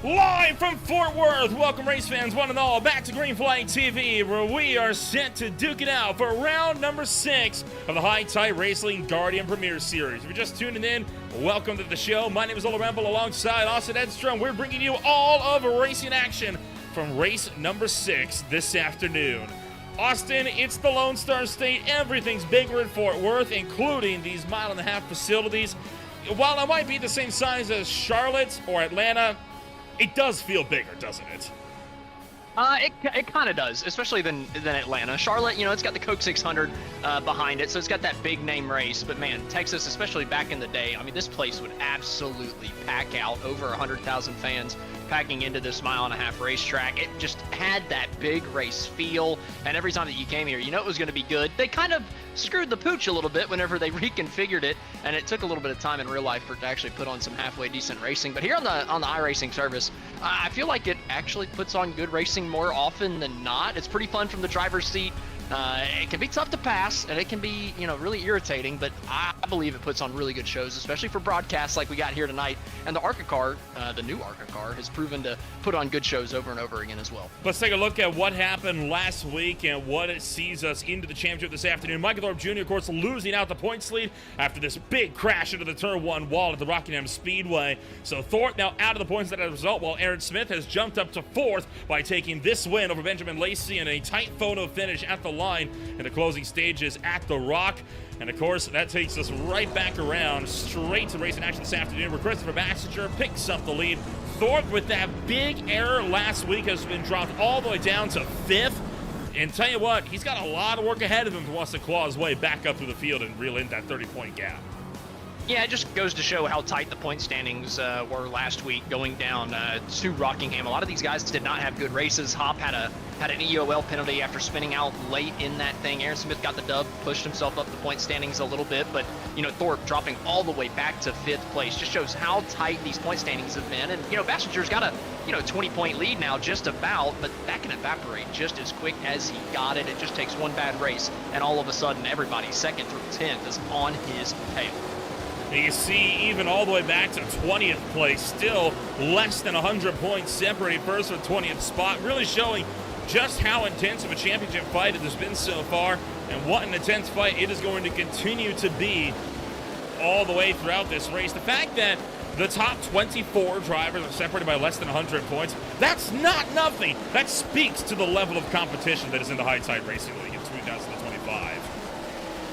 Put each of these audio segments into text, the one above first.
Live from Fort Worth, welcome race fans one and all back to Green Flag TV, where we are set to duke it out for round number 6 of the High Tide Racing Guardian Premier Series. If you're just tuning in, welcome to the show. My name is Ola Ramble alongside Austin Edstrom. We're bringing you all of racing action from race number 6 this afternoon. Austin, it's the Lone Star State. Everything's bigger in Fort Worth, including these mile-and-a-half facilities. While it might be the same size as Charlotte or Atlanta, it does feel bigger, doesn't it? It kind of does, especially than Atlanta. Charlotte, it's got the Coke 600 behind it, so it's got that big name race. But man, Texas, especially back in the day, I mean, this place would absolutely pack out over 100,000 fans packing into this mile-and-a-half racetrack. It just had that big race feel, and every time that you came here, you know it was going to be good. They kind of screwed the pooch a little bit whenever they reconfigured it, and it took a little bit of time in real life for it to actually put on some halfway decent racing. But here on the iRacing service, I feel like it actually puts on good racing more often than not. It's pretty fun from the driver's seat. It can be tough to pass, and it can be, really irritating, but I believe it puts on really good shows, especially for broadcasts like we got here tonight. And the ARCA car, the new ARCA car, has proven to put on good shows over and over again as well. Let's take a look at what happened last week and what it sees us into the championship this afternoon. Michael Thorpe Jr., of course, losing out the points lead after this big crash into the Turn 1 wall at the Rockingham Speedway. So Thorpe now out of the points as a result, while Aaron Smith has jumped up to 4th by taking this win over Benjamin Lacey in a tight photo finish at the line in the closing stages at the Rock. And of course, that takes us right back around straight to racing action this afternoon, where Christopher Baxter picks up the lead. Thorpe, with that big error last week, has been dropped all the way down to 5th. And tell you what, he's got a lot of work ahead of him if he wants to claw his way back up through the field and reel in that 30-point gap. Yeah, it just goes to show how tight the point standings were last week going down to Rockingham. A lot of these guys did not have good races. Hop had an EOL penalty after spinning out late in that thing. Aaron Smith got the dub, pushed himself up the point standings a little bit, but Thorpe dropping all the way back to 5th place just shows how tight these point standings have been. And Bassinger's got a 20-point lead now just about, but that can evaporate just as quick as he got it. It just takes one bad race, and all of a sudden everybody 2nd through 10th is on his tail. You see, even all the way back to 20th place, still less than 100 points separating first from 20th spot, really showing just how intense of a championship fight it has been so far, and what an intense fight it is going to continue to be all the way throughout this race. The fact that the top 24 drivers are separated by less than 100 points, that's not nothing. That speaks to the level of competition that is in the High Tide Racing League in 2025.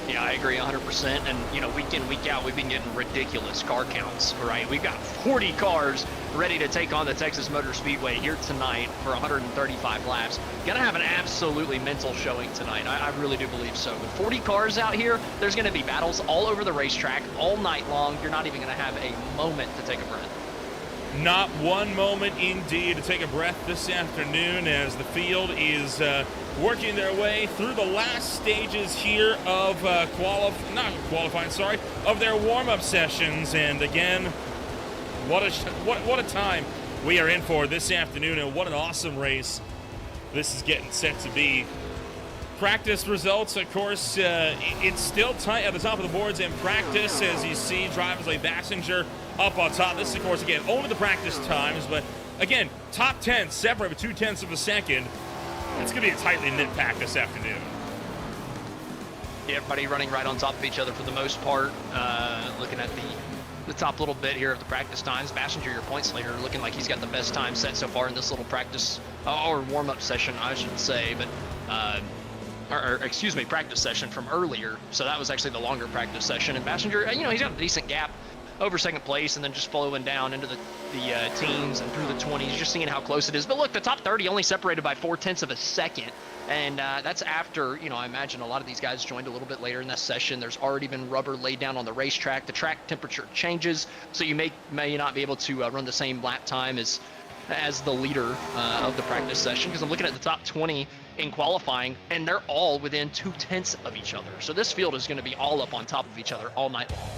Yeah, I agree 100%. And, week in, week out, we've been getting ridiculous car counts, right? We've got 40 cars ready to take on the Texas Motor Speedway here tonight for 135 laps. Gonna have an absolutely mental showing tonight. I really do believe so. With 40 cars out here, there's gonna be battles all over the racetrack all night long. You're not even gonna have a moment to take a breath. Not one moment indeed to take a breath this afternoon, as the field is working their way through the last stages here of of their warm-up sessions. And again, what a time we are in for this afternoon, and what an awesome race this is getting set to be. Practice results, of course, it's still tight at the top of the boards in practice, as you see drivers like Bassinger up on top. This is, of course, again, only the practice times, but again, top 10 separate with 0.2 of a second. It's going to be a tightly knit pack this afternoon. Yeah, everybody running right on top of each other for the most part. Looking at the top little bit here of the practice times. Bassinger, your points leader, looking like he's got the best time set so far in this little practice, or warm-up session, I should say, but practice session from earlier. So that was actually the longer practice session. And Bassinger, he's got a decent gap over 2nd place, and then just following down into the teens and through the 20s, just seeing how close it is. But look, the top 30 only separated by 0.4 of a second. And that's after, I imagine a lot of these guys joined a little bit later in that session. There's already been rubber laid down on the racetrack. The track temperature changes, so you may not be able to run the same lap time as the leader of the practice session, because I'm looking at the top 20 in qualifying, and they're all within 0.2 of each other. So this field is going to be all up on top of each other all night long.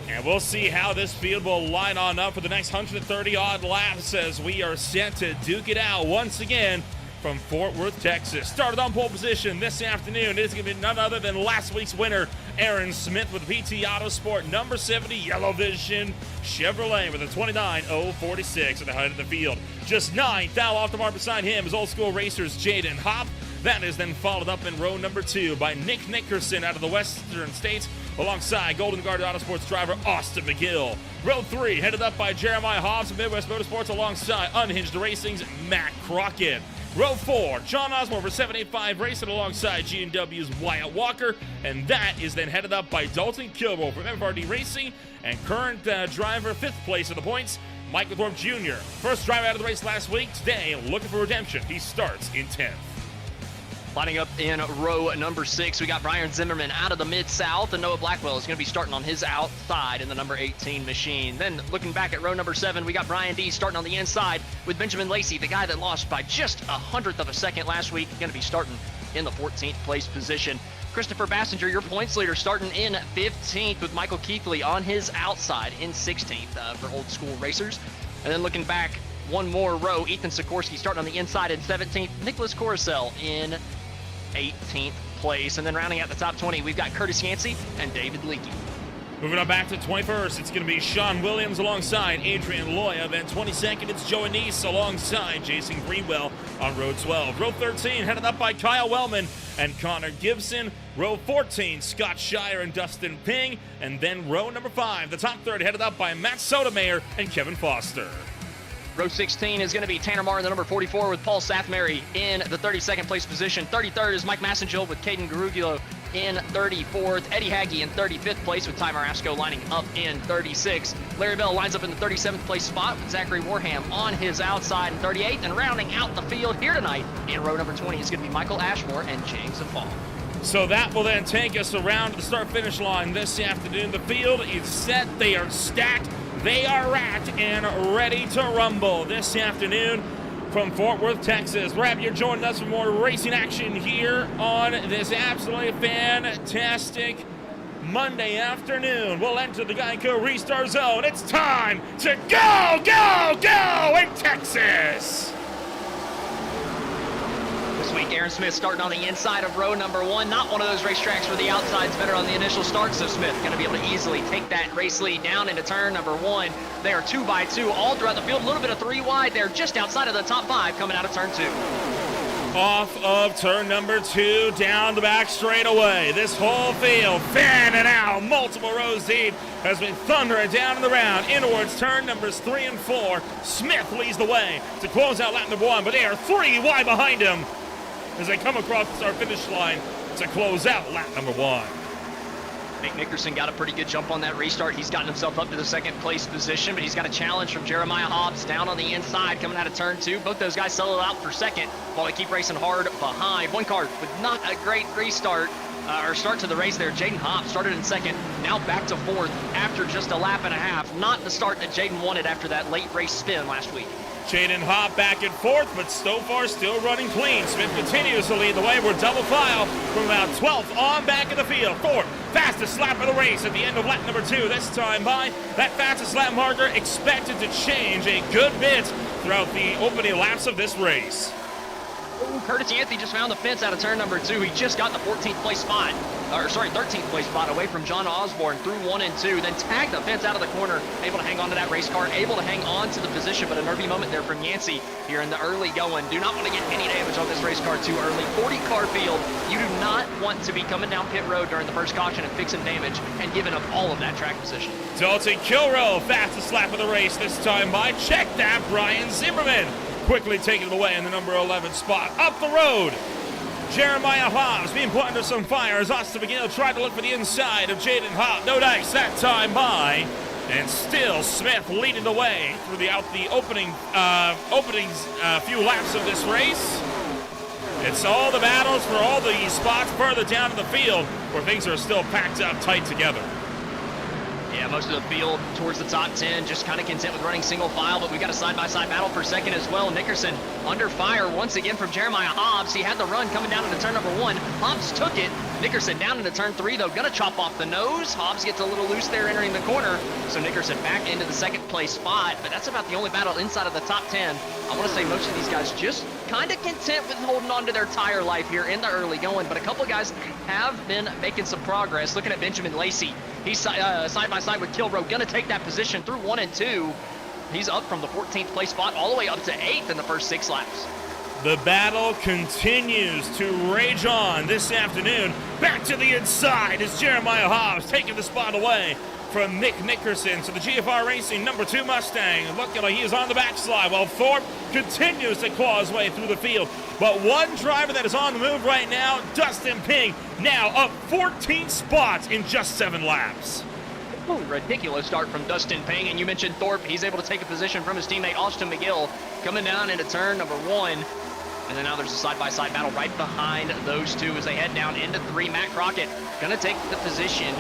And we'll see how this field will line on up for the next 130-odd laps as we are set to duke it out once again from Fort Worth, Texas. Started on pole position this afternoon. It's going to be none other than last week's winner, Aaron Smith, with the PT Autosport number 70 Yellow Vision Chevrolet with a 29.046 at the height of the field. Just 9 thou off the mark beside him is old school racers Jaden Hopp. That is then followed up in row number 2 by Nick Nickerson out of the Western States, alongside Golden Guard Autosports driver Austin McGill. Row 3 headed up by Jeremiah Hobbs of Midwest Motorsports, alongside Unhinged Racing's Matt Crockett. Row 4, John Osborne for 785 Racing alongside G&W's Wyatt Walker, and that is then headed up by Dalton Kilroy from FRD Racing, and current driver 5th place in the points, Michael Thorpe Jr. First driver out of the race last week, today looking for redemption. He starts in 10th. Lining up in row number 6, we got Brian Zimmerman out of the Mid-South, and Noah Blackwell is going to be starting on his outside in the number 18 machine. Then looking back at row number 7, we got Brian D starting on the inside with Benjamin Lacey, the guy that lost by just 100th of a second last week, going to be starting in the 14th place position. Christopher Bassinger, your points leader, starting in 15th with Michael Keithley on his outside in 16th for old school racers. And then looking back one more row, Ethan Sikorsky starting on the inside in 17th, Nicholas Coruscant in 18th place. And then rounding out the top 20, we've got Curtis Yancey and David Leakey. Moving on back to 21st, it's going to be Sean Williams alongside Adrian Loya. Then 22nd, it's Joe Anise alongside Jason Greenwell on row 12. Row 13, headed up by Kyle Wellman and Connor Gibson. Row 14, Scott Shire and Dustin Ping. And then row number 5, the top 30, headed up by Matt Sotomayor and Kevin Foster. Row 16 is going to be Tanner Marr in the number 44 with Paul Sathmary in the 32nd place position. 33rd is Mike Massengill with Caden Garugilo in 34th. Eddie Hagge in 35th place with Ty Marasco lining up in 36th. Larry Bell lines up in the 37th place spot with Zachary Warham on his outside in 38th. And rounding out the field here tonight in row number 20 is going to be Michael Ashmore and James Afal. So that will then take us around to the start-finish line this afternoon. The field is set. They are stacked. They are racked and ready to rumble this afternoon from Fort Worth, Texas. We're happy you're joining us for more racing action here on this absolutely fantastic Monday afternoon. We'll enter the Geico Restart Zone. It's time to go, go, go in Texas! This week, Aaron Smith starting on the inside of row number 1. Not one of those racetracks where the outside's better on the initial start, so Smith going to be able to easily take that race lead down into turn number 1. They are 2 by 2 all throughout the field. A little bit of 3 wide. They're just outside of the top 5 coming out of turn 2. Off of turn number 2, down the back straightaway. This whole field, fanning out, multiple rows deep, has been thundering down in the round. In towards turn numbers 3 and 4. Smith leads the way to close out lap number 1, but they are 3 wide behind him as they come across the start-finish line to close out lap number 1. Nick Nickerson got a pretty good jump on that restart. He's gotten himself up to the 2nd place position, but he's got a challenge from Jeremiah Hobbs down on the inside coming out of turn 2. Both those guys settle out for 2nd while they keep racing hard behind. One car with not a great restart or start to the race there. Jaden Hobbs started in 2nd, now back to 4th after just a lap and a half. Not the start that Jaden wanted after that late race spin last week. Jaden Hopp back and forth, but so far still running clean. Smith continues to lead the way. We're double file from about 12th on back of the field. 4th, fastest lap of the race at the end of lap number 2. This time by that fastest lap marker expected to change a good bit throughout the opening laps of this race. Curtis Yancey just found the fence out of turn number 2. He just got the 14th place spot, 13th place spot away from John Osborne through 1 and 2, then tagged the fence out of the corner, able to hang on to that race car, able to hang on to the position, but a nervy moment there from Yancey here in the early going. Do not want to get any damage on this race car too early. 40 car field. You do not want to be coming down pit road during the first caution and fixing damage and giving up all of that track position. Dalton Kilroy, fastest lap of the race this time by. Check that, Brian Zimmerman. Quickly taking it away in the number 11 spot. Up the road, Jeremiah Hobbs being put under some fire as Austin McGill tried to look for the inside of Jaden Hobbs. No dice that time by. And still Smith leading the way through the opening few laps of this race. It's all the battles for all the spots further down in the field where things are still packed up tight together. Yeah, most of the field towards the top 10 just kind of content with running single file, but we got a side-by-side battle for 2nd as well. Nickerson under fire once again from Jeremiah Hobbs. He had the run coming down into turn number 1. Hobbs took it. Nickerson down into turn 3, though, gonna chop off the nose. Hobbs gets a little loose there entering the corner, so Nickerson back into the second place spot, but that's about the only battle inside of the top 10. I want to say most of these guys just kind of content with holding on to their tire life here in the early going, but a couple of guys have been making some progress. Looking at Benjamin Lacey, he's side by side with Kilrow, gonna take that position through 1 and 2. He's up from the 14th place spot all the way up to 8th in the first 6 laps. The battle continues to rage on this afternoon. Back to the inside is Jeremiah Hobbs taking the spot away from Nick Nickerson. So the GFR Racing #2 Mustang looking like he is on the backslide while Thorpe continues to claw his way through the field. But one driver that is on the move right now, Dustin Ping, now up 14 spots in just 7 laps. Ooh, ridiculous start from Dustin Ping, and you mentioned Thorpe. He's able to take a position from his teammate Austin McGill coming down into turn number 1. And then now there's a side-by-side battle right behind those two as they head down into 3. Matt Crockett gonna take the position,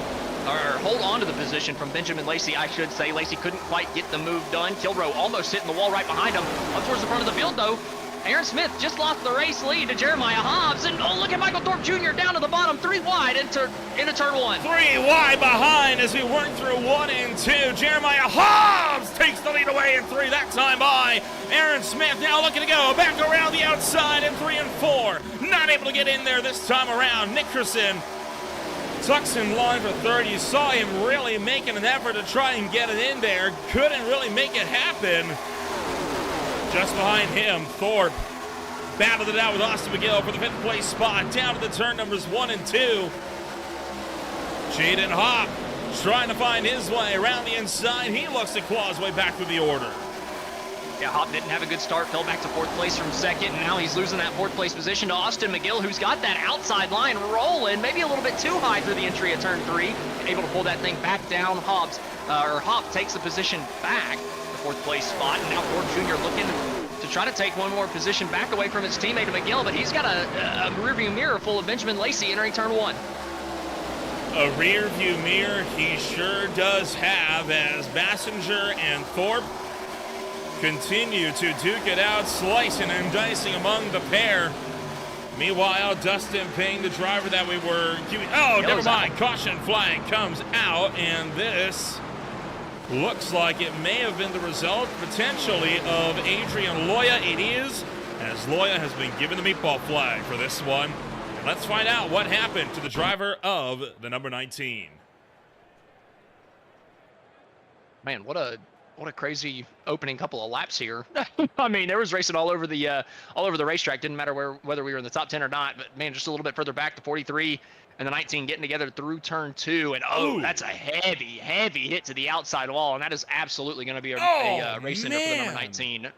or hold on to the position from Benjamin Lacey, I should say. Lacey couldn't quite get the move done. Kilrow almost hitting the wall right behind him. Up towards the front of the field, though. Aaron Smith just lost the race lead to Jeremiah Hobbs. And oh, look at Michael Thorpe Jr. down to the bottom, 3 wide into turn 1. 3 wide behind as we work through 1 and 2. Jeremiah Hobbs takes the lead away in 3, that time by Aaron Smith. Now looking to go back around the outside in 3 and 4. Not able to get in there this time around. Nickerson tucks in line for 3rd. You saw him really making an effort to try and get it in there. Couldn't really make it happen. Just behind him, Thorpe battled it out with Austin McGill for the 5th place spot. Down to the turn numbers 1 and 2. Jaden Hopp trying to find his way around the inside. He looks to claw his way back through the order. Yeah, Hopp didn't have a good start, fell back to 4th place from 2nd, and now he's losing that 4th place position to Austin McGill, who's got that outside line rolling, maybe a little bit too high through the entry of turn 3, able to pull that thing back down. Hopp takes the position back, the 4th place spot, and now Thorpe Jr. looking to try to take one more position back away from his teammate McGill, but he's got a rearview mirror full of Benjamin Lacey entering turn 1. A rear view mirror he sure does have, as Bassinger and Thorpe continue to duke it out, slicing and dicing among the pair. Meanwhile, Dustin Ping, the driver that we were... Oh, never mind. Caution flag comes out, and this looks like it may have been the result, potentially, of Adrian Loya. It is, as Loya has been given the meatball flag for this one. Let's find out what happened to the driver of the number 19. Man, what a crazy opening couple of laps here. I mean, there was racing all over the racetrack. Didn't matter whether we were in the top 10 or not. But man, just a little bit further back, the 43 and the 19 getting together through turn 2. And oh, that's a heavy hit to the outside wall, and that is absolutely going to be a race ender for the number 19.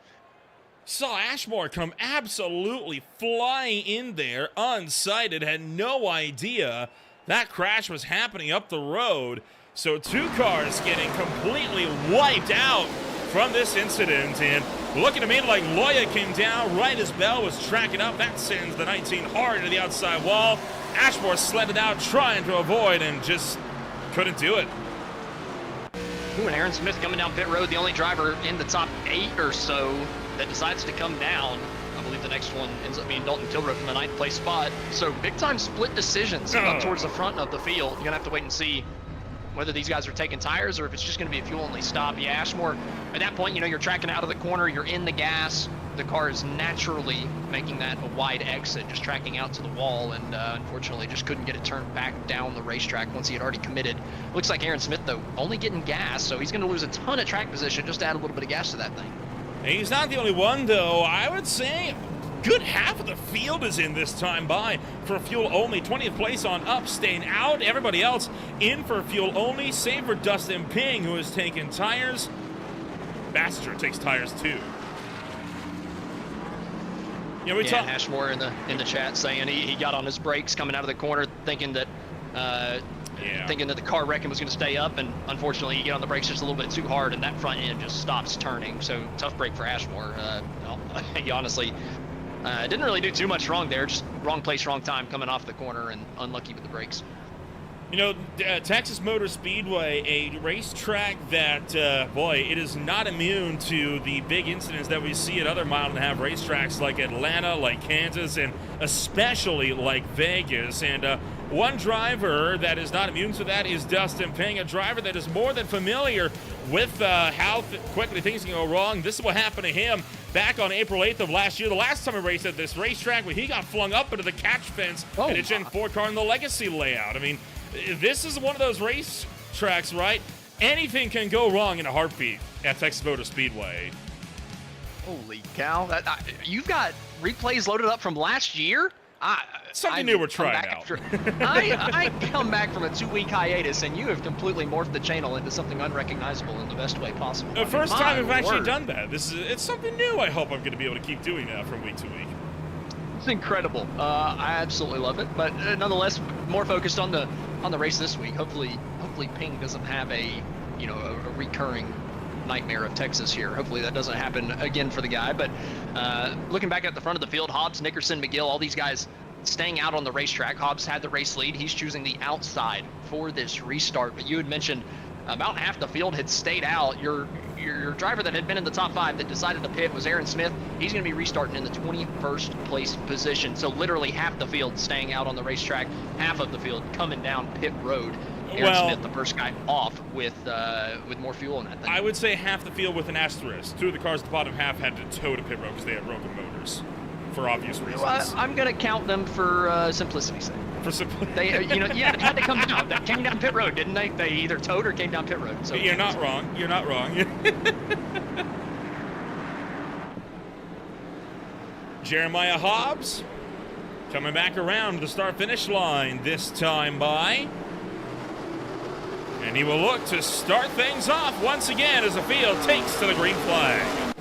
Saw Ashmore come absolutely flying in there unsighted. Had no idea that crash was happening up the road. So 2 cars getting completely wiped out from this incident. And looking to me like Loya came down right as Bell was tracking up. That sends the 19 hard to the outside wall. Ashmore sledded out trying to avoid and just couldn't do it. Ooh, and Aaron Smith coming down pit road, the only driver in the top 8 or so that decides to come down. I believe the next one ends up being Dalton Kilrow from the 9th place spot. So big time split decisions up towards the front of the field. You're gonna have to wait and see whether these guys are taking tires or if it's just going to be a fuel-only stop. Yeah, Ashmore, at that point, you know, you're tracking out of the corner, you're in the gas. The car is naturally making that a wide exit, just tracking out to the wall, and unfortunately just couldn't get it turned back down the racetrack once he had already committed. Looks like Aaron Smith, though, only getting gas, so he's going to lose a ton of track position just to add a little bit of gas to that thing. He's not the only one, though. I would say good half of the field is in this time by for fuel only. 20th place on up, staying out. Everybody else in for fuel only, save for Dustin Ping, who has taken tires. Bassinger takes tires too. You know, Ashmore in the chat saying he got on his brakes coming out of the corner, thinking that the car wrecking was going to stay up, and unfortunately he got on the brakes just a little bit too hard, and that front end just stops turning. So tough break for Ashmore. He honestly didn't really do too much wrong there, just wrong place, wrong time coming off the corner, and unlucky with the brakes. You know, Texas Motor Speedway, a racetrack that, boy, it is not immune to the big incidents that we see at other mile-and-a-half racetracks like Atlanta, like Kansas, and especially like Vegas. And One driver that is not immune to that is Dustin Ping, a driver that is more than familiar with how quickly things can go wrong. This is what happened to him back on April 8th of last year, the last time he raced at this racetrack, when he got flung up into the catch fence in a Gen 4 car in the Legacy layout. I mean, this is one of those race tracks, right? Anything can go wrong in a heartbeat at Texas Motor Speedway. Holy cow. You've got replays loaded up from last year? Something new we're trying out. I come back from a 2-week hiatus, and you have completely morphed the channel into something unrecognizable in the best way possible. The first time we've actually done that. It's something new. I hope I'm going to be able to keep doing that from week to week. It's incredible. I absolutely love it. But nonetheless, more focused on the race this week. Hopefully Ping doesn't have a recurring nightmare of Texas here. Hopefully that doesn't happen again for the guy. But looking back at the front of the field, Hobbs, Nickerson, McGill, all these guys staying out on the racetrack. Hobbs had the race lead. He's choosing the outside for this restart. But you had mentioned about half the field had stayed out. Your driver that had been in the top 5 that decided to pit was Aaron Smith. He's going to be restarting in the 21st place position. So literally half the field staying out on the racetrack, half of the field coming down pit road. Aaron Smith, the first guy off with more fuel in that thing. I would say half the field with an asterisk. 2 of the cars at the bottom half had to tow to pit road because they had broken motors, for obvious reasons. Well, I'm going to count them for simplicity's sake. For simplicity. They, they had to come down. They came down pit road, didn't they? They either towed or came down pit road. So you're not wrong. You're not wrong. Jeremiah Hobbs coming back around to the start-finish line, this time by. And he will look to start things off once again as the field takes to the green flag.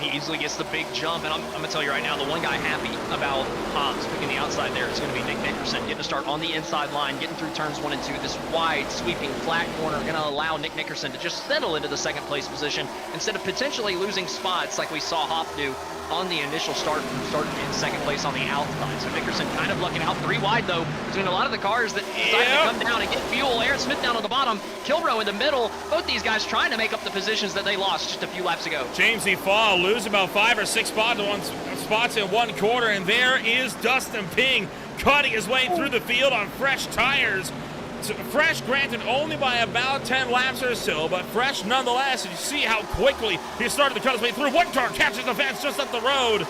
He easily gets the big jump, and I'm going to tell you right now, the one guy happy about Hobbs picking the outside there is going to be Nick Nickerson, getting to start on the inside line, getting through turns 1 and 2. This wide, sweeping, flat corner going to allow Nick Nickerson to just settle into the second place position instead of potentially losing spots like we saw Hoff do on the initial start in second place on the outside. So Nickerson kind of lucking out 3 wide, though, between a lot of the cars that decided to come down and get fuel. Aaron Smith down on the bottom, Kilbro in the middle. Both these guys trying to make up the positions that they lost just a few laps ago. James E. Fall lose about 5 or 6 spots in one quarter, and there is Dustin Ping cutting his way through the field on fresh tires. Fresh, granted, only by about 10 laps or so, but fresh nonetheless. And you see how quickly he started to cut his way through. One car catches the fence just up the road.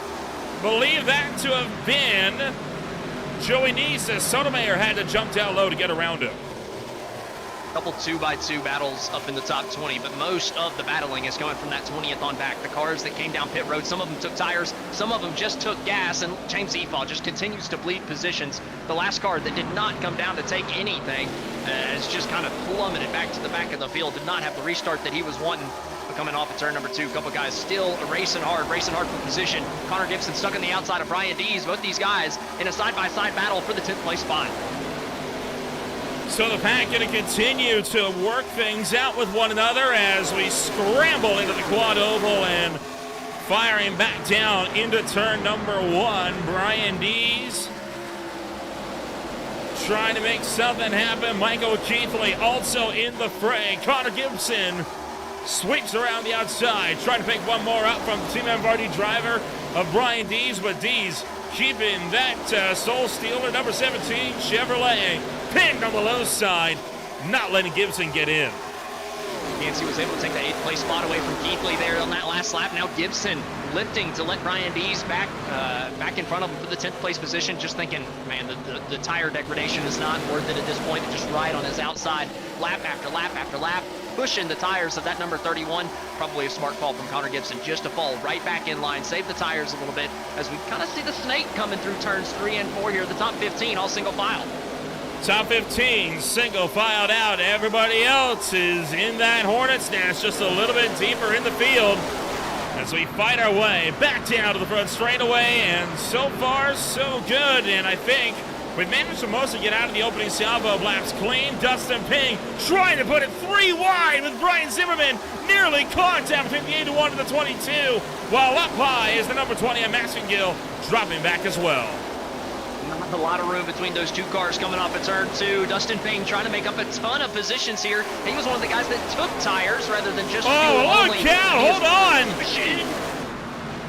Believe that to have been Joey Neese, as Sotomayor had to jump down low to get around him. Couple 2x2 battles up in the top 20, but most of the battling is going from that 20th on back. The cars that came down pit road, some of them took tires, some of them just took gas, and James Efaw just continues to bleed positions. The last car that did not come down to take anything has just kind of plummeted back to the back of the field, did not have the restart that he was wanting. But coming off of turn number 2, a couple guys still racing hard for position. Connor Gibson stuck on the outside of Brian Dees. Both these guys in a side-by-side battle for the 10th place spot. So the pack going to continue to work things out with one another as we scramble into the quad oval and firing back down into turn number 1. Brian Dees trying to make something happen. Michael Keithley also in the fray. Connor Gibson sweeps around the outside, trying to pick one more up from the Team Vardy driver of Brian Dees, but Dees keeping that Soul Stealer number 17 Chevrolet pinned on the low side, not letting Gibson get in. Yancey was able to take the 8th place spot away from Keithley there on that last lap. Now Gibson lifting to let Brian Dees back in front of him for the 10th place position. Just thinking, man, the tire degradation is not worth it at this point. To just ride on his outside lap after lap after lap, pushing the tires of that number 31. Probably a smart call from Connor Gibson just to fall right back in line, save the tires a little bit as we kind of see the snake coming through turns 3 and 4 here. The top 15 all single file. Top 15 single filed out. Everybody else is in that Hornet's nest just a little bit deeper in the field as we fight our way back down to the front straightaway. And so far, so good. And I think we've managed to mostly get out of the opening salvo of laps clean. Dustin Ping trying to put it 3 wide with Brian Zimmerman nearly caught down between the 81 and the 22. While up high is the number 20 at Max McGill dropping back as well. Not a lot of room between those 2 cars coming off of turn 2. Dustin Payne trying to make up a ton of positions here. He was one of the guys that took tires rather than just fuel only. Oh, look out! Hold on!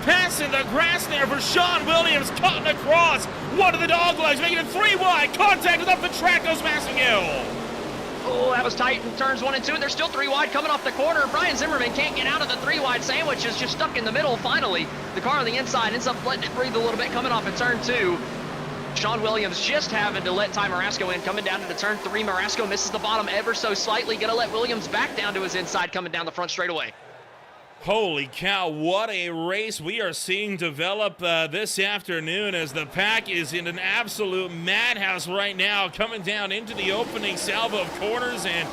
Passing the grass there for Sean Williams, cutting across One of the dog legs, making it 3 wide. Contact with up the track goes Massengill. Oh, that was tight in turns 1 and 2. They're still 3 wide coming off the corner. Brian Zimmerman can't get out of the 3 wide sandwich. Is just stuck in the middle. Finally, the car on the inside ends up letting it breathe a little bit coming off at turn 2. Sean Williams just having to let Ty Marasco in. Coming down into turn 3, Marasco misses the bottom ever so slightly. Gonna let Williams back down to his inside coming down the front straightaway. Holy cow, what a race we are seeing develop this afternoon as the pack is in an absolute madhouse right now, coming down into the opening salvo of corners, and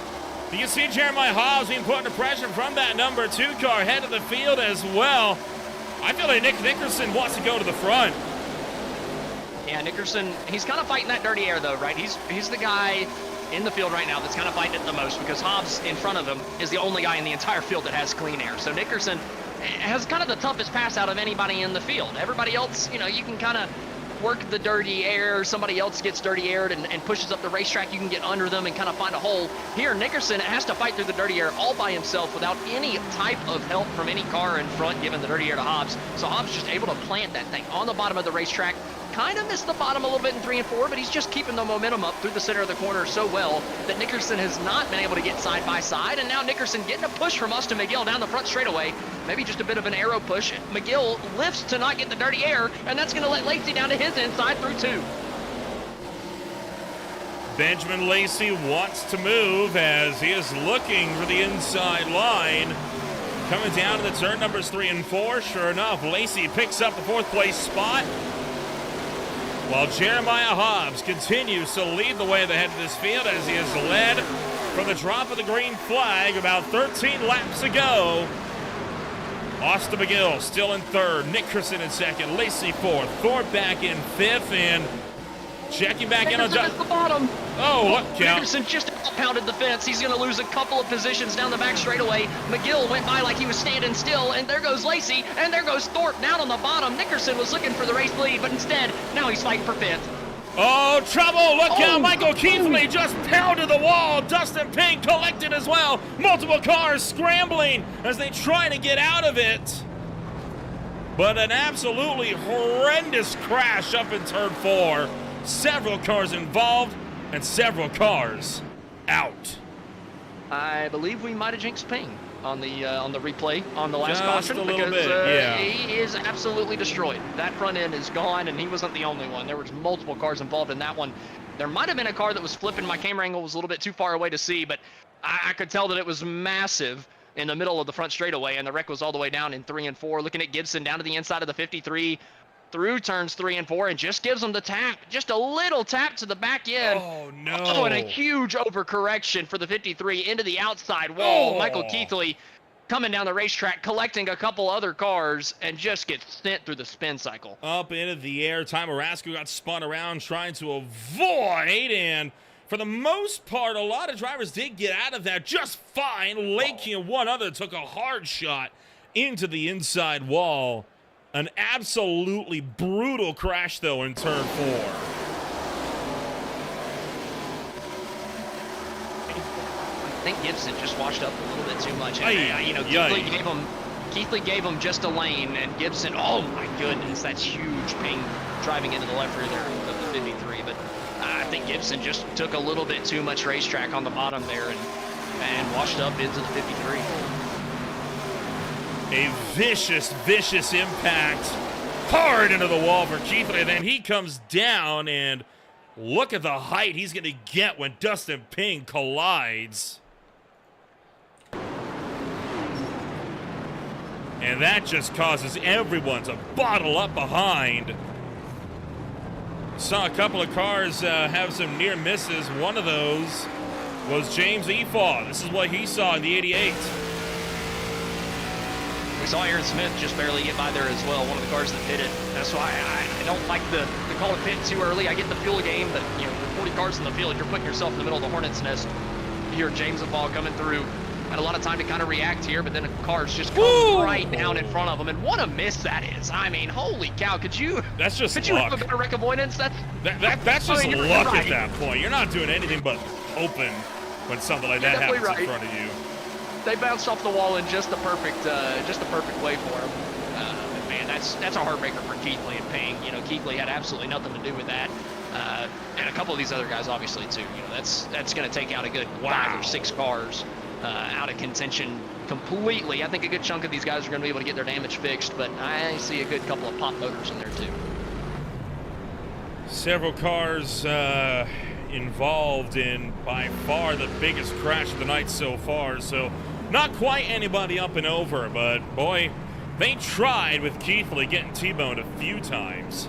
you can see Jeremiah Hobbs being put under pressure from that number 2 car head of the field as well. I feel like Nick Nickerson wants to go to the front. Yeah, Nickerson, he's kind of fighting that dirty air though, right? He's the guy in the field right now that's kind of fighting it the most, because Hobbs in front of him is the only guy in the entire field that has clean air. So Nickerson has kind of the toughest pass out of anybody in the field. Everybody else, you know, you can kind of work the dirty air. Somebody else gets dirty aired and pushes up the racetrack. You can get under them and kind of find a hole. Here, Nickerson has to fight through the dirty air all by himself without any type of help from any car in front, giving the dirty air to Hobbs. So Hobbs just able to plant that thing on the bottom of the racetrack. Kind of missed the bottom a little bit in 3 and 4, but he's just keeping the momentum up through the center of the corner so well that Nickerson has not been able to get side by side. And now Nickerson getting a push from Austin McGill down the front straightaway. Maybe just a bit of an arrow push. McGill lifts to not get the dirty air, and that's going to let Lacey down to his inside through 2. Benjamin Lacey wants to move as he is looking for the inside line. Coming down to the turn numbers 3 and 4. Sure enough, Lacey picks up the 4th place spot, while Jeremiah Hobbs continues to lead the way at the head of this field as he is led from the drop of the green flag about 13 laps ago. Austin McGill still in 3rd, Nickerson in 2nd, Lacey 4th, Thorpe back in 5th, and checking back in on the bottom. Oh, look, count. Nickerson just pounded the fence. He's going to lose a couple of positions down the back straightaway. McGill went by like he was standing still, and there goes Lacey, and there goes Thorpe down on the bottom. Nickerson was looking for the race lead, but instead, now he's fighting for 5th. Oh, trouble! Look out! Michael Keithley just pounded the wall. Dustin Pink collected as well. Multiple cars scrambling as they try to get out of it. But an absolutely horrendous crash up in turn 4. Several cars involved and several cars out. I believe we might have jinxed Ping on the replay on the last Just caution, a little because bit, yeah. he is absolutely destroyed. That front end is gone, and he wasn't the only one. There was multiple cars involved in that one. There might have been a car that was flipping. My camera angle was a little bit too far away to see, but I could tell that it was massive in the middle of the front straightaway, and the wreck was all the way down in 3 and 4. Looking at Gibson down to the inside of the 53 through turns 3 and 4, and just gives them the tap, just a little tap to the back end. Oh no! Oh, and a huge overcorrection for the 53 into the outside wall. Oh. Michael Keithley coming down the racetrack, collecting a couple other cars, and just gets sent through the spin cycle. Up into the air. Ty Marasco got spun around trying to avoid, and for the most part, a lot of drivers did get out of that just fine. Lakey and one other took a hard shot into the inside wall. An absolutely brutal crash, though, in turn 4. I think Gibson just washed up a little bit too much. And, you know, Keithley gave him just a lane, and Gibson, oh my goodness, that's huge ping driving into the left rear there of the 53. But I think Gibson just took a little bit too much racetrack on the bottom there and washed up into the 53. A vicious, vicious impact hard into the wall for Keithley. And then he comes down, and look at the height he's going to get when Dustin Ping collides. And that just causes everyone to bottle up behind. Saw a couple of cars have some near misses. One of those was James Efaw. This is what he saw in the 88. We saw Aaron Smith just barely get by there as well, one of the cars that pitted. That's why I don't like the call to pit too early. I get the fuel game, but you know, with 40 cars in the field, you're putting yourself in the middle of the hornet's nest. You hear James Efaw coming through. Had a lot of time to kind of react here, but then the cars just come right down in front of him, and what a miss that is. I mean, holy cow, could you have a better wreck avoidance? That's just luck at that point. You're not doing anything but hoping when something like that happens in front of you. They bounced off the wall in just the perfect way for him. Man, that's a heartbreaker for Keithley and Ping. You know, Keithley had absolutely nothing to do with that. And a couple of these other guys, obviously, too. You know, that's going to take out a good 5 or 6 cars out of contention completely. I think a good chunk of these guys are going to be able to get their damage fixed, but I see a good couple of pop motors in there, too. Several cars involved in, by far, the biggest crash of the night so far. So not quite anybody up and over, but, boy, they tried with Keithley getting T-boned a few times.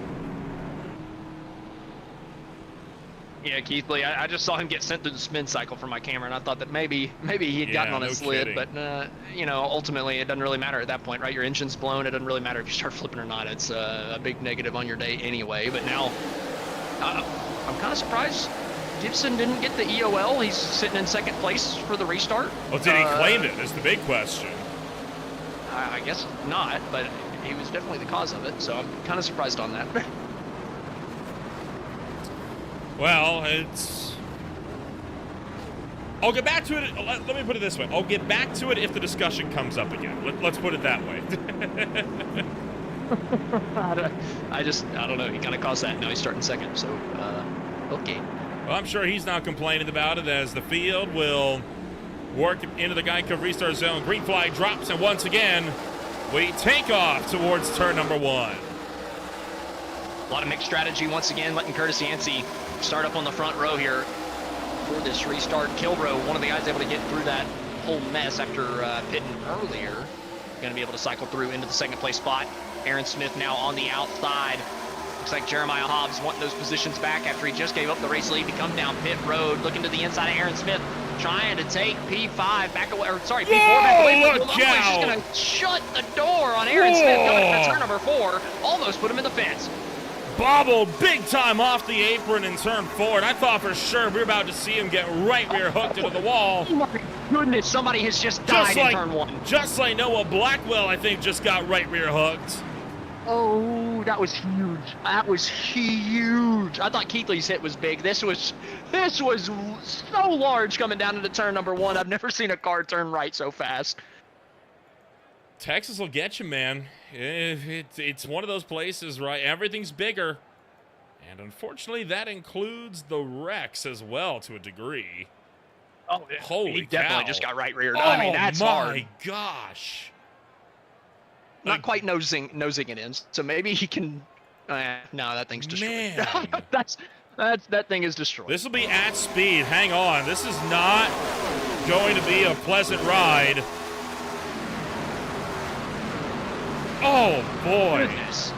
Yeah, Keithley, I just saw him get sent through the spin cycle from my camera, and I thought that maybe he had gotten on his lid, but you know, ultimately it doesn't really matter at that point, right? Your engine's blown. It doesn't really matter if you start flipping or not. It's a big negative on your day anyway. But now, I'm kind of surprised Gibson didn't get the EOL. He's sitting in second place for the restart. Well, did he claim it? Is the big question. I guess not, but he was definitely the cause of it, so I'm kind of surprised on that. Well, I'll get back to it. Let me put it this way. I'll get back to it if the discussion comes up again. Let's put it that way. I don't know. He kind of caused that. Now he's starting second, so, okay. Well, I'm sure he's not complaining about it as the field will work into the Geico restart zone. Green flag drops, and once again, we take off towards turn number 1. A lot of mixed strategy once again, letting Curtis Yancey start up on the front row here for this restart. Kilbro, one of the guys able to get through that whole mess after pitting earlier. Going to be able to cycle through into the second place spot. Aaron Smith now on the outside. Looks like Jeremiah Hobbs wanting those positions back after he just gave up the race lead to come down pit road. Looking to the inside of Aaron Smith, trying to take P5 back away, or sorry, P4 back away. Look out! He's going to shut the door on Aaron Smith going into turn number 4. Almost put him in the fence. Bobbled big time off the apron in turn 4, and I thought for sure we were about to see him get right rear hooked into the wall. Oh my goodness, somebody has just died in turn 1. Just like Noah Blackwell, I think, just got right rear hooked. Oh, that was huge. That was huge. I thought Keithley's hit was big. This was so large coming down into turn number 1. I've never seen a car turn right so fast. Texas will get you, man. It's one of those places, right? Everything's bigger. And unfortunately, that includes the wrecks as well to a degree. Oh, yeah. Holy he definitely cow. just got right reared. Oh, I mean, that's hard. Oh, my gosh. Not quite nosing it in, so maybe he can... no, that thing's destroyed. Man. that thing is destroyed. This will be at speed. Hang on. This is not going to be a pleasant ride. Oh, boy. Goodness.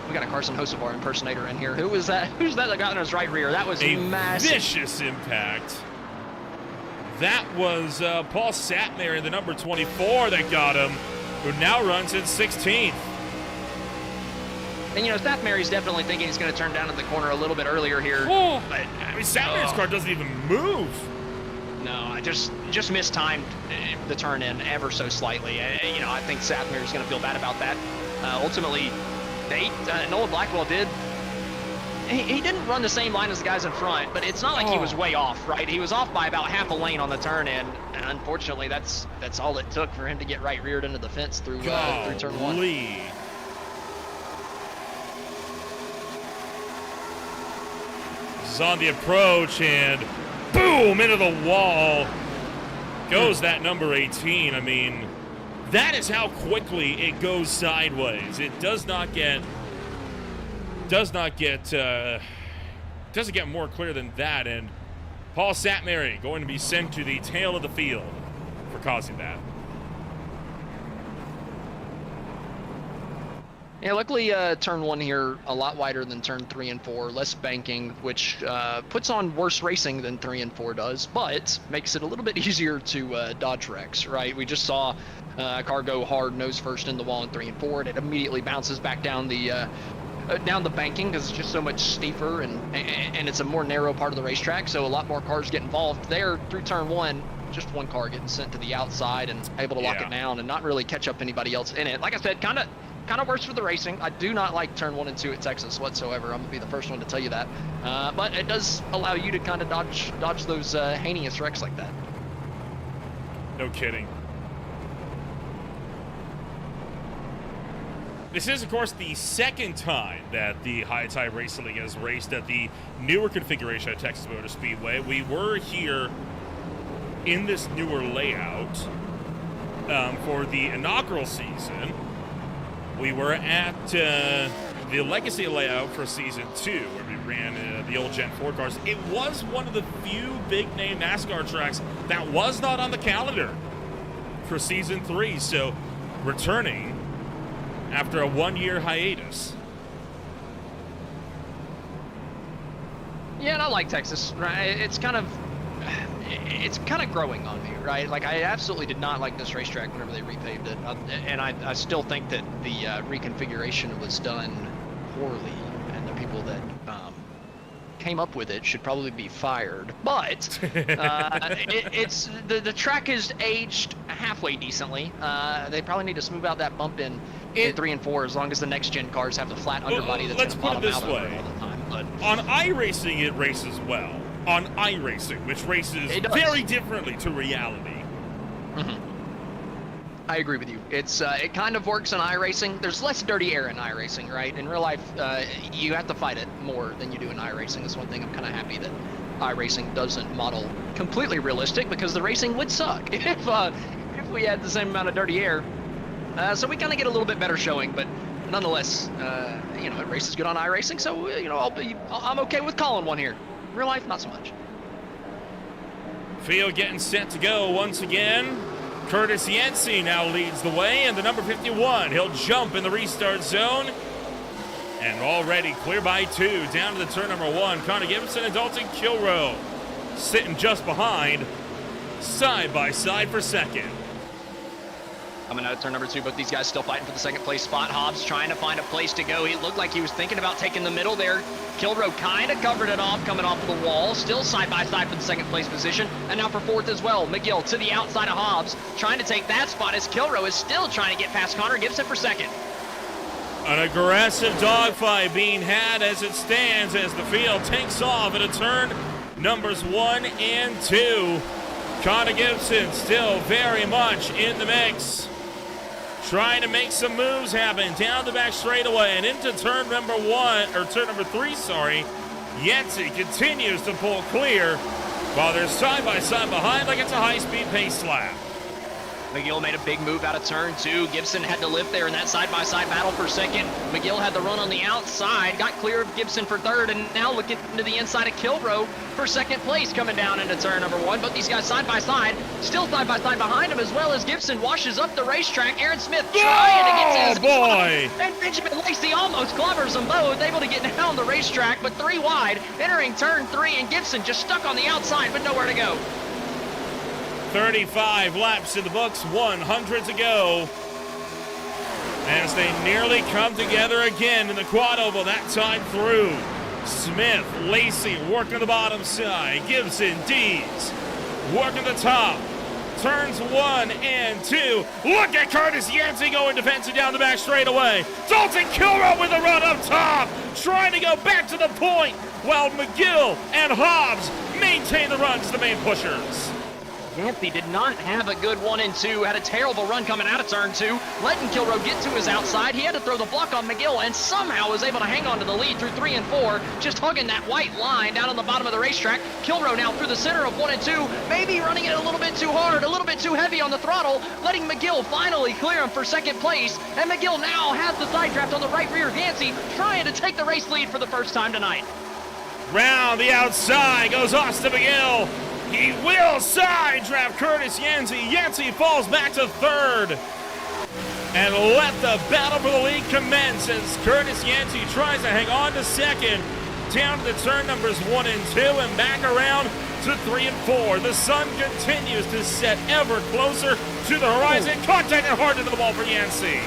We got a Carson Hocevar impersonator in here. Who was that? Who's that got in his right rear? That was a massive. Vicious impact. That was Paul Satmar in the number 24 that got him, who now runs in 16th. And, you know, Satmary's definitely thinking he's going to turn down in the corner a little bit earlier here. Oh, but, I mean, Satmar's car doesn't even move. No, I just mistimed the turn in ever so slightly. You know, I think Satmary's going to feel bad about that. Ultimately, Noah Blackwell did. He didn't run the same line as the guys in front, but it's not like he was way off, right? He was off by about half a lane on the turn in, and unfortunately, that's all it took for him to get right reared into the fence through turn 1. This is on the approach, and boom, into the wall goes that number 18. I mean, that is how quickly it goes sideways. It doesn't get more clear than that. And Paul Satmary going to be sent to the tail of the field for causing that. Yeah, luckily turn 1 here a lot wider than turn 3 and 4, less banking, which puts on worse racing than 3 and 4 does, but makes it a little bit easier to dodge wrecks, right? We just saw a car go hard nose first in the wall in 3 and 4, and it immediately bounces back down the banking because it's just so much steeper and it's a more narrow part of the racetrack, so a lot more cars get involved there through turn 1. Just one car getting sent to the outside and able to lock it down and not really catch up anybody else in it. Like I said, kind of worse for the racing. I do not like turn 1 and 2 at Texas whatsoever. I'm gonna be the first one to tell you that. But it does allow you to kind of dodge those heinous wrecks like that. No kidding. This is, of course, the second time that the High Tide Racing League has raced at the newer configuration at Texas Motor Speedway. We were here in this newer layout for the inaugural season. We were at the Legacy layout for Season 2, where we ran the old Gen 4 cars. It was one of the few big-name NASCAR tracks that was not on the calendar for Season 3, so returning after a one-year hiatus. Yeah, and I like Texas, right? It's kind of growing on me, right? Like, I absolutely did not like this racetrack whenever they repaved it, and I still think that the reconfiguration was done poorly, and the people that came up with it should probably be fired. But the track is aged halfway decently. They probably need to smooth out that bump in 3 and 4, as long as the next gen cars have the flat underbody that's going to bottom out over all the time. But on iRacing, it races well. On iRacing, which races very differently to reality. Mm-hmm. I agree with you. It kind of works in iRacing. There's less dirty air in iRacing, right? In real life, you have to fight it more than you do in iRacing. That's one thing I'm kind of happy that iRacing doesn't model completely realistic, because the racing would suck if we had the same amount of dirty air. So we kind of get a little bit better showing, but nonetheless, it races good on iRacing. So I'm okay with calling one here. Real life, not so much. Field getting set to go once again. Curtis Yancey now leads the way, and the number 51, he'll jump in the restart zone. And already clear by 2, down to the turn number 1. Connor Gibson and Dalton Kilrow sitting just behind, side by side for second. Coming out of turn number 2, both these guys still fighting for the second place spot. Hobbs trying to find a place to go. He looked like he was thinking about taking the middle there. Kilrow kind of covered it off, coming off of the wall. Still side by side for the second place position. And now for fourth as well. McGill to the outside of Hobbs, trying to take that spot as Kilrow is still trying to get past Connor Gibson for second. An aggressive dogfight being had as it stands, as the field takes off at a turn numbers 1 and 2. Connor Gibson still very much in the mix, trying to make some moves happen down the back straightaway and into turn number 3, sorry. Yancey continues to pull clear while they're side by side behind like it's a high-speed pace lap. McGill made a big move out of turn 2. Gibson had to lift there in that side-by-side battle for second. McGill had the run on the outside, got clear of Gibson for third, and now looking into the inside of Kilrow for second place coming down into turn number 1. But these guys side-by-side, still side-by-side behind him, as well as Gibson washes up the racetrack. Aaron Smith trying to get to his spot, and Benjamin Lacey almost clovers them both, able to get down the racetrack, but 3 wide, entering turn 3, and Gibson just stuck on the outside, but nowhere to go. 35 laps in the books, 100 to go, as they nearly come together again in the quad oval, that time through. Smith, Lacey working the bottom side, Gibson, Dees working the top. Turns 1 and 2. Look at Curtis Yancey going defensive down the back straightaway. Dalton Kilrow with a run up top, trying to go back to the point, while McGill and Hobbs maintain the run to the main pushers. Yancey did not have a good 1 and 2, had a terrible run coming out of turn 2, letting Kilrow get to his outside. He had to throw the block on McGill and somehow was able to hang on to the lead through 3 and 4, just hugging that white line down on the bottom of the racetrack. Kilrow now through the center of 1 and 2, maybe running it a little bit too hard, a little bit too heavy on the throttle, letting McGill finally clear him for second place. And McGill now has the side draft on the right rear of Yancey, trying to take the race lead for the first time tonight. Round the outside goes Austin McGill. He will side draft Curtis Yancey. Yancey falls back to third. And let the battle for the lead commence as Curtis Yancey tries to hang on to second. Down to the turn numbers 1 and 2 and back around to 3 and 4. The sun continues to set ever closer to the horizon. Contact and hard into the ball for Yancey.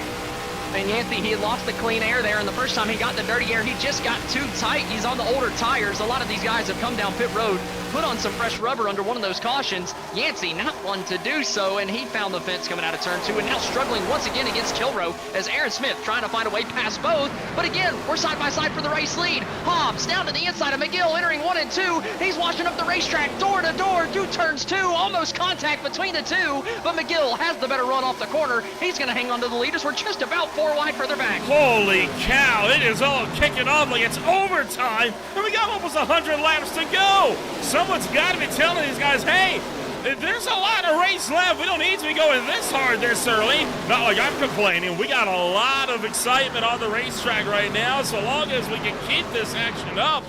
And Yancey, he had lost the clean air there, and the first time he got the dirty air, he just got too tight. He's on the older tires. A lot of these guys have come down pit road, put on some fresh rubber under one of those cautions. Yancey not one to do so, and he found the fence coming out of turn 2, and now struggling once again against Kilrow as Aaron Smith trying to find a way past both. But again, we're side by side for the race lead. Hobbs down to the inside of McGill, entering 1 and 2. He's washing up the racetrack door to door, do turns 2, almost contact between the two, but McGill has the better run off the corner. He's going to hang on to the lead as we're just about 4 4 wide further back. Holy cow, it is all kicking off like it's overtime, and we got almost 100 laps to go. Someone's got to be telling these guys, hey, there's a lot of race left. We don't need to be going this hard this early. Not like I'm complaining. We got a lot of excitement on the racetrack right now. So long as we can keep this action up,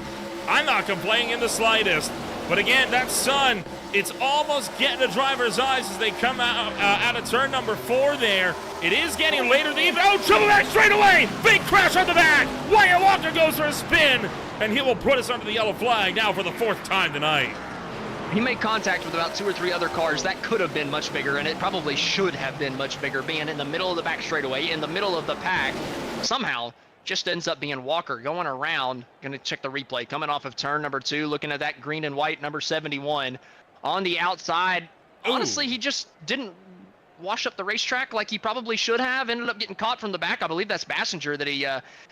I'm not complaining in the slightest. But again, that sun, it's almost getting the driver's eyes as they come out of turn number 4 there. It is getting later in the evening. Oh, triple back straight away. Big crash on the back. Wyatt Walker goes for a spin, and he will put us under the yellow flag now for the 4th time tonight. He made contact with about 2 or 3 other cars. That could have been much bigger, and it probably should have been much bigger, being in the middle of the back straightaway, in the middle of the pack. Somehow, just ends up being Walker going around. Going to check the replay. Coming off of turn number 2, looking at that green and white number 71. On the outside, honestly, he just didn't wash up the racetrack like he probably should have. Ended up getting caught from the back. I believe that's Bassinger that he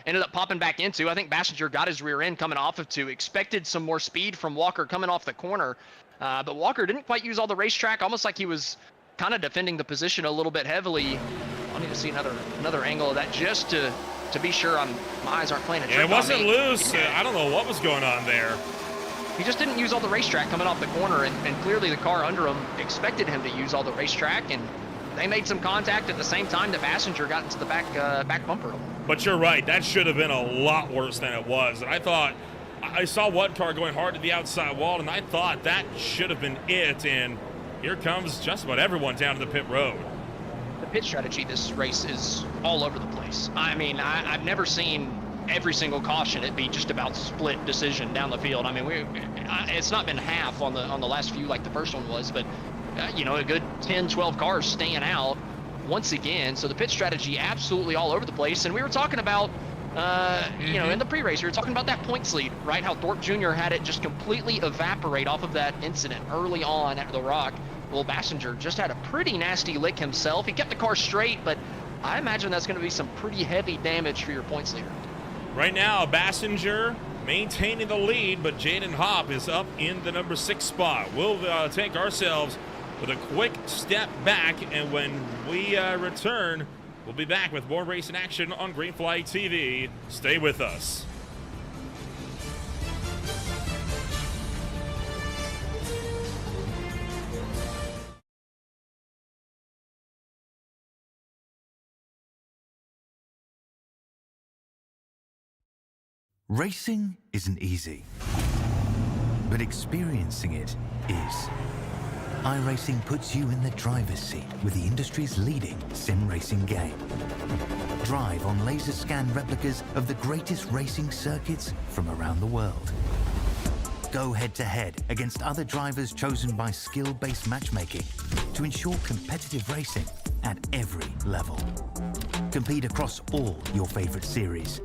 ended up popping back into. I think Bassinger got his rear end coming off of 2. Expected some more speed from Walker coming off the corner. But Walker didn't quite use all the racetrack, almost like he was kind of defending the position a little bit heavily. I'll need to see another angle of that just to be sure my eyes aren't playing a trick on me. It wasn't loose. I don't know what was going on there. He just didn't use all the racetrack coming off the corner, and clearly the car under him expected him to use all the racetrack, and they made some contact at the same time that Bassinger got into the back bumper. But you're right. That should have been a lot worse than it was. And I saw one car going hard to the outside wall, and I thought that should have been it. And here comes just about everyone down to the pit road. The pit strategy this race is all over the place. I mean, I've never seen every single caution it be just about split decision down the field. I mean, it's not been half on the last few like the first one was, but a good 10, 12 cars staying out once again. So the pit strategy absolutely all over the place. And we were talking about in the pre-race, we were talking about that points lead, right? How Thorpe Jr. had it just completely evaporate off of that incident early on at the Rock. Well, Bassinger just had a pretty nasty lick himself. He kept the car straight, but I imagine that's going to be some pretty heavy damage for your points leader. Right now, Bassinger maintaining the lead, but Jaden Hopp is up in the number 6 spot. We'll take ourselves with a quick step back, and when we return, we'll be back with more racing action on Green Flag TV. Stay with us. Racing isn't easy, but experiencing it is. iRacing puts you in the driver's seat with the industry's leading sim racing game. Drive on laser scan replicas of the greatest racing circuits from around the world. Go head-to-head against other drivers chosen by skill-based matchmaking to ensure competitive racing at every level. Compete across all your favorite series.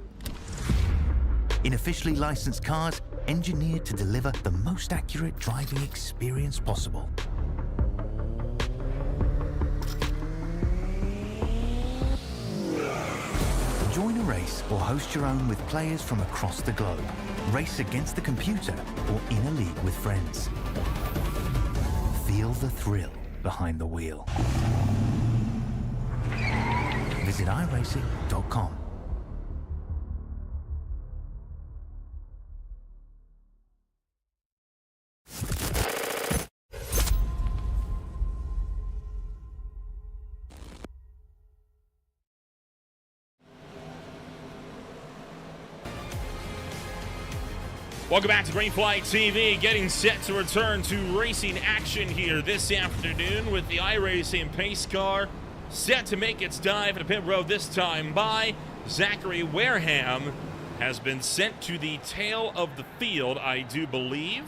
In officially licensed cars, engineered to deliver the most accurate driving experience possible. Join a race or host your own with players from across the globe. Race against the computer or in a league with friends. Feel the thrill behind the wheel. Visit iRacing.com. Welcome back to Green Flag TV, getting set to return to racing action here this afternoon with the iRacing pace car set to make its dive at a pit road, this time by Zachary Wareham. Has been sent to the tail of the field, I do believe.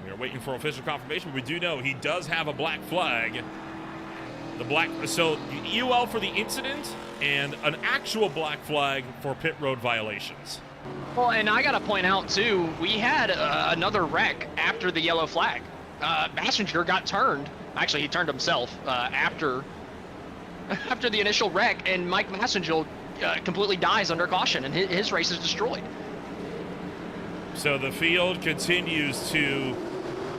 We are waiting for official confirmation, but we do know he does have a black flag. So UL for the incident and an actual black flag for pit road violations. Well, and I got to point out, too, we had another wreck after the yellow flag. Bassinger got turned. Actually, he turned himself after the initial wreck, and Mike Bassinger completely dies under caution, and his race is destroyed. So the field continues to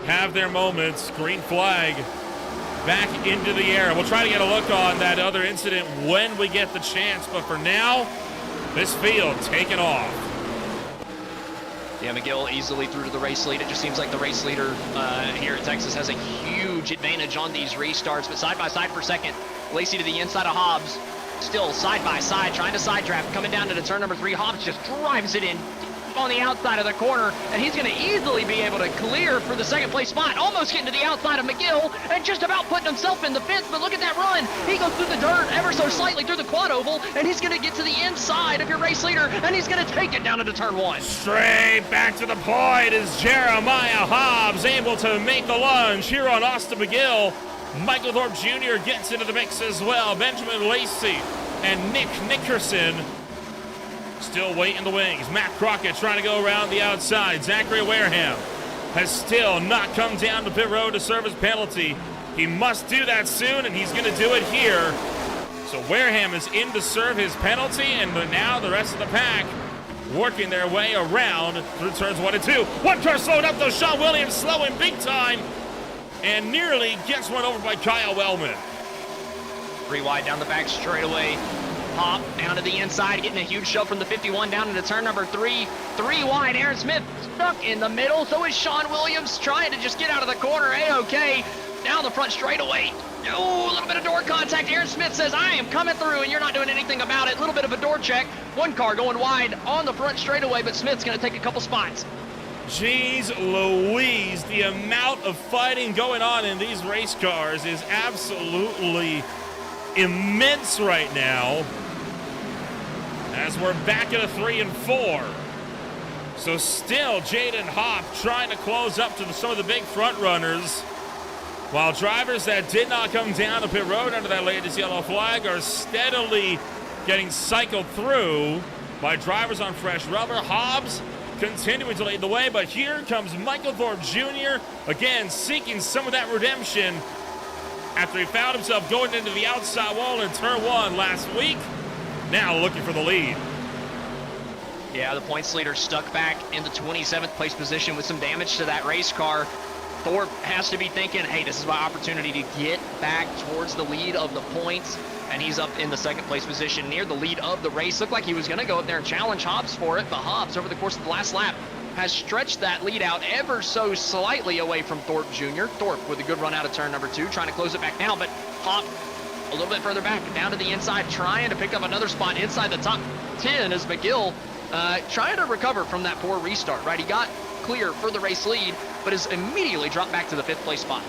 have their moments. Green flag back into the air. We'll try to get a look on that other incident when we get the chance, but for now, this field taking off. Yeah, McGill easily through to the race lead. It just seems like the race leader here at Texas has a huge advantage on these restarts, but side by side for second. Lacey to the inside of Hobbs. Still side by side, trying to side draft, coming down to the turn number 3. Hobbs just drives it in on the outside of the corner, and he's going to easily be able to clear for the second place spot, almost getting to the outside of McGill and just about putting himself in the fence. But look at that run. He goes through the dirt ever so slightly through the quad oval, and he's going to get to the inside of your race leader, and he's going to take it down into turn 1. Straight back to the point is Jeremiah Hobbs able to make the lunge here on Austin McGill. Michael Thorpe Jr. gets into the mix as well. Benjamin Lacey and Nick Nickerson still waiting in the wings. Matt Crockett trying to go around the outside. Zachary Wareham has still not come down to pit road to serve his penalty. He must do that soon, and he's going to do it here. So Wareham is in to serve his penalty, and now the rest of the pack working their way around through turns 1 and 2. One car slowed up, though. Sean Williams slowing big time and nearly gets run over by Kyle Wellman. 3 wide down the back straightaway. Hop down to the inside, getting a huge shove from the 51 down into turn number 3. 3 wide, Aaron Smith stuck in the middle. So is Sean Williams trying to just get out of the corner. A-OK down the front straightaway. Oh, a little bit of door contact. Aaron Smith says, I am coming through, and you're not doing anything about it. A little bit of a door check. One car going wide on the front straightaway, but Smith's going to take a couple spots. Jeez Louise, the amount of fighting going on in these race cars is absolutely immense right now, as we're back at a 3 and 4. So still Jaden Hopp trying to close up to some of the big front runners, while drivers that did not come down the pit road under that latest yellow flag are steadily getting cycled through by drivers on fresh rubber. Hobbs continuing to lead the way, but here comes Michael Thorpe Jr. again seeking some of that redemption after he found himself going into the outside wall in turn 1 last week. Now looking for the lead. Yeah, the points leader stuck back in the 27th place position with some damage to that race car. Thorpe has to be thinking, hey, this is my opportunity to get back towards the lead of the points. And he's up in the 2nd place position near the lead of the race. Looked like he was going to go up there and challenge Hobbs for it, but Hobbs, over the course of the last lap, has stretched that lead out ever so slightly away from Thorpe Jr. Thorpe with a good run out of turn number 2, trying to close it back now, but Hopp a little bit further back, down to the inside, trying to pick up another spot inside the top 10 as McGill trying to recover from that poor restart, right? He got clear for the race lead, but has immediately dropped back to the 5th place spot.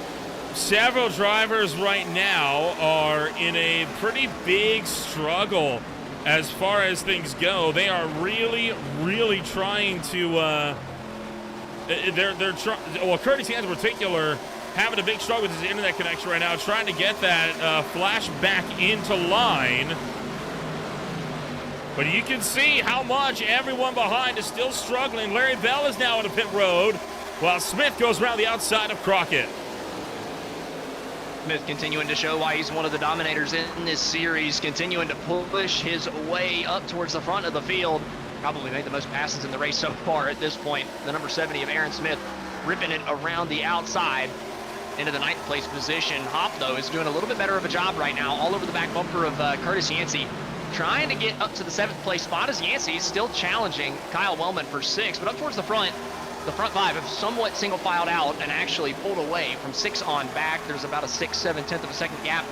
Several drivers right now are in a pretty big struggle as far as things go. They are really trying to, well, Curtis Hands in particular, having a big struggle with his internet connection right now, trying to get that flash back into line. But you can see how much everyone behind is still struggling. Larry Bell is now on the pit road, while Smith goes around the outside of Crockett. Smith continuing to show why he's one of the dominators in this series, continuing to push his way up towards the front of the field. Probably made the most passes in the race so far at this point. The number 70 of Aaron Smith ripping it around the outside into the 9th place position. Hopp, though, is doing a little bit better of a job right now, all over the back bumper of Curtis Yancey, trying to get up to the 7th place spot as Yancey is still challenging Kyle Wellman for 6, but up towards the front 5 have somewhat single filed out and actually pulled away from 6 on back. There's about a 6/7 of a second gap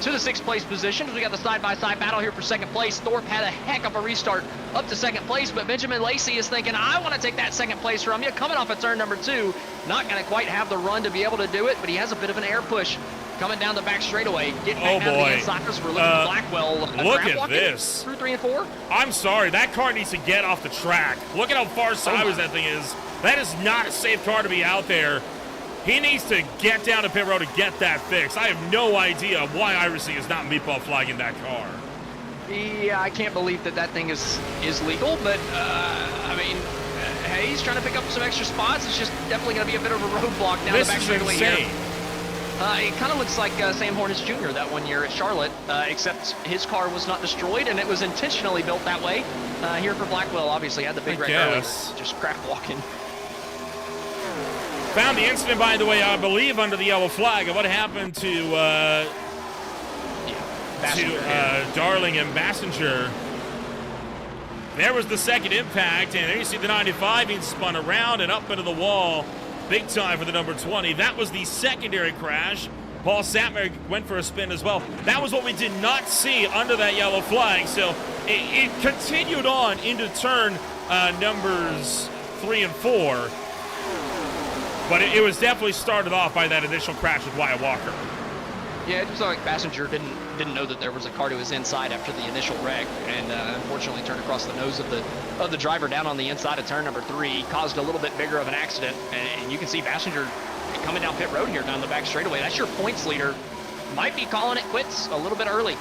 to the 6th place position. We got the side-by-side battle here for 2nd place. Thorpe had a heck of a restart up to 2nd place, but Benjamin Lacey is thinking, I want to take that 2nd place from you. Coming off of turn number 2, not going to quite have the run to be able to do it, but he has a bit of an air push coming down the back straightaway. Getting back down the insiders. We're looking at Blackwell. Look at this. Through 3 and 4. I'm sorry, that car needs to get off the track. Look at how far sideways that thing is. That is not a safe car to be out there. He needs to get down to pit road to get that fixed. I have no idea why Irisy is not meatball flagging that car. Yeah, I can't believe that thing is legal, but I mean, hey, he's trying to pick up some extra spots. It's just definitely going to be a bit of a roadblock down the back straightaway here. It kind of looks like Sam Hornis Jr. that one year at Charlotte, except his car was not destroyed, and it was intentionally built that way. Here for Blackwell, obviously had the big wreck earlier, just crap walking. Found the incident, by the way, I believe, under the yellow flag. What happened to Darling and Bassinger? There was the second impact, and there you see the 95 being spun around and up into the wall. Big time for the number 20. That was the secondary crash. Paul Satmer went for a spin as well. That was what we did not see under that yellow flag. So it continued on into turn numbers 3 and 4. But it was definitely started off by that initial crash with Wyatt Walker. Yeah, it was like Bassinger didn't know that there was a car to his inside after the initial wreck, and unfortunately turned across the nose of the driver down on the inside of turn number 3, caused a little bit bigger of an accident, and you can see Bassinger coming down pit road here down the back straightaway. That's your points leader. Might be calling it quits a little bit early.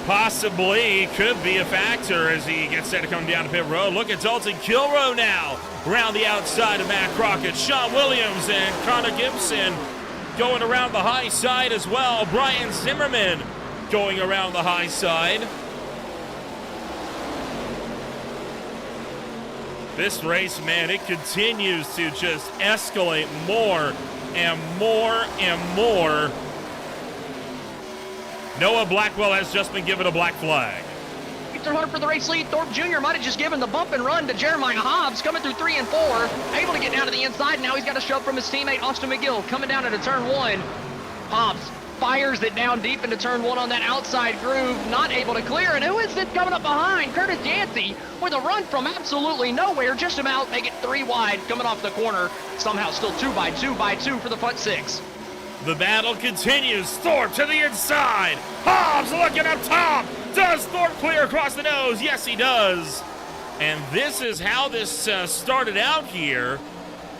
Possibly could be a factor as he gets set to come down to pit road. Look at Dalton Kilroe now around the outside of Matt Crockett. Sean Williams and Connor Gibson going around the high side as well. Brian Zimmerman going around the high side. This race, man, it continues to just escalate more and more and more. Noah Blackwell has just been given a black flag. They're hunting for the race lead. Thorpe Jr. might have just given the bump and run to Jeremiah Hobbs, coming through 3 and 4, able to get down to the inside. Now he's got a shove from his teammate Austin McGill coming down into turn 1. Hobbs fires it down deep into turn 1 on that outside groove, not able to clear. And who is it coming up behind? Curtis Yancey with a run from absolutely nowhere, just about make it 3 wide, coming off the corner. Somehow still 2 by 2 by 2 for the front 6. The battle continues. Thorpe to the inside. Hobbs looking up top. Does Thorpe clear across the nose? Yes, he does. And this is how this started out here.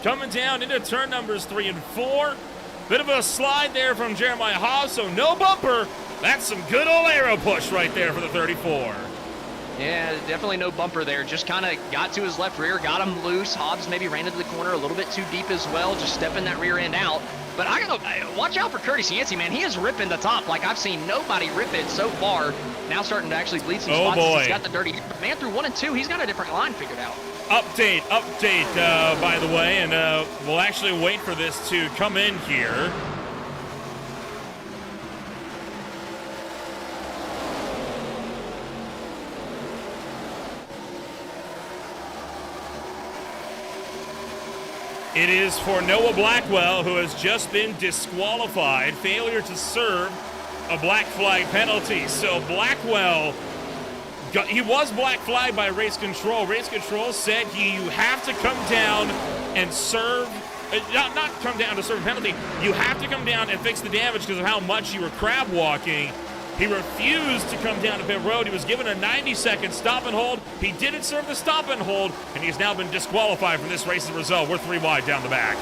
Coming down into turn numbers 3 and 4. Bit of a slide there from Jeremiah Hobbs, so no bumper. That's some good old aero push right there for the 34. Yeah, definitely no bumper there. Just kind of got to his left rear, got him loose. Hobbs maybe ran into the corner a little bit too deep as well, just stepping that rear end out. But I gotta watch out for Curtis Yancey, man. He is ripping the top like I've seen nobody rip it so far. Now starting to actually bleed some spots. Boy. He's got the dirty man through 1 and 2. He's got a different line figured out. Update, by the way, and we'll actually wait for this to come in here. It is for Noah Blackwell, who has just been disqualified. Failure to serve a black flag penalty. So Blackwell, he was black flagged by race control. Race control said you have to come down and serve, not come down to serve a penalty. You have to come down and fix the damage because of how much you were crab walking. He refused to come down to pit road. He was given a 90-second stop and hold. He didn't serve the stop and hold, and he's now been disqualified from this race as a result. We're 3 wide down the back.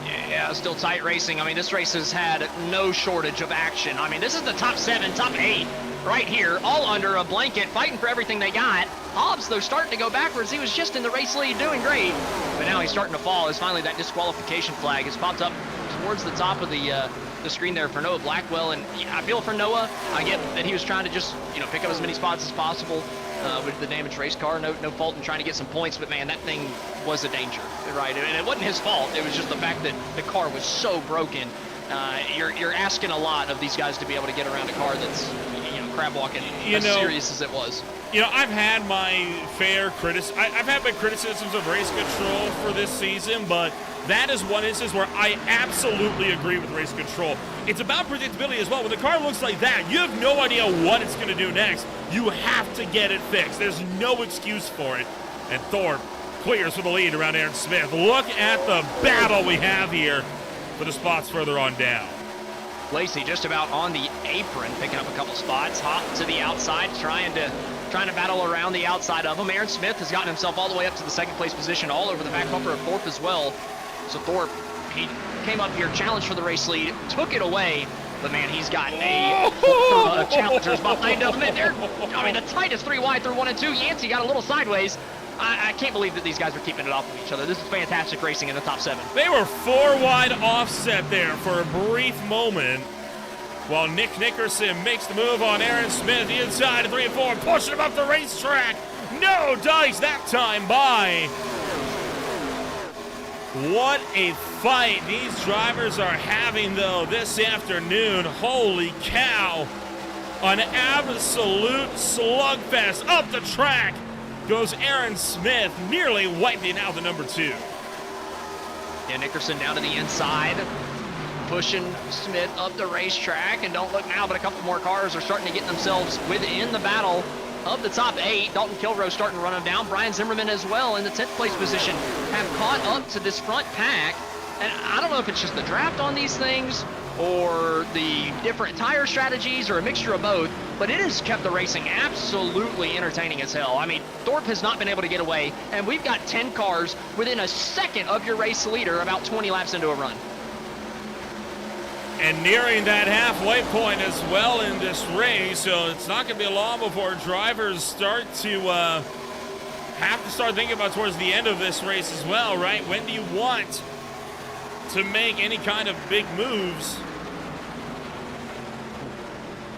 Yeah, still tight racing. I mean, this race has had no shortage of action. I mean, this is the top 7, top 8 right here, all under a blanket, fighting for everything they got. Hobbs, though, starting to go backwards. He was just in the race lead doing great, but now he's starting to fall as finally that disqualification flag has popped up towards the top of the screen there for Noah Blackwell. And yeah, I feel for Noah. I get that he was trying to just, pick up as many spots as possible with the damaged race car. No fault in trying to get some points, but man, that thing was a danger, right? And it wasn't his fault. It was just the fact that the car was so broken. You're asking a lot of these guys to be able to get around a car that's, crab walking as serious as it was. I've had my fair I've had my criticisms of race control for this season, but that is one instance where I absolutely agree with race control. It's about predictability as well. When the car looks like that, you have no idea what it's going to do next. You have to get it fixed. There's no excuse for it. And Thorpe clears for the lead around Aaron Smith. Look at the battle we have here for the spots further on down. Lacey just about on the apron, picking up a couple spots. Hop to the outside, trying to battle around the outside of him. Aaron Smith has gotten himself all the way up to the second place position, all over the back bumper of Thorpe as well. So Thorpe, he came up here, challenged for the race lead, took it away, but man, he's got a challengers behind him. And the tightest 3 wide through 1 and 2. Yancey got a little sideways. I can't believe that these guys are keeping it off of each other. This is fantastic racing in the top 7. They were 4 wide offset there for a brief moment, while Nick Nickerson makes the move on Aaron Smith, the inside of 3 and 4, pushing him up the racetrack. No dice that time by What a fight these drivers are having, though, this afternoon. Holy cow. An absolute slugfest. Up the track goes Aaron Smith, nearly wiping out the number 2. Yeah, Nickerson down to the inside, pushing Smith up the racetrack, and don't look now, but a couple more cars are starting to get themselves within the battle of the top 8. Dalton Kilroe starting to run them down. Brian Zimmerman as well in the 10th place position have caught up to this front pack. And I don't know if it's just the draft on these things or the different tire strategies or a mixture of both, but it has kept the racing absolutely entertaining as hell. I mean, Thorpe has not been able to get away, and we've got 10 cars within a second of your race leader about 20 laps into a run. And nearing that halfway point as well in this race, so it's not going to be long before drivers start to have to start thinking about towards the end of this race as well, right? When do you want to make any kind of big moves?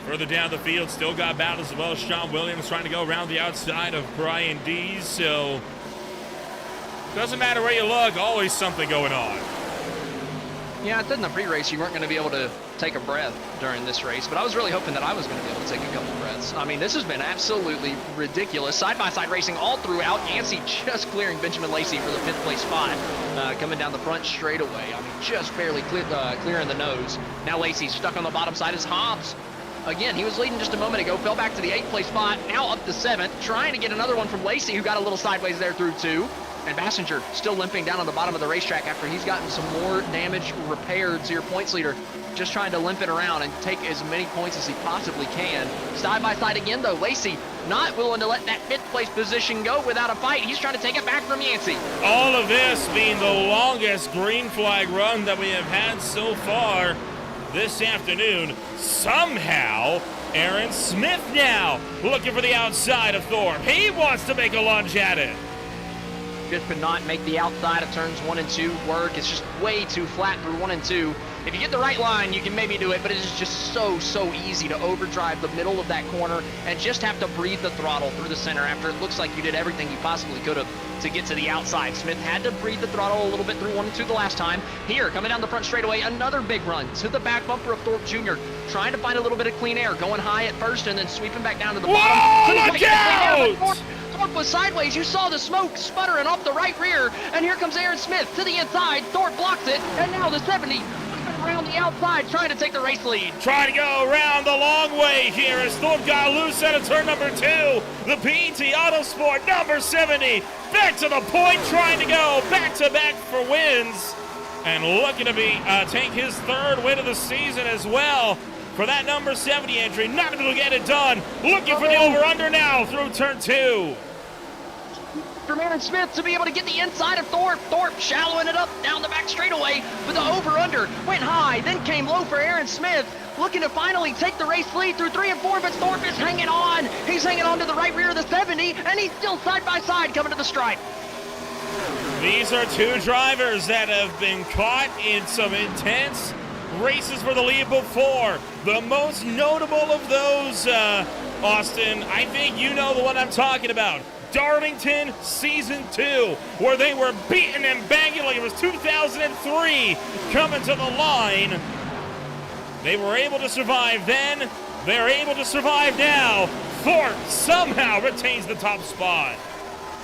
Further down the field, still got battles as well. Sean Williams trying to go around the outside of Brian Dees, so doesn't matter where you look, always something going on. Yeah, I said in the pre-race you weren't going to be able to take a breath during this race, but I was really hoping that I was going to be able to take a couple breaths. I mean, this has been absolutely ridiculous. Side-by-side racing all throughout. Yancey just clearing Benjamin Lacey for the 5th place spot, coming down the front straightaway. I mean, just barely clearing the nose. Now Lacey's stuck on the bottom side as Hobbs. Again, he was leading just a moment ago, fell back to the 8th place spot, now up to 7th, trying to get another one from Lacey, who got a little sideways there through 2. And Bassinger still limping down on the bottom of the racetrack after he's gotten some more damage repaired to your points leader. Just trying to limp it around and take as many points as he possibly can. Side by side again, though. Lacey not willing to let that 5th place position go without a fight. He's trying to take it back from Yancey. All of this being the longest green flag run that we have had so far this afternoon. Somehow, Aaron Smith now looking for the outside of Thorpe. He wants to make a lunge at it. Just could not make the outside of turns 1 and 2 work. It's just way too flat through 1 and 2. If you get the right line, you can maybe do it, but it is just so easy to overdrive the middle of that corner and just have to breathe the throttle through the center after it looks like you did everything you possibly could have to get to the outside. Smith had to breathe the throttle a little bit through 1 and 2 the last time. Here, coming down the front straightaway, another big run to the back bumper of Thorpe Jr., trying to find a little bit of clean air, going high at first and then sweeping back down to the bottom. Whoa, look out! Thorpe was sideways. You saw the smoke sputtering off the right rear, and here comes Aaron Smith to the inside. Thorpe blocks it, and now the 70 around the outside trying to take the race lead. Trying to go around the long way here as Thorpe got loose out of turn number 2. The PET Autosport number 70 back to the point, trying to go back-to-back for wins, and looking to be take his 3rd win of the season as well. For that number 70 entry, not able to get it done. Looking for the over-under now through turn 2. For Aaron Smith to be able to get the inside of Thorpe. Thorpe shallowing it up down the back straightaway, but the over-under went high, then came low for Aaron Smith, looking to finally take the race lead through 3 and 4, but Thorpe is hanging on. He's hanging on to the right rear of the 70, and he's still side by side coming to the stripe. These are 2 drivers that have been caught in some intense races for the lead before. The most notable of those, Austin, I think you know the one I'm talking about. Darlington Season 2, where they were beaten and banging like it was 2003 coming to the line. They were able to survive then. They're able to survive now. Thorpe somehow retains the top spot.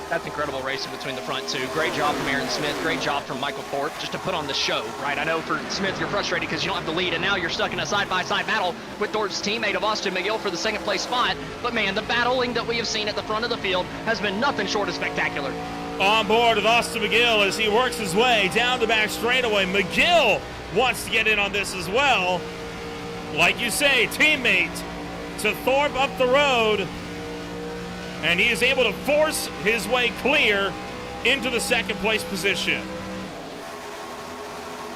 That's incredible racing between the front 2. Great job from Aaron Smith. Great job from Michael Thorpe just to put on the show, right? I know for Smith, you're frustrated because you don't have the lead, and now you're stuck in a side-by-side battle with Thorpe's teammate of Austin McGill for the 2nd place spot. But, man, the battling that we have seen at the front of the field has been nothing short of spectacular. On board with Austin McGill as he works his way down the back straightaway. McGill wants to get in on this as well. Like you say, teammate to Thorpe up the road. And he is able to force his way clear into the 2nd place position.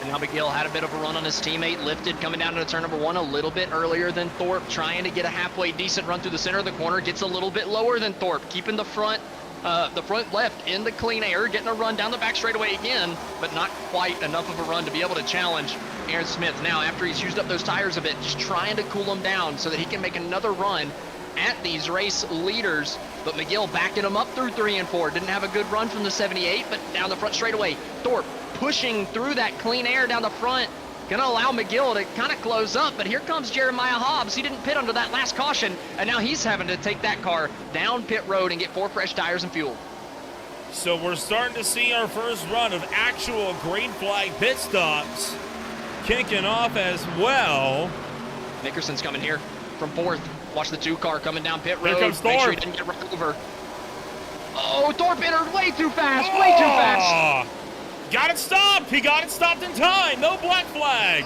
And now McGill had a bit of a run on his teammate, lifted coming down to turn number 1 a little bit earlier than Thorpe, trying to get a halfway decent run through the center of the corner, gets a little bit lower than Thorpe, keeping the front left in the clean air, getting a run down the back straightaway again, but not quite enough of a run to be able to challenge Aaron Smith. Now, after he's used up those tires a bit, just trying to cool them down so that he can make another run at these race leaders. But McGill backing him up through 3 and 4. Didn't have a good run from the 78, but down the front straightaway, Thorpe pushing through that clean air down the front. Gonna allow McGill to kind of close up, but here comes Jeremiah Hobbs. He didn't pit under that last caution, and now he's having to take that car down pit road and get 4 fresh tires and fuel. So we're starting to see our first run of actual green flag pit stops kicking off as well. Nickerson's coming here from 4th. Watch the 2 car coming down pit road. Here comes Make sure he Thorpe. didn't get run over. Oh, Thorpe entered way too fast, way too fast. Got it stopped. He got it stopped in time. No black flag.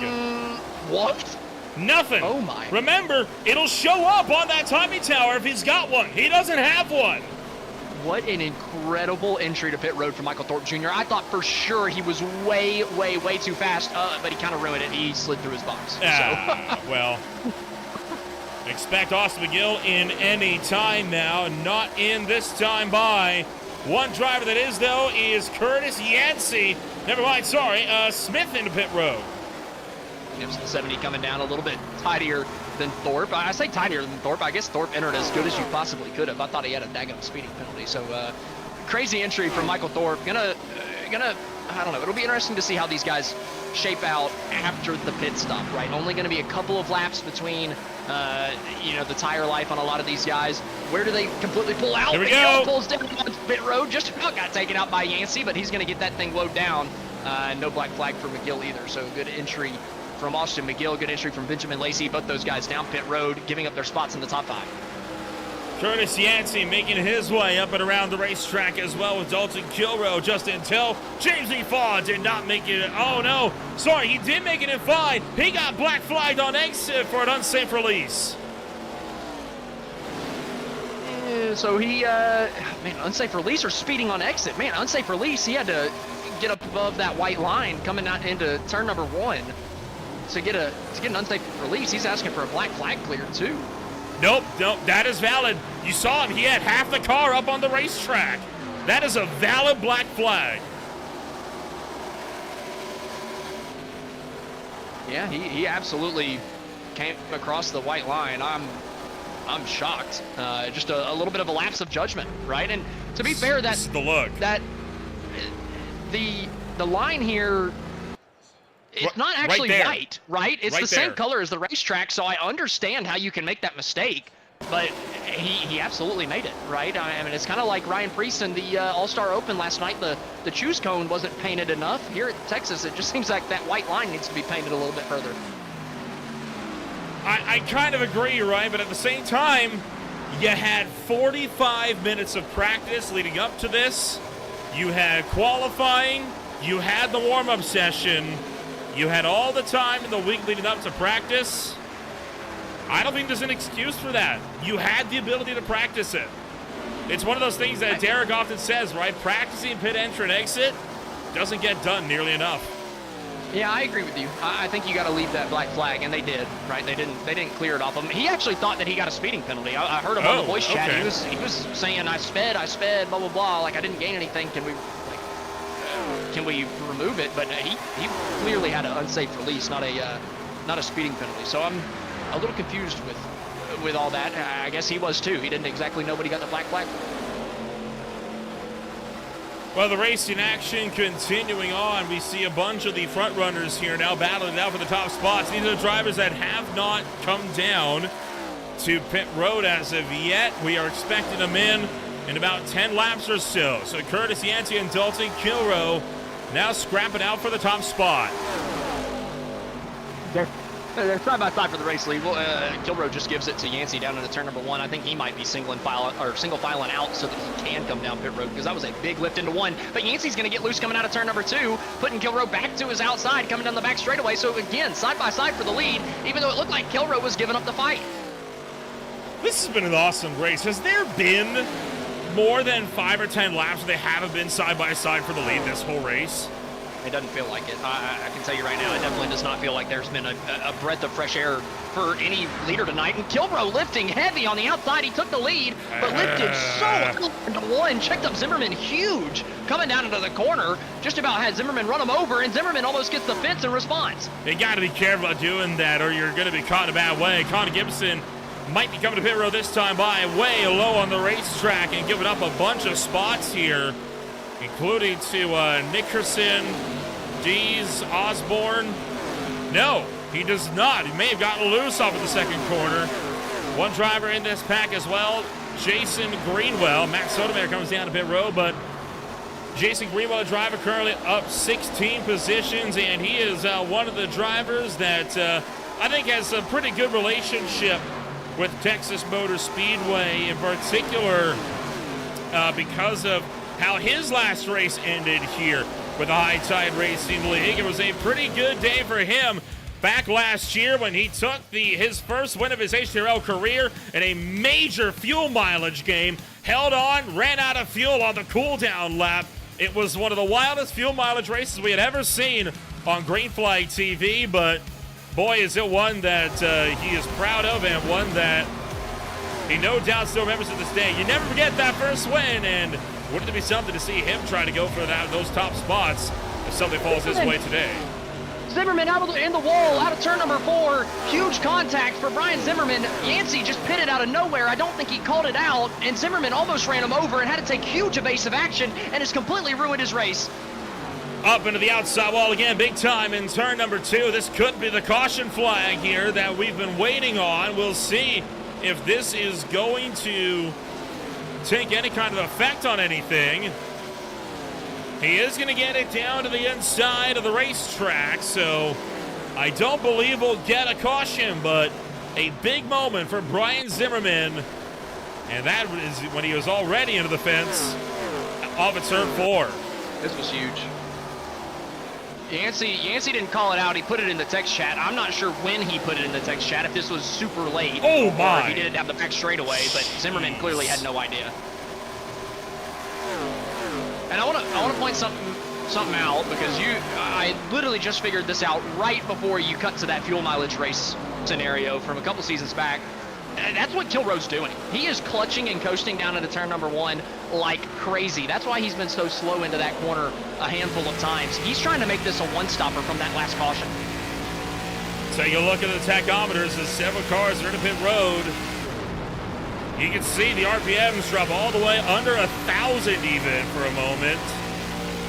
What? Nothing. Oh, my. Remember, it'll show up on that timing tower if he's got one. He doesn't have one. What an incredible entry to pit road for Michael Thorpe Jr. I thought for sure he was way too fast, but he kind of ruined it. He slid through his box. Well, expect Austin McGill in any time now. Not in this time by. One driver that is, though, is Curtis Yancey. Never mind, sorry, Smith into pit road. Gibson 70 coming down a little bit tidier than Thorpe. I say tidier than Thorpe. I guess Thorpe entered as good as you possibly could have. I thought he had a daggum speeding penalty. So crazy entry from Michael Thorpe. Gonna, I don't know. It'll be interesting to see how these guys shape out after the pit stop, right? Only going to be a couple of laps between, the tire life on a lot of these guys. Where do they completely pull out? Here we go. Pulls down on pit road. Just about got taken out by Yancey, but he's going to get that thing low down. No black flag for McGill either. So good entry from Austin McGill, good entry from Benjamin Lacey. Both those guys down pit road, giving up their spots in the top 5. Curtis Yancey making his way up and around the racetrack as well with Dalton Kilroe just until James E. Faw did not make it. Oh, no. Sorry, he did make it in fine. He got black flagged on exit for an unsafe release. So he, unsafe release or speeding on exit? Man, unsafe release. He had to get up above that white line coming out into turn number 1 to get an unsafe release. He's asking for a black flag clear too. Nope, that is valid. You saw him. He had half the car up on the racetrack. That is a valid black flag. Yeah, he absolutely came across the white line. I'm shocked. Just a little bit of a lapse of judgment, right? And to be fair, that's the look. That the line here, it's not actually white, right? It's the same color as the racetrack, so I understand how you can make that mistake, but he absolutely made it, right? I mean, it's kind of like Ryan Preece in the All-Star Open last night. The choose cone wasn't painted enough. Here at Texas, it just seems like that white line needs to be painted a little bit further. I kind of agree, right? But at the same time, you had 45 minutes of practice leading up to this. You had qualifying. You had the warm-up session. You had all the time in the week leading up to practice. I don't think there's an excuse for that. You had the ability to practice it. It's one of those things that Derek often says, right? Practicing pit entry and exit doesn't get done nearly enough. Yeah, I agree with you. I think you got to leave that black flag, and they did, right? They didn't clear it off him. He actually thought that he got a speeding penalty. I heard him on the voice chat. Okay. He was saying, I sped, blah blah blah. Like I didn't gain anything. Can we remove it? But he clearly had an unsafe release, not a speeding penalty. So I'm a little confused with all that. I guess he was too. He didn't exactly know what he got the black flag for. Well, the racing action continuing on. We see a bunch of the front runners here now battling it out for the top spots. These are the drivers that have not come down to pit road as of yet. We are expecting them in about 10 laps or so. So Curtis Yancey and Dalton Kilroe now scrapping out for the top spot. They're side by side for the race lead. Well, Kilroe just gives it to Yancey down into turn number 1. I think he might be single filing out so that he can come down pit road because that was a big lift into 1. But Yancey's going to get loose coming out of turn number 2, putting Kilroe back to his outside, coming down the back straightaway. So again, side by side for the lead, even though it looked like Kilroe was giving up the fight. This has been an awesome race. Has there been more than 5 or 10 laps where they haven't been side by side for the lead this whole race? It doesn't feel like it. I can tell you right now, it definitely does not feel like there's been a breath of fresh air for any leader tonight. And Kilroe lifting heavy on the outside. He took the lead, but lifted so into 1. Checked up Zimmerman huge. Coming down into the corner, just about had Zimmerman run him over, and Zimmerman almost gets the fence and responds. You got to be careful about doing that, or you're going to be caught in a bad way. Connor Gibson might be coming to pit road this time by way low on the racetrack and giving up a bunch of spots here, including to Nickerson Dees Osborne? No, he does not. He may have gotten loose off of the second corner. One driver in this pack as well, Jason Greenwell. Max Sotomayor comes down to pit road, but Jason Greenwell, a driver, currently up 16 positions, and he is one of the drivers that I think has a pretty good relationship with Texas Motor Speedway, in particular because of how his last race ended here with the High Tide Racing League. It was a pretty good day for him back last year when he took his first win of his HTRL career in a major fuel mileage game, held on, ran out of fuel on the cool-down lap. It was one of the wildest fuel mileage races we had ever seen on Green Flag TV, but boy, is it one that he is proud of, and one that he no doubt still remembers to this day. You never forget that first win, and wouldn't it be something to see him try to go for those top spots if something falls his way today? Zimmerman in the wall, out of turn number 4. Huge contact for Brian Zimmerman. Yancey just pitted out of nowhere. I don't think he called it out, and Zimmerman almost ran him over and had to take huge evasive action and has completely ruined his race. Up into the outside wall again, big time in turn number 2. This could be the caution flag here that we've been waiting on. We'll see if this is going to take any kind of effect on anything. He is going to get it down to the inside of the racetrack, so I don't believe we'll get a caution, but a big moment for Brian Zimmerman, and that is when he was already into the fence off at turn 4. This was huge. Yancey didn't call it out. He put it in the text chat. I'm not sure when he put it in the text chat, if this was super late. Oh, my. Or if he didn't have the back straightaway, but Zimmerman clearly had no idea. And I want to point something out, because I literally just figured this out right before you cut to that fuel mileage race scenario from a couple seasons back. And that's what Kilroe's doing. He is clutching and coasting down into turn number 1 like crazy. That's why he's been so slow into that corner a handful of times. He's trying to make this a one-stopper from that last caution. Take a look at the tachometers as several cars are in pit road. You can see the RPMs drop all the way under 1,000 even for a moment.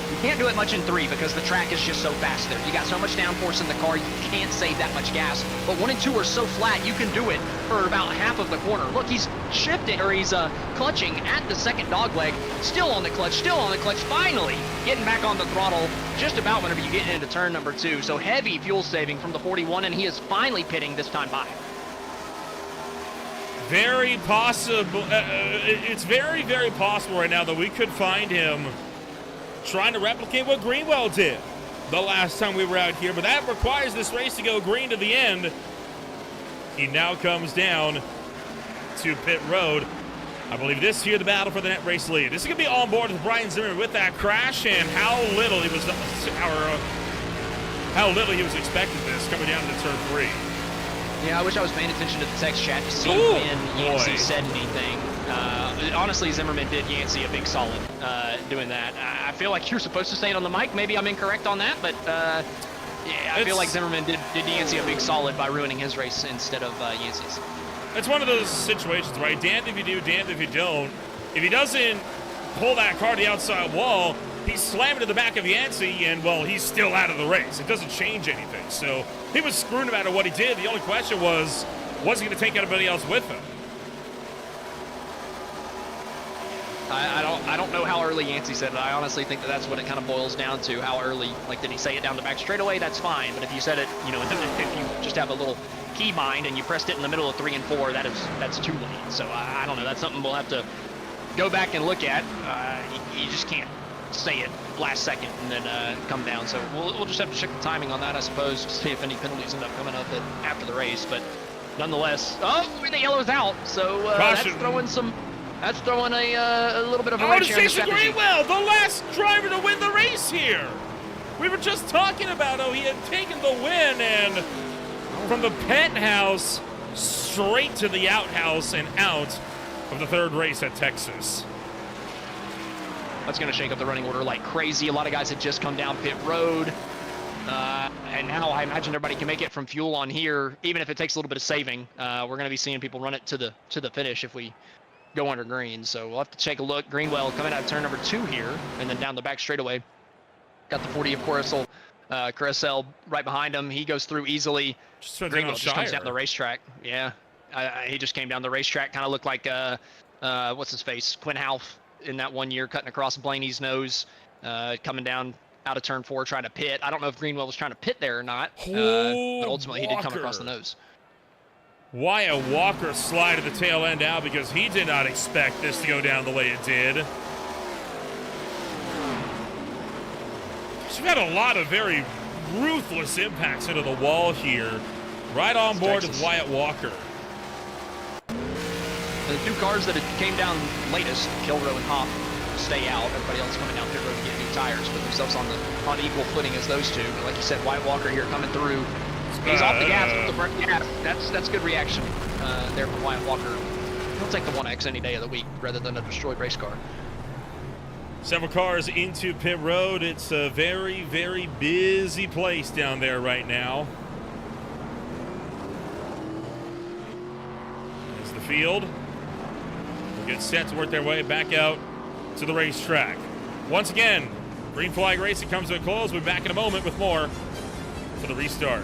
You can't do it much in 3 because the track is just so fast there. You got so much downforce in the car, you can't save that much gas. But 1 and 2 are so flat, you can do it for about half of the corner. Look, he's shifting, or he's clutching at the second dog leg, still on the clutch, finally getting back on the throttle just about whenever you get into turn number 2. So heavy fuel saving from the 41, and he is finally pitting this time by. Very possible. It's very, very possible right now that we could find him trying to replicate what Greenwell did the last time we were out here, but that requires this race to go green to the end. He now comes down to pit road. I believe this here, the battle for the net race lead. This is going to be on board with Brian Zimmerman with that crash, and how little he was expecting this coming down to turn 3. Yeah, I wish I was paying attention to the text chat to see when Yancey said anything. Honestly, Zimmerman did Yancey a big solid doing that. I feel like you're supposed to say it on the mic. Maybe I'm incorrect on that, but yeah, I feel like Zimmerman did Yancey a big solid by ruining his race instead of Yancey's. It's one of those situations, right? Damned if you do, damned if you don't. If he doesn't pull that car to the outside wall, he's slamming to the back of Yancey, and, well, he's still out of the race. It doesn't change anything. So he was screwed no matter what he did. The only question was he going to take anybody else with him? I don't know how early Yancey said it. I honestly think that's what it kind of boils down to. How early? Like, did he say it down the back straightaway? That's fine. But if you said it, if you just have a little key bind and you pressed it in the middle of 3 and 4, that's too late. So I don't know. That's something we'll have to go back and look at. You just can't say it last second and then come down. So we'll just have to check the timing on that, I suppose, to see if any penalties end up coming up after the race. But nonetheless, the yellow's out. So that's throwing a little bit of a wrench here in the strategy. Greenwell, the last driver to win the race here. We were just talking about how he had taken the win, and from the penthouse straight to the outhouse and out of the third race at Texas. That's going to shake up the running order like crazy. A lot of guys had just come down pit road. And now I imagine everybody can make it from fuel on here, even if it takes a little bit of saving. We're going to be seeing people run it to the finish if we go under green. So we'll have to take a look. Greenwell coming out of turn number 2 here, and then down the back straightaway. Got the 40, of course, will Carousel right behind him. He goes through easily. Greenwell just comes down the racetrack. Yeah, he just came down the racetrack. Kind of looked like what's his face, Quinn Half in that one year, cutting across Blaney's nose, coming down out of turn 4, trying to pit. I don't know if Greenwell was trying to pit there or not, but ultimately he did come across the nose. Wyatt Walker slided the tail end out because he did not expect this to go down the way it did. We've had a lot of very ruthless impacts into the wall here. Right on board with Wyatt Walker. The 2 cars that came down latest, Kilrow and Hop, stay out. Everybody else coming down pit road to get new tires, put themselves on equal footing as those 2. But like you said, Wyatt Walker here coming through. He's off the gas. Yeah, that's good reaction there from Wyatt Walker. He'll take the 1X any day of the week rather than a destroyed race car. Several cars into pit road. It's a very, very busy place down there right now. There's the field. We'll get set to work their way back out to the racetrack. Once again, green flag racing comes to a close. We'll be back in a moment with more for the restart.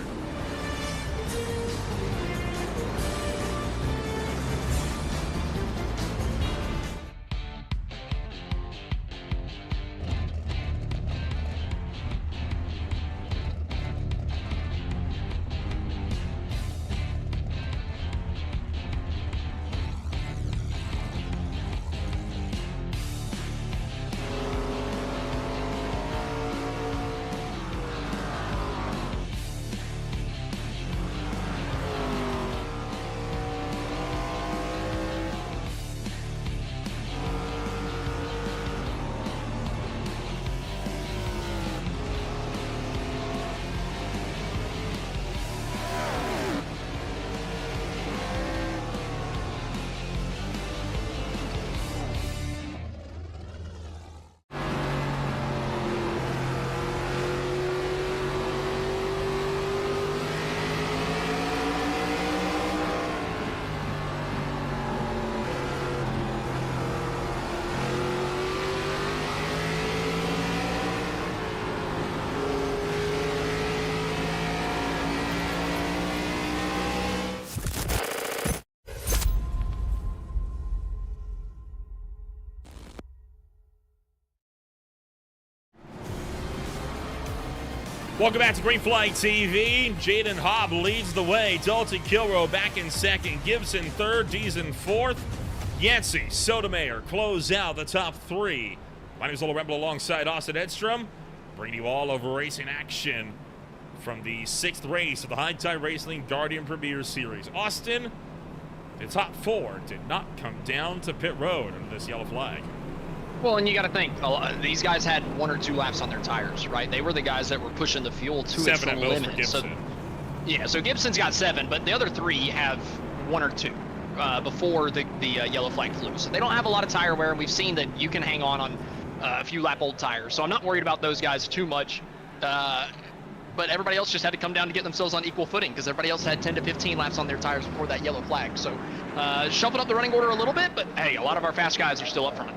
Welcome back to Green Flag TV. Jaden Hobb leads the way. Dalton Kilrow back in second. Gibson third. Deason fourth. Yancey, Sotomayor close out the top 3. My name is Ola Rebel alongside Austin Edstrom. Bringing you all over racing action from the 6th race of the High Tide Racing Guardian Premier Series. Austin, the top 4 did not come down to pit road under this yellow flag. Well, and you got to think, these guys had 1 or 2 laps on their tires, right? They were the guys that were pushing the fuel to its full limit. So, yeah, so Gibson's got 7, but the other 3 have 1 or 2 before the yellow flag flew. So they don't have a lot of tire wear, and we've seen that you can hang on a few lap-old tires. So I'm not worried about those guys too much. But everybody else just had to come down to get themselves on equal footing because everybody else had 10 to 15 laps on their tires before that yellow flag. So shuffled up the running order a little bit, but hey, a lot of our fast guys are still up front.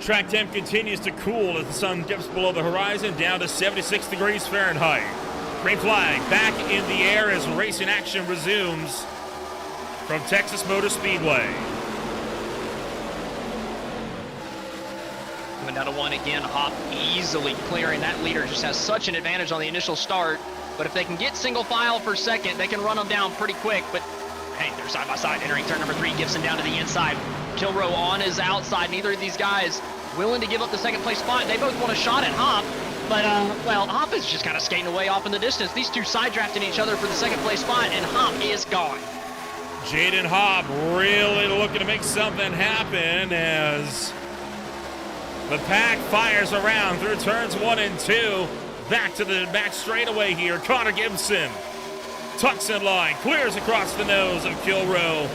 Track temp continues to cool as the sun dips below the horizon down to 76 degrees Fahrenheit. Green flag back in the air as racing action resumes from Texas Motor Speedway. Coming down to 1 again, Hop easily clearing. That leader just has such an advantage on the initial start, but if they can get single file for second, they can run them down pretty quick. But hey, they're side by side entering turn number 3. Gibson down to the inside. Kilrow on his outside. Neither of these guys willing to give up the second place spot. They both want a shot at Hop, but well, Hop is just kind of skating away off in the distance. These 2 side drafting each other for the second place spot, and Hop is gone. Jaden Hobb really looking to make something happen as the pack fires around through turns 1 and 2. Back to the back straightaway here. Connor Gibson tucks in line, clears across the nose of Kilrow.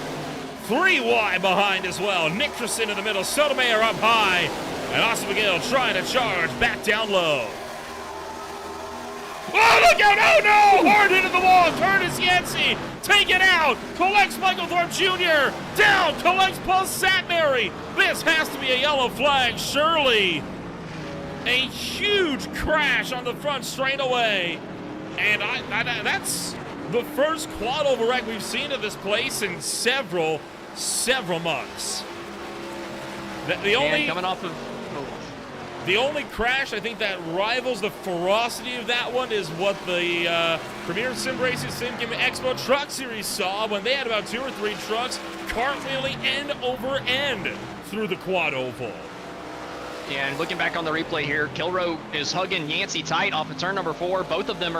3 wide behind as well. Nickerson in the middle, Sotomayor up high, and Austin McGill trying to charge back down low. Oh, look out! Oh no! Hard hit at the wall. Curtis Yancey taken out. Collects Michael Thorpe Jr. Down. Collects Paul Satmary. This has to be a yellow flag, surely. A huge crash on the front straightaway. And that's the first quad over wreck we've seen at this place in several months. The only coming off of the only crash I think that rivals the ferocity of that one is what the Premier Sim Racing Sim Cam Expo Truck Series saw when they had about 2 or 3 trucks cartwheeling end over end through the quad oval. Yeah, and looking back on the replay here, Kilrow is hugging Yancey tight off of turn number 4. Both of them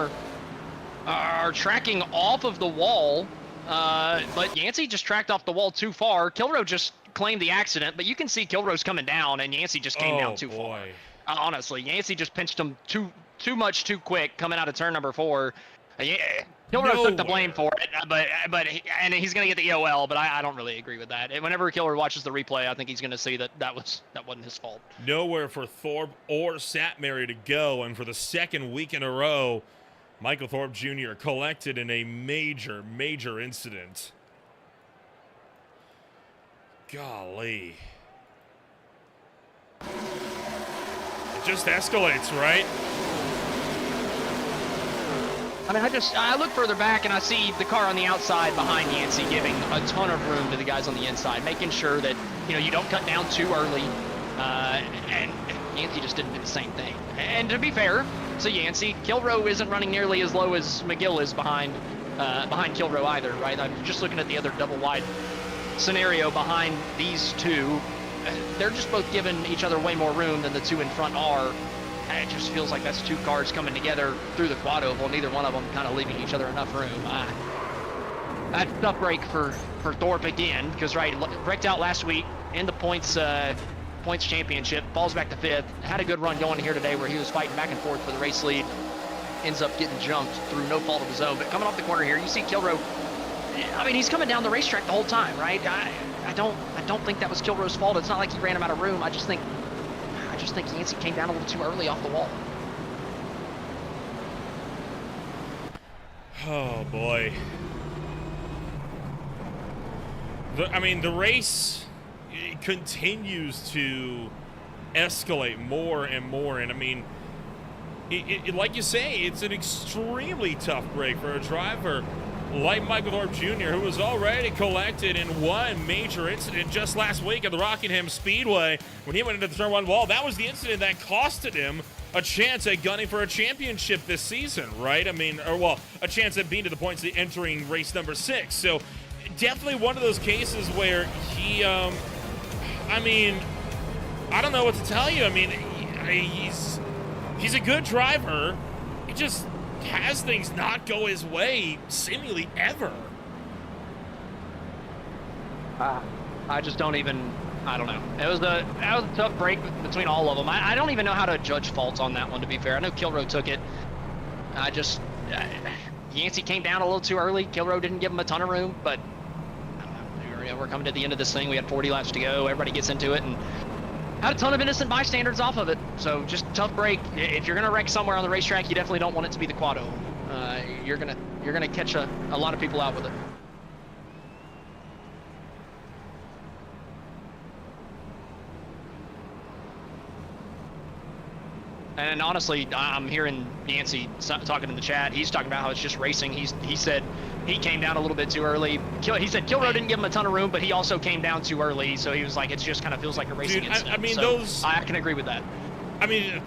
are tracking off of the wall, but Yancey just tracked off the wall too far. Kilrow just claimed the accident, but you can see Kilrow's coming down, and Yancey just came down too far. Honestly, Yancey just pinched him too much too quick coming out of turn number 4. Kilrow took the blame for it, and he's going to get the EOL, but I don't really agree with that. Whenever Kilrow watches the replay, I think he's going to see that wasn't his fault. Nowhere for Thorpe or Satmary to go, and for the second week in a row, Michael Thorpe Jr. collected in a major incident. Golly. It just escalates, right? I mean, I look further back and I see the car on the outside behind Yancey giving a ton of room to the guys on the inside, making sure that, you don't cut down too early. And Yancey just didn't do the same thing. And to be fair to Yancey, Kilrow isn't running nearly as low as McGill is behind Kilrow either, right? I'm just looking at the other double wide scenario behind these two. They're just both giving each other way more room than the two in front are. And it just feels like that's 2 cars coming together through the quad oval, neither one of them kind of leaving each other enough room. That's a tough break for Thorpe again, because wrecked out last week in the points championship, falls back to 5th, had a good run going here today where he was fighting back and forth for the race lead, ends up getting jumped through no fault of his own. But coming off the corner here, you see Kilrow, I mean, he's coming down the racetrack the whole time, right? I don't think that was Kilrow's fault. It's not like he ran him out of room. I just think Yancey came down a little too early off the wall. Oh boy. The race continues to escalate more and more, and I mean, like you say, it's an extremely tough break for a driver like Michael Thorpe Jr., who was already collected in one major incident just last week at the Rockingham Speedway when he went into the turn 1 wall. That was the incident that costed him a chance at gunning for a championship this season, right? I mean, a chance at being to the points of entering race number 6. So definitely one of those cases where he, I don't know what to tell you. I mean, he's a good driver. He just has things not go his way seemingly ever. I just don't even, I don't know. That was a tough break between all of them. I don't even know how to judge faults on that one, to be fair. I know Kilrow took it. Yancey came down a little too early. Kilrow didn't give him a ton of room, but I don't know. We're coming to the end of this thing. We had 40 laps to go. Everybody gets into it, and had a ton of innocent bystanders off of it. So just tough break. If you're gonna wreck somewhere on the racetrack, you definitely don't want it to be the quad oval. You're gonna catch a lot of people out with it. And honestly, I'm hearing Yancey talking in the chat. He's talking about how it's just racing. He said he came down a little bit too early. He said Kilrow didn't give him a ton of room, but he also came down too early. So he was like, it just kind of feels like a racing incident. I mean, so I can agree with that. I mean,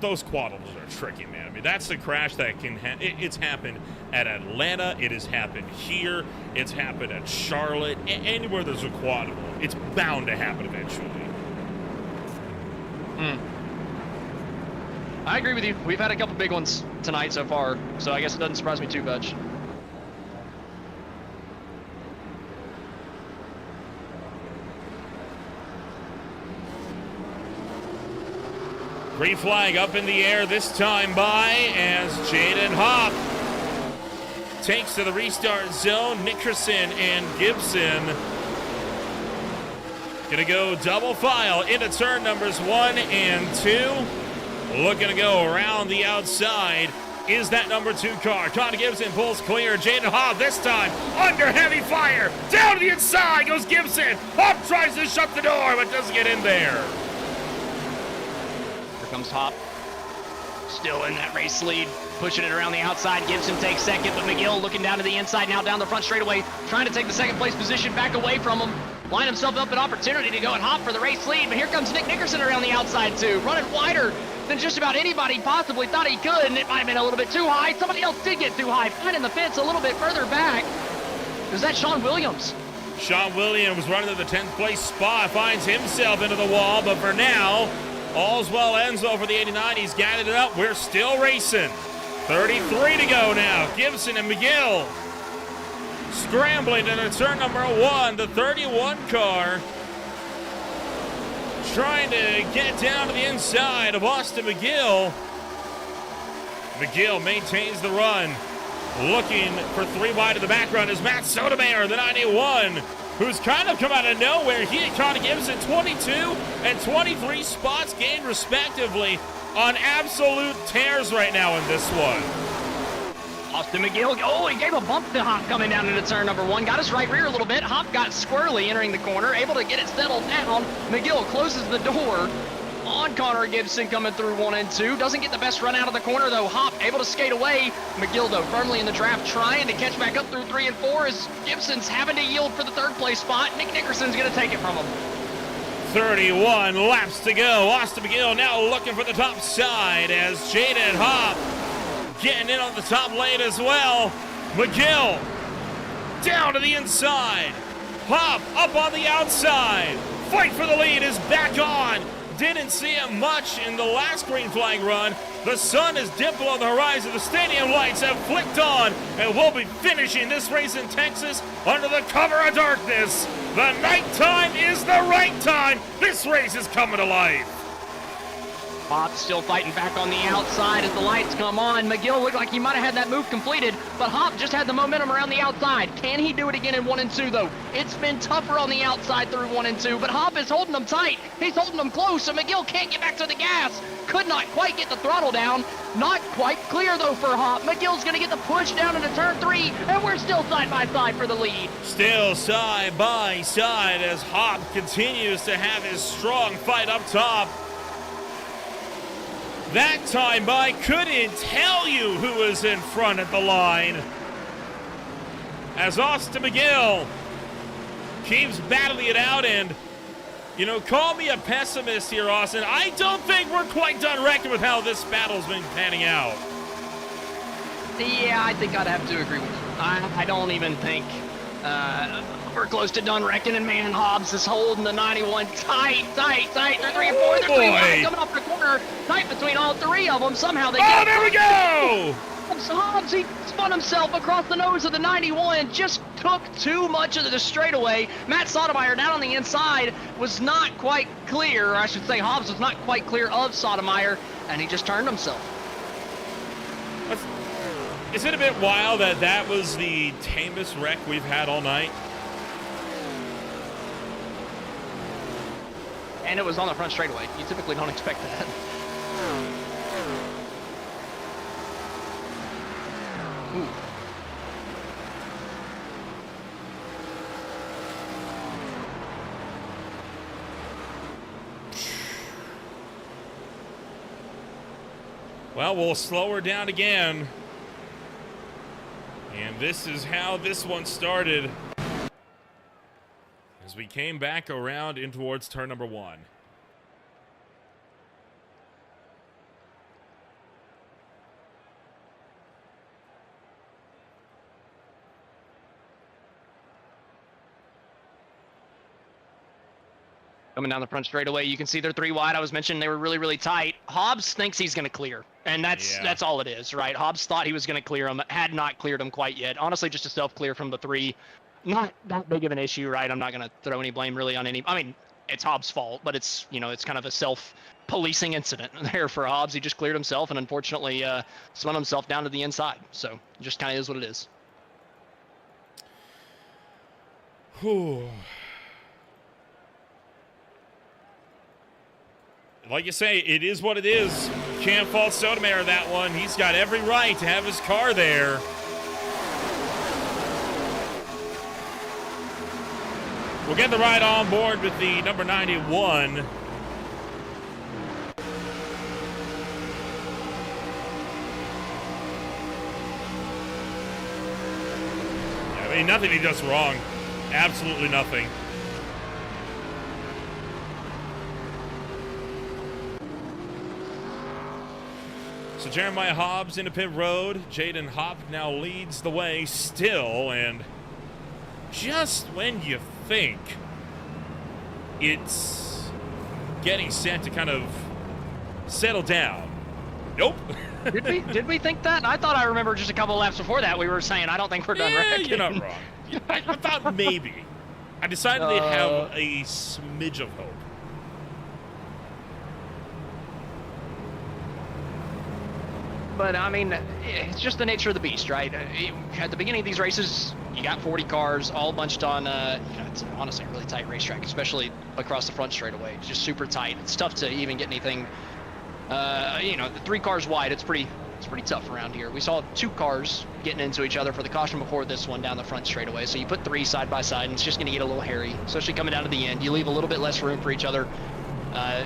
those quad ovals are tricky, man. I mean, that's the crash that can it's happened at Atlanta. It has happened here. It's happened at Charlotte. Anywhere there's a quad oval, it's bound to happen eventually. I agree with you. We've had a couple big ones tonight so far, so I guess it doesn't surprise me too much. Green flag up in the air this time by as Jaden Hopp takes to the restart zone. Nickerson and Gibson gonna go double file into turn numbers 1 and 2. Looking to go around the outside is that number 2 car. Connor Gibson pulls clear. Jaden Hopp this time under heavy fire. Down to the inside goes Gibson. Hopp tries to shut the door but doesn't get in there. comes Hop. Still in that race lead, pushing it around the outside. Gibson takes second, but McGill looking down to the inside, now down the front straightaway, trying to take the second place position back away from him. Line himself up an opportunity to go and Hop for the race lead, but here comes Nick Nickerson around the outside too, running wider than just about anybody possibly thought he could, and it might have been a little bit too high. Somebody else did get too high, finding the fence a little bit further back. Is that Sean Williams? Sean Williams running to the 10th place spot, finds himself into the wall, but for now, all's well ends over the 89. He's gathered it up. We're still racing. 33 to go now. Gibson and McGill scrambling into turn number 1. The 31 car trying to get down to the inside of Austin McGill. McGill maintains the run. Looking for 3 wide in the background is Matt Sotomayor, the 91, who's kind of come out of nowhere. He and Connor Gibson 22 and 23 spots gained respectively, on absolute tears right now in this one. Austin McGill, oh, he gave a bump to Hop coming down into turn number 1. Got his right rear a little bit. Hop got squirrely entering the corner, able to get it settled down. McGill closes the door on Connor Gibson coming through 1 and 2. Doesn't get the best run out of the corner, though. Hop able to skate away. McGill, though, firmly in the draft, trying to catch back up through 3 and 4 as Gibson's having to yield for the 3rd place spot. Nick Nickerson's going to take it from him. 31 laps to go. Austin McGill now looking for the top side as Jaden Hop getting in on the top lane as well. McGill down to the inside. Hop up on the outside. Fight for the lead is back on. Didn't see him much in the last green flag run. The sun is dipped below the horizon. The stadium lights have flicked on, and we'll be finishing this race in Texas under the cover of darkness. The nighttime is the right time. This race is coming to life. Hop still fighting back on the outside as the lights come on. McGill looked like he might have had that move completed, but Hop just had the momentum around the outside. Can he do it again in 1 and 2, though? It's been tougher on the outside through 1 and 2, but Hop is holding them tight. He's holding them close, and McGill can't get back to the gas. Could not quite get the throttle down. Not quite clear, though, for Hop. McGill's going to get the push down into turn 3, and we're still side by side for the lead. Still side by side as Hop continues to have his strong fight up top. That time I couldn't tell you who was in front at the line. As Austin McGill keeps battling it out, and, you know, call me a pessimist here, Austin. I don't think we're quite done reckoning with how this battle's been panning out. Yeah, I think I'd have to agree with you. I don't even think we're close to done reckoning. Man, Hobbs is holding the 91 tight. They're 3 and 4. They're 3 wide coming off the corner. Tight between all 3 of them. Somehow they get. Oh, there we go! Hobbs, he spun himself across the nose of the 91. Just took too much of the straightaway. Matt Sotomayor down on the inside was not quite clear. Or I should say Hobbs was not quite clear of Sotomayor, and he just turned himself. Is it a bit wild that that was the tamest wreck we've had all night? And it was on the front straightaway. You typically don't expect that. Ooh. Well, we'll slow her down again. And this is how this one started. As we came back around in towards turn number 1. Coming down the front straightaway, you can see they're 3 wide. I was mentioning they were really, really tight. Hobbs thinks he's going to clear, and that's all it is, right? Hobbs thought he was going to clear him, had not cleared him quite yet. Honestly, just a self-clear from the 3. Not that big of an issue, right? I'm not going to throw any blame really on any. I mean, it's Hobbs' fault, but it's, you know, it's kind of a self-policing incident there for Hobbs. He just cleared himself and unfortunately spun himself down to the inside. So it just kind of is what it is. Whew. Like you say, it is what it is. Can't fault Sotomayor that one. He's got every right to have his car there. We'll get the ride on board with the number 91. mean, nothing he does wrong. Absolutely nothing. So Jeremiah Hobbs into pit road. Jaden Hopp now leads the way still, and just when you think it's getting set to kind of settle down, nope. Did we think that? I thought I remember just a couple laps before that we were saying I don't think we're done wrecking. You're not wrong. I thought maybe. I decided they'd have a smidge of hope. But, I mean, it's just the nature of the beast, right? At the beginning of these races, you got 40 cars all bunched on, it's honestly a really tight racetrack, especially across the front straightaway. It's just super tight. It's tough to even get anything, the 3 cars wide, it's pretty tough around here. We saw 2 cars getting into each other for the caution before this one down the front straightaway. So you put 3 side by side, and it's just going to get a little hairy, especially coming down to the end. You leave a little bit less room for each other.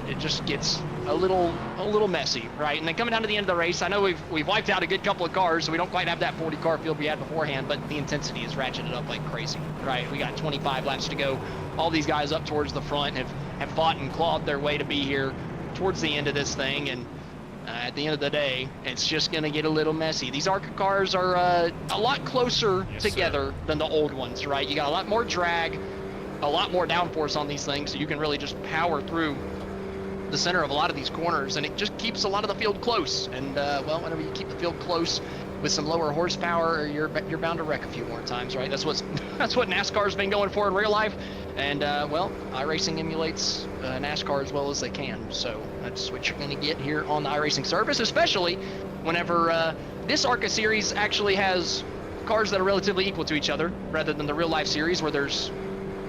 It just gets a little messy, right? And then coming down to the end of the race, I know we've wiped out a good couple of cars, so we don't quite have that 40 car field we had beforehand, but the intensity is ratcheted up like crazy, right? We got 25 laps to go. All these guys up towards the front have fought and clawed their way to be here towards the end of this thing, and at the end of the day, it's just going to get a little messy. These ARCA cars are a lot closer together than the old ones, right? You got a lot more drag, a lot more downforce on these things, so you can really just power through the center of a lot of these corners, and it just keeps a lot of the field close. And well, whenever you keep the field close with some lower horsepower, you're bound to wreck a few more times, right? That's what NASCAR's been going for in real life, and well, iRacing emulates NASCAR as well as they can, so that's what you're going to get here on the iRacing service, especially whenever this ARCA series actually has cars that are relatively equal to each other, rather than the real life series where there's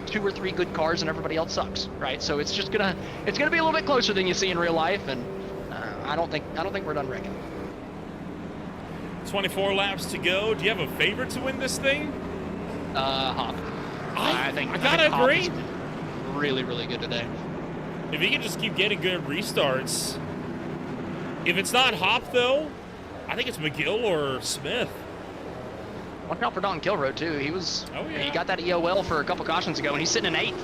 2 or 3 good cars and everybody else sucks, right? So it's gonna be a little bit closer than you see in real life, and I don't think we're done wrecking. 24 laps to go. Do you have a favorite to win this thing? Hop. I gotta agree. Really, really good today. If he can just keep getting good restarts. If it's not Hop though, I think it's McGill or Smith. Watch out for Don Kilroe too. He got that EOL for a couple cautions ago, and he's sitting in 8th.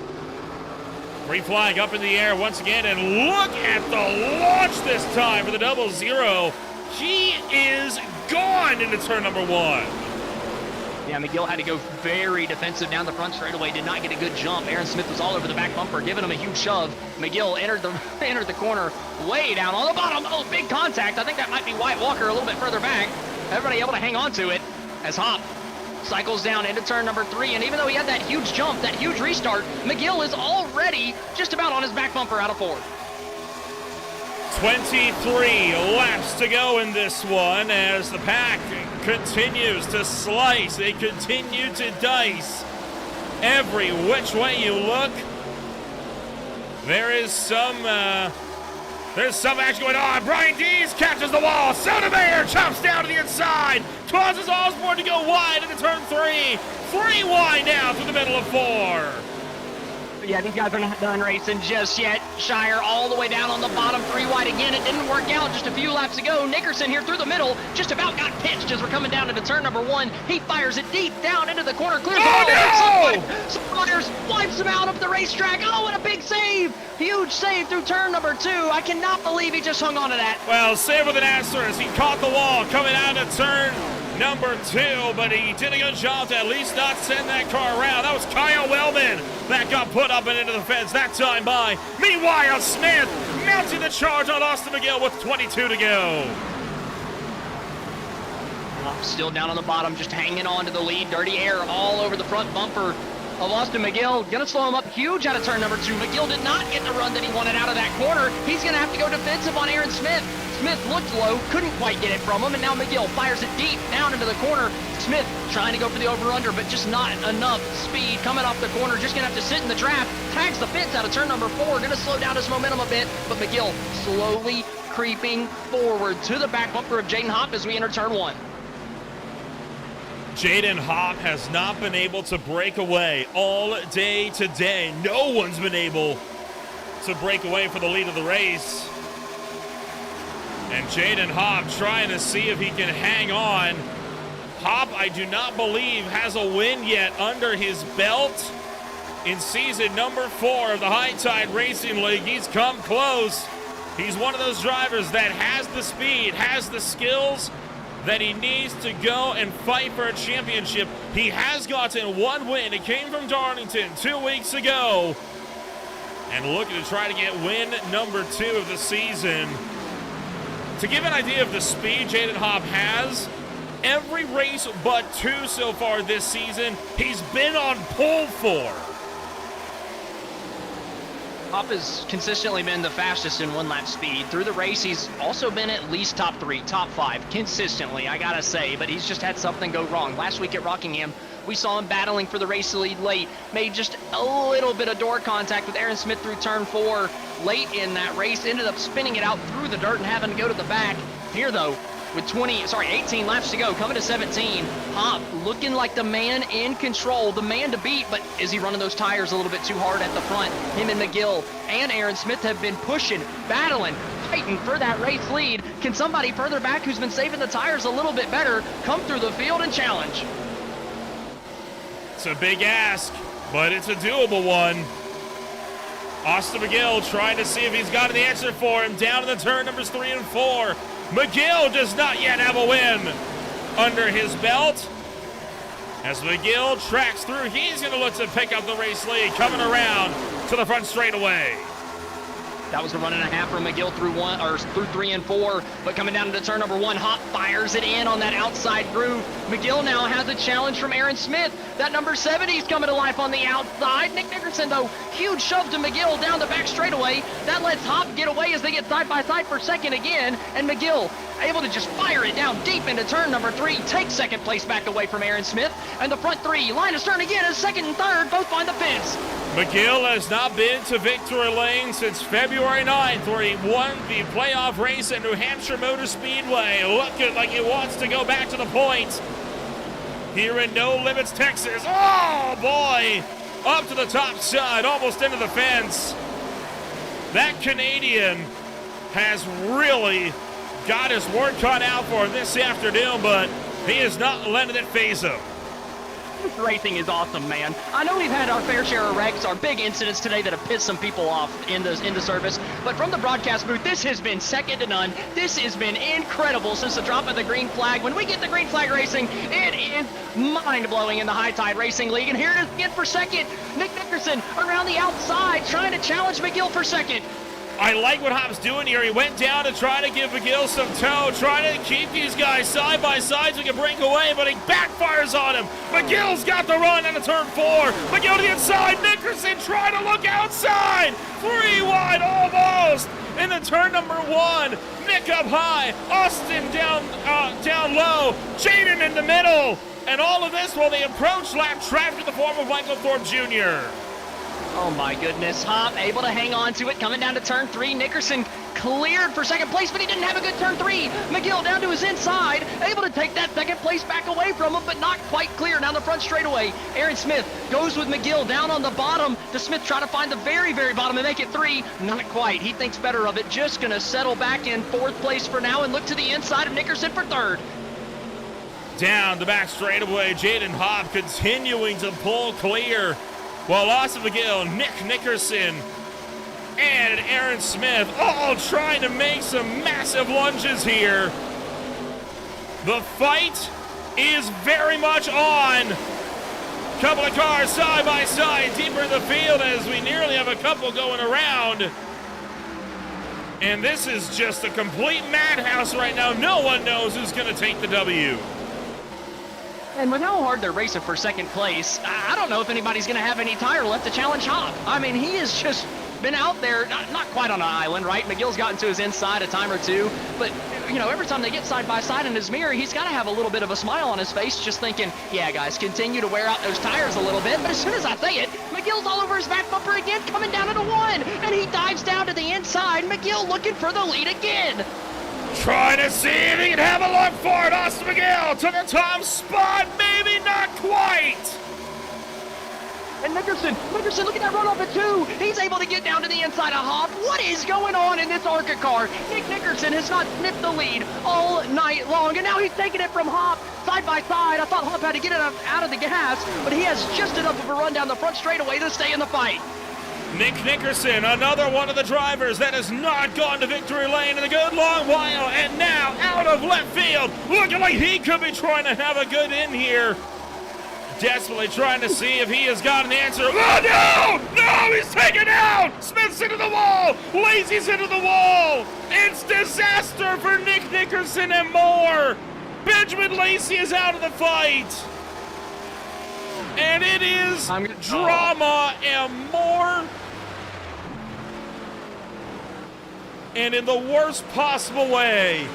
Green flag up in the air once again, and look at the launch this time for the 00. He is gone into turn number 1. Yeah, McGill had to go very defensive down the front straightaway. Did not get a good jump. Aaron Smith was all over the back bumper, giving him a huge shove. McGill entered the corner way down on the bottom. Oh, big contact. I think that might be Wyatt Walker a little bit further back. Everybody able to hang on to it as Hop cycles down into turn number 3, and even though he had that huge jump, that huge restart, McGill is already just about on his back bumper out of 4. 23 laps to go in this one as the pack continues to slice. They continue to dice. Every which way you look, there's some action going on. Brian Dees catches the wall. Sotomayor chops down to the inside. Causes Osborne to go wide into turn 3. 3 wide now through the middle of 4. Yeah, these guys are not done racing just yet. Shire all the way down on the bottom, 3 wide again. It didn't work out just a few laps ago. Nickerson here through the middle just about got pitched as we're coming down into turn number 1. He fires it deep down into the corner. Clears Splitters wipes him out of the racetrack. Oh, and a big save. Huge save through turn number 2. I cannot believe he just hung on to that. Well, save with an asterisk. He caught the wall coming out of turn number 2, but he did a good job to at least not send that car around. That was Kyle Wellman that got put up and into the fence that time by. Meanwhile, Smith mounting the charge on Austin McGill with 22 to go. Still down on the bottom, just hanging on to the lead. Dirty air all over the front bumper of Austin McGill. Gonna slow him up huge out of turn number 2. McGill did not get the run that he wanted out of that corner. He's gonna have to go defensive on Aaron Smith. Smith looked low, couldn't quite get it from him, and now McGill fires it deep down into the corner. Smith trying to go for the over-under, but just not enough speed coming off the corner. Just gonna have to sit in the trap. Tags the fence out of turn number 4. Gonna slow down his momentum a bit, but McGill slowly creeping forward to the back bumper of Jaden Hopp as we enter turn 1. Jaden Hopp has not been able to break away all day today. No one's been able to break away for the lead of the race. And Jaden Hopp trying to see if he can hang on. Hop, I do not believe, has a win yet under his belt in season number 4 of the High Tide Racing League. He's come close. He's one of those drivers that has the speed, has the skills that he needs to go and fight for a championship. He has gotten one win. It came from Darlington 2 weeks ago. And looking to try to get win number 2 of the season. To give an idea of the speed Jaden Hop has, every race but 2 so far this season, he's been on pole for. Hop has consistently been the fastest in one-lap speed. Through the race, he's also been at least top 3, top 5, consistently, I gotta say, but he's just had something go wrong. Last week at Rockingham, we saw him battling for the race lead late, made just a little bit of door contact with Aaron Smith through turn 4 late in that race, ended up spinning it out through the dirt and having to go to the back. Here, though, with 18 laps to go, coming to 17, Hop looking like the man in control, the man to beat, but is he running those tires a little bit too hard at the front? Him and McGill and Aaron Smith have been pushing, battling, fighting for that race lead. Can somebody further back who's been saving the tires a little bit better come through the field and challenge? It's a big ask, but it's a doable one. Austin McGill trying to see if he's got an answer for him down in the turn numbers 3 and 4. McGill does not yet have a win under his belt. As McGill tracks through, he's going to look to pick up the race lead, coming around to the front straightaway. That was a run and a half from McGill through 3 and 4, but coming down into turn number 1, Hop fires it in on that outside groove. McGill now has a challenge from Aaron Smith. That number 70's coming to life on the outside. Nick Nickerson, though, huge shove to McGill down the back straightaway. That lets Hop get away as they get side by side for second again, and McGill able to just fire it down deep into turn number 3, take second place back away from Aaron Smith, and the front 3 line of stern again as second and third both find the fence. McGill has not been to victory lane since February 9th, where he won the playoff race at New Hampshire Motor Speedway. Looking like he wants to go back to the points here in No Limits, Texas. Oh, boy! Up to the top side, almost into the fence. That Canadian has really got his work cut out for him this afternoon, but he is not letting it faze him. This racing is awesome, man. I know we've had our fair share of wrecks, our big incidents today that have pissed some people off in the service, but from the broadcast booth, this has been second to none. This has been incredible since the drop of the green flag. When we get the green flag racing, it is mind-blowing in the High Tide Racing League, and here it is again for second. Nick Nickerson around the outside trying to challenge McGill for second. I like what Hop's doing here. He went down to try to give McGill some toe, trying to keep these guys side by side so he can break away, but he backfires on him. McGill's got the run into turn 4. McGill to the inside. Nickerson trying to look outside. 3 wide almost into turn number 1. Nick up high. Austin down low. Jaden in the middle. And all of this while they approach lap traffic in the form of Michael Thorpe Jr. Oh my goodness, Hop able to hang on to it, coming down to turn 3. Nickerson cleared for second place, but he didn't have a good turn 3. McGill down to his inside, able to take that second place back away from him, but not quite clear down the front straightaway. Aaron Smith goes with McGill down on the bottom. Does Smith try to find the very, very bottom and make it 3? Not quite. He thinks better of it. Just going to settle back in 4th place for now and look to the inside of Nickerson for 3rd. Down the back straightaway, Jaden Hop continuing to pull clear, while Austin McGill, Nick Nickerson, and Aaron Smith all trying to make some massive lunges here. The fight is very much on. Couple of cars side by side, deeper in the field as we nearly have a couple going around. And this is just a complete madhouse right now. No one knows who's going to take the W. And with how hard they're racing for second place, I don't know if anybody's going to have any tire left to challenge Hop. I mean, he has just been out there, not quite on an island, right? McGill's gotten to his inside a time or two, but, you know, every time they get side by side in his mirror, he's got to have a little bit of a smile on his face, just thinking, yeah, guys, continue to wear out those tires a little bit. But as soon as I say it, McGill's all over his back bumper again, coming down into 1, and he dives down to the inside. McGill looking for the lead again. Trying to see if he can have a look for it. Austin McGill to the top spot. Maybe not quite. And Nickerson, look at that run off at 2. He's able to get down to the inside of Hop. What is going on in this ARCA car? Nick Nickerson has not sniffed the lead all night long, and now he's taking it from Hop. side by side. I thought Hop had to get it out of the gas, but he has just enough of a run down the front straightaway to stay in the fight. Nick Nickerson, another one of the drivers that has not gone to victory lane in a good long while, and now out of left field, looking like he could be trying to have a good in here. Desperately trying to see if he has got an answer. Oh, no, he's taken out. Smith's into the wall. Lazy's into the wall. It's disaster for Nick Nickerson and more. Benjamin Lacey is out of the fight. And it is drama and more. And in the worst possible way,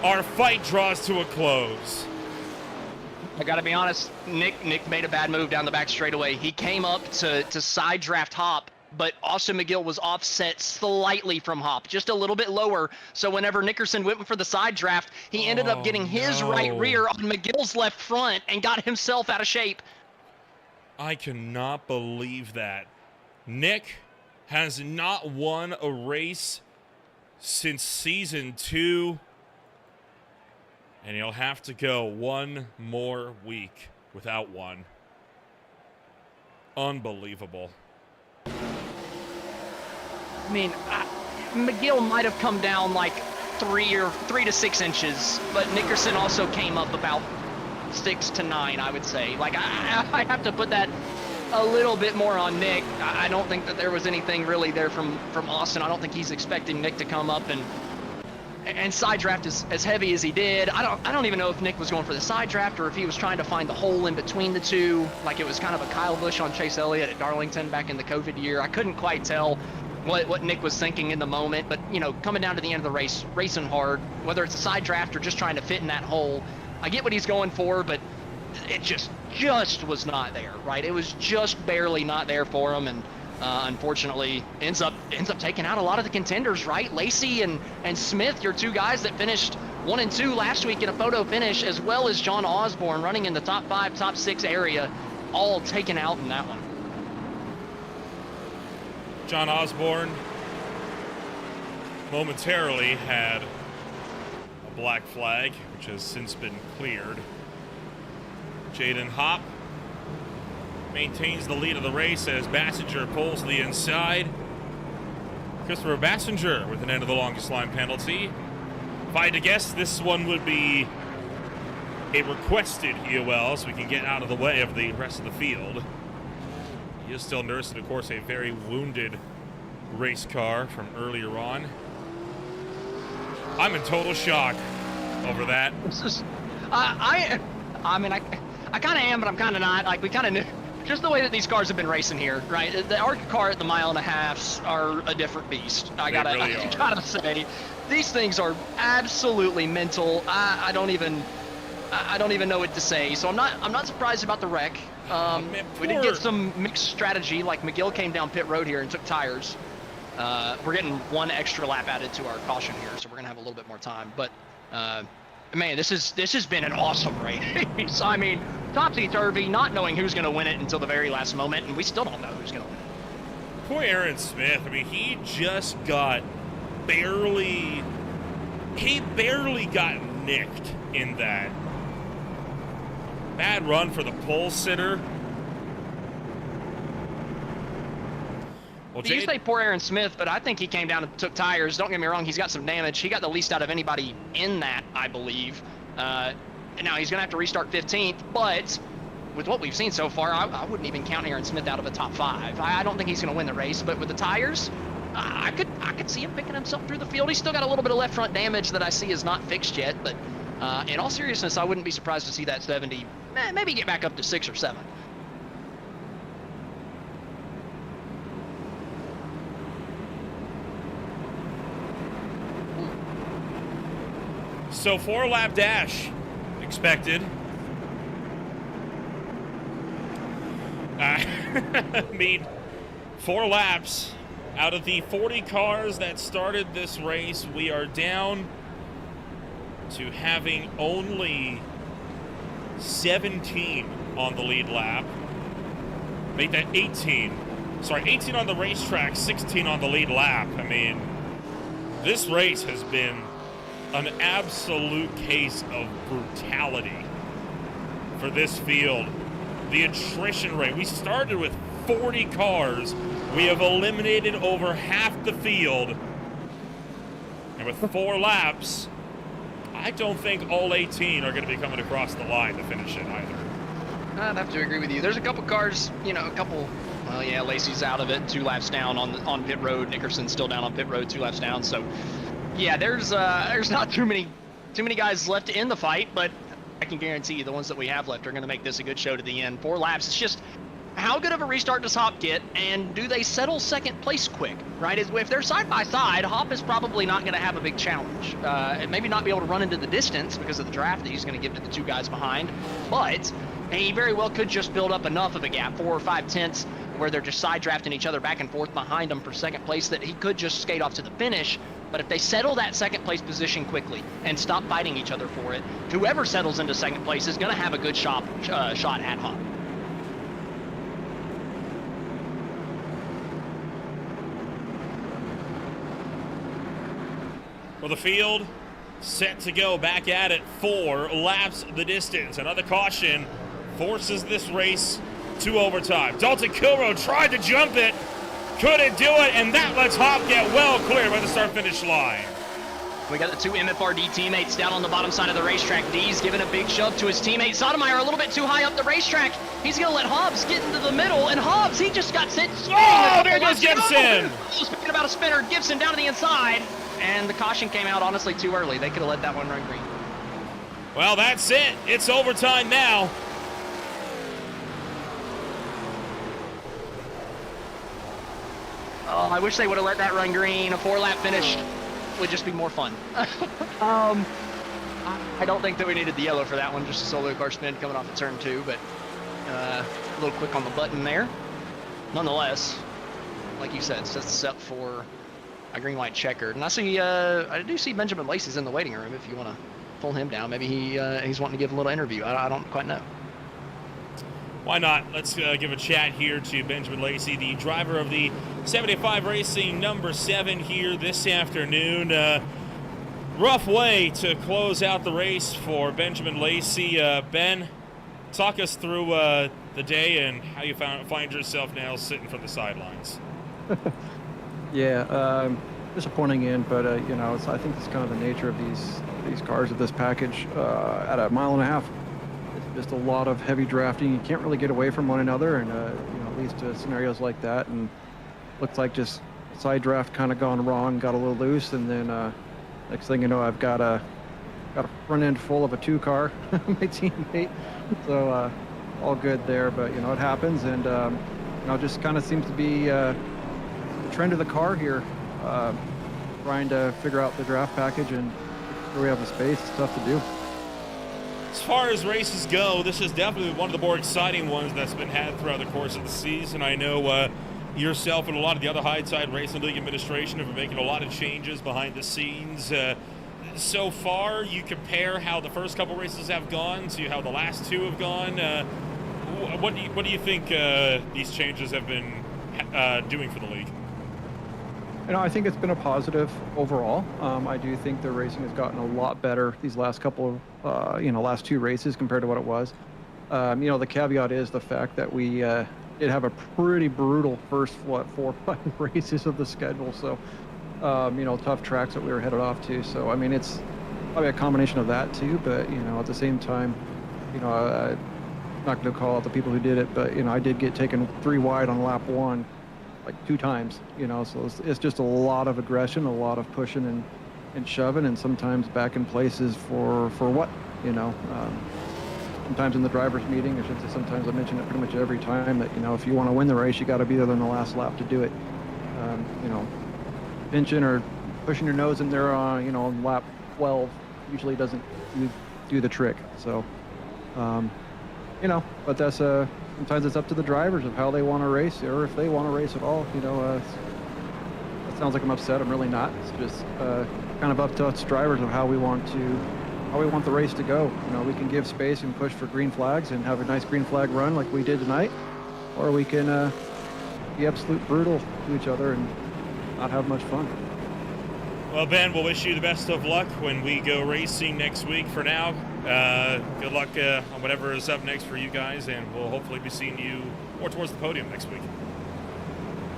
our fight draws to a close. I gotta be honest, Nick made a bad move down the back straightaway. He came up to side draft Hop, but Austin McGill was offset slightly from Hop, just a little bit lower. So whenever Nickerson went for the side draft, he ended up getting his right rear on McGill's left front and got himself out of shape. I cannot believe that. Nick has not won a race since season 2. And he'll have to go one more week without one. Unbelievable. I mean, McGill might have come down like 3 to 6 inches, but Nickerson also came up about 6 to 9, I would say. Like, I have to put that a little bit more on Nick. I don't think that there was anything really there from Austin. I don't think he's expecting Nick to come up and side draft as heavy as he did. I don't even know if Nick was going for the side draft or if he was trying to find the hole in between the two, like it was kind of a Kyle Busch on Chase Elliott at Darlington back in the COVID year. I couldn't quite tell what Nick was thinking in the moment, but you know, coming down to the end of the race, racing hard, whether it's a side draft or just trying to fit in that hole, I get what he's going for, but it just was not there, right? It was just barely not there for him, and unfortunately ends up taking out a lot of the contenders, right? Lacey and Smith, your two guys that finished 1 and 2 last week in a photo finish, as well as John Osborne running in the top 5, top 6 area, all taken out in that one. John Osborne momentarily had a black flag, which has since been cleared. Jaden Hop maintains the lead of the race as Bassinger pulls the inside. Christopher Bassinger with an end of the longest line penalty. If I had to guess, this one would be a requested EOL, so we can get out of the way of the rest of the field. He is still nursing, of course, a very wounded race car from earlier on. I'm in total shock over that. I mean, I kind of am, but I'm kind of not. Like, we kind of knew. Just the way that these cars have been racing here, right? The ARCA car at the 1.5 miles are a different beast. I gotta say, these things are absolutely mental. I don't even know what to say. So I'm not surprised about the wreck. We did get some mixed strategy. Like McGill came down pit road here and took tires. We're getting 1 extra lap added to our caution here, so we're gonna have a little bit more time. But man, this has been an awesome race. I mean, topsy-turvy, not knowing who's going to win it until the very last moment, and we still don't know who's going to win it. Poor Aaron Smith. I mean, he just got barely got nicked in that. Bad run for the pole sitter. Well, you say poor Aaron Smith, but I think he came down and took tires. Don't get me wrong, he's got some damage. He got the least out of anybody in that, I believe. Now he's going to have to restart 15th, but with what we've seen so far, I wouldn't even count Aaron Smith out of a top 5. I don't think he's going to win the race, but with the tires, I could see him picking himself through the field. He's still got a little bit of left front damage that I see is not fixed yet, but in all seriousness, I wouldn't be surprised to see that 70, maybe get back up to 6 or 7. So 4-lap dash expected. I mean, 4 laps out of the 40 cars that started this race. We are down to having only 17 on the lead lap. Make that 18. Sorry, 18 on the racetrack, 16 on the lead lap. I mean, this race has been an absolute case of brutality. for this field. The attrition rate, we started with 40 cars. We have eliminated over half the field. And with 4 laps, I don't think all 18 are going to be coming across the line to finish it either. I'd have to agree with you. There's a couple cars, you know, well, yeah, Lacey's out of it, 2 laps down on pit road. Nickerson's still down on pit road, 2 laps down. So, yeah, there's not too many guys left in the fight, but I can guarantee you the ones that we have left are going to make this a good show to the end. 4 laps. It's just how good of a restart does Hop get, and do they settle second place quick, right? If they're side by side, Hop is probably not going to have a big challenge. And maybe not be able to run into the distance because of the draft that he's going to give to the 2 guys behind, but he very well could just build up enough of a gap, 4 or 5 tenths, where they're just side drafting each other back and forth behind him for second place, that he could just skate off to the finish. But if they settle that second place position quickly and stop fighting each other for it, whoever settles into second place is going to have a good shot at Hop. Well, the field set to go back at it, 4 laps the distance. Another caution forces this race to overtime. Dalton Kilroe tried to jump it, couldn't do it, and that lets Hop get well clear by the start-finish line. We got the 2 MFRD teammates down on the bottom side of the racetrack. D's giving a big shove to his teammate. Sotomayor a little bit too high up the racetrack. He's going to let Hobbs get into the middle, and Hobbs, he just got sent. Oh, there goes Gibson. Speaking about a spinner, Gibson down to the inside, and the caution came out honestly too early. They could have let that one run green. Well, that's it. It's overtime now. Oh, I wish they would have let that run green. A 4-lap finish would just be more fun. I don't think that we needed the yellow for that one. Just a solo car spin coming off of turn 2, but a little quick on the button there. Nonetheless, like you said, sets us up for a green-white checkered. And I do see Benjamin Lacey's in the waiting room. If you want to pull him down, maybe he's wanting to give a little interview. I don't quite know. Why not? Let's give a chat here to Benjamin Lacey, the driver of the 75 Racing number 7 here this afternoon. Rough way to close out the race for Benjamin Lacey. Ben, talk us through the day and how you find yourself now sitting from the sidelines. Yeah, disappointing end, but you know, I think it's kind of the nature of these cars of this package. At 1.5 miles, it's just a lot of heavy drafting. You can't really get away from one another, and you know, leads to scenarios like that. And looks like just side draft kind of gone wrong, got a little loose, and then next thing you know, I've got a front end full of a 2 car, my teammate. So all good there, but you know, it happens, and you know, just kind of seems to be the trend of the car here, trying to figure out the draft package and where we have the space. It's tough to do. As far as races go, this is definitely one of the more exciting ones that's been had throughout the course of the season. I know yourself and a lot of the other High-Side Racing League administration have been making a lot of changes behind the scenes. So far, you compare how the first couple races have gone to how the last 2 have gone. What do you think these changes have been doing for the league? You know, I think it's been a positive overall. I do think the racing has gotten a lot better these last couple of, you know, last 2 races compared to what it was. You know, the caveat is the fact that we did have a pretty brutal first, 4 or 5 races of the schedule. So, you know, tough tracks that we were headed off to. So, I mean, it's probably a combination of that too. But, you know, at the same time, you know, I'm not going to call out the people who did it, but, you know, I did get taken 3 wide on lap 1. Like 2 times, you know, so it's just a lot of aggression, a lot of pushing and shoving, and sometimes back in places for what, you know. Sometimes in the driver's meeting, I should say, sometimes I mention it pretty much every time that, you know, if you want to win the race, you got to be there on the last lap to do it. You know, pinching or pushing your nose in there on, you know, on lap 12 usually doesn't do the trick. So, you know, but that's sometimes it's up to the drivers of how they want to race, or if they want to race at all. You know, that sounds like I'm upset. I'm really not. It's just kind of up to us drivers of how we want the race to go. You know, we can give space and push for green flags and have a nice green flag run like we did tonight, or we can be absolute brutal to each other and not have much fun. Well, Ben, we'll wish you the best of luck when we go racing next week. For now, Good luck on whatever is up next for you guys, and we'll hopefully be seeing you more towards the podium next week.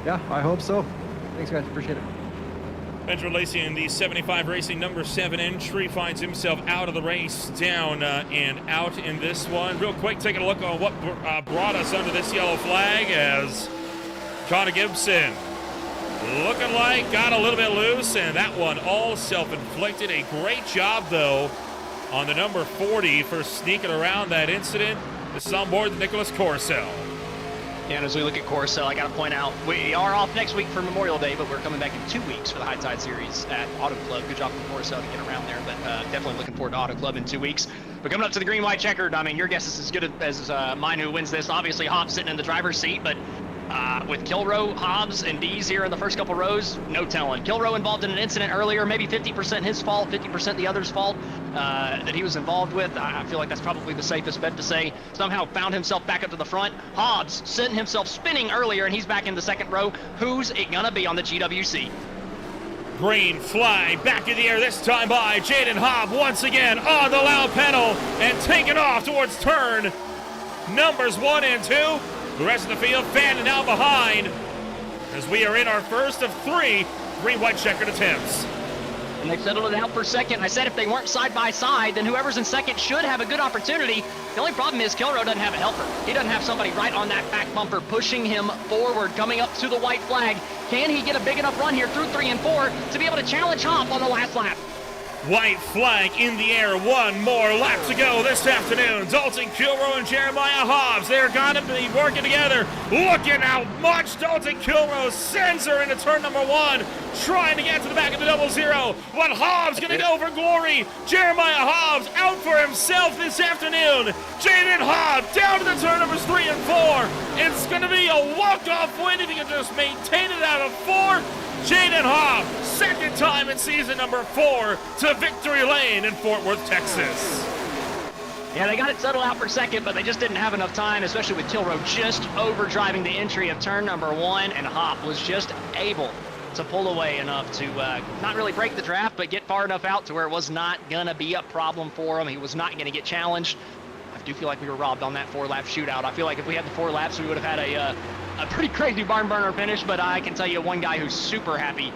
Yeah, I hope so. Thanks, guys. Appreciate it. Benjamin Lacey in the 75 Racing number 7 entry finds himself out of the race, down and out in this one. Real quick, taking a look on what brought us under this yellow flag, as Connor Gibson looking like got a little bit loose, and that one all self-inflicted. A great job, though, on the number 40 for sneaking around that incident. This is on board Nicholas Corcel. Yeah, and as we look at Corcel, I got to point out, we are off next week for Memorial Day, but we're coming back in 2 weeks for the High Tide Series at Auto Club. Good job for Corcel to get around there, but definitely looking forward to Auto Club in 2 weeks. But coming up to the green-white checkered, I mean, your guess is as good as mine who wins this. Obviously, Hobbs sitting in the driver's seat, but with Kilrow, Hobbs, and Dees here in the first couple rows, no telling. Kilrow involved in an incident earlier, maybe 50% his fault, 50% the other's fault that he was involved with. I feel like that's probably the safest bet to say. Somehow found himself back up to the front. Hobbs sent himself spinning earlier, and he's back in the second row. Who's it gonna be on the GWC? Green flag back in the air, this time by Jaden Hobb once again on the loud pedal and taking off towards turn numbers 1 and 2. The rest of the field fanning out behind as we are in our first of 3 green-white checkered attempts. And they've settled it out for second. I said if they weren't side by side, then whoever's in second should have a good opportunity. The only problem is Kilrow doesn't have a helper. He doesn't have somebody right on that back bumper pushing him forward, coming up to the white flag. Can he get a big enough run here through 3 and 4 to be able to challenge Hopp on the last lap? White flag in the air, one more lap to go this afternoon. Dalton Kilrow and Jeremiah Hobbs, they're gonna be working together. Looking how much Dalton Kilrow sends her into turn number 1, trying to get to the back of the 00. What Hobbs gonna go for glory? Jeremiah Hobbs out for himself this afternoon. Jaden Hobbs down to the turn numbers 3 and 4. It's gonna be a walk-off win if he can just maintain it out of 4. Jaden Hobb, second time in season number 4 to victory lane in Fort Worth, Texas. Yeah, they got it settled out for second, but they just didn't have enough time, especially with Kilrow just overdriving the entry of turn number 1, and Hopp was just able to pull away enough to not really break the draft, but get far enough out to where it was not going to be a problem for him. He was not going to get challenged. I do feel like we were robbed on that 4-lap shootout. I feel like if we had the 4 laps, we would have had a pretty crazy barn burner finish, but I can tell you one guy who's super happy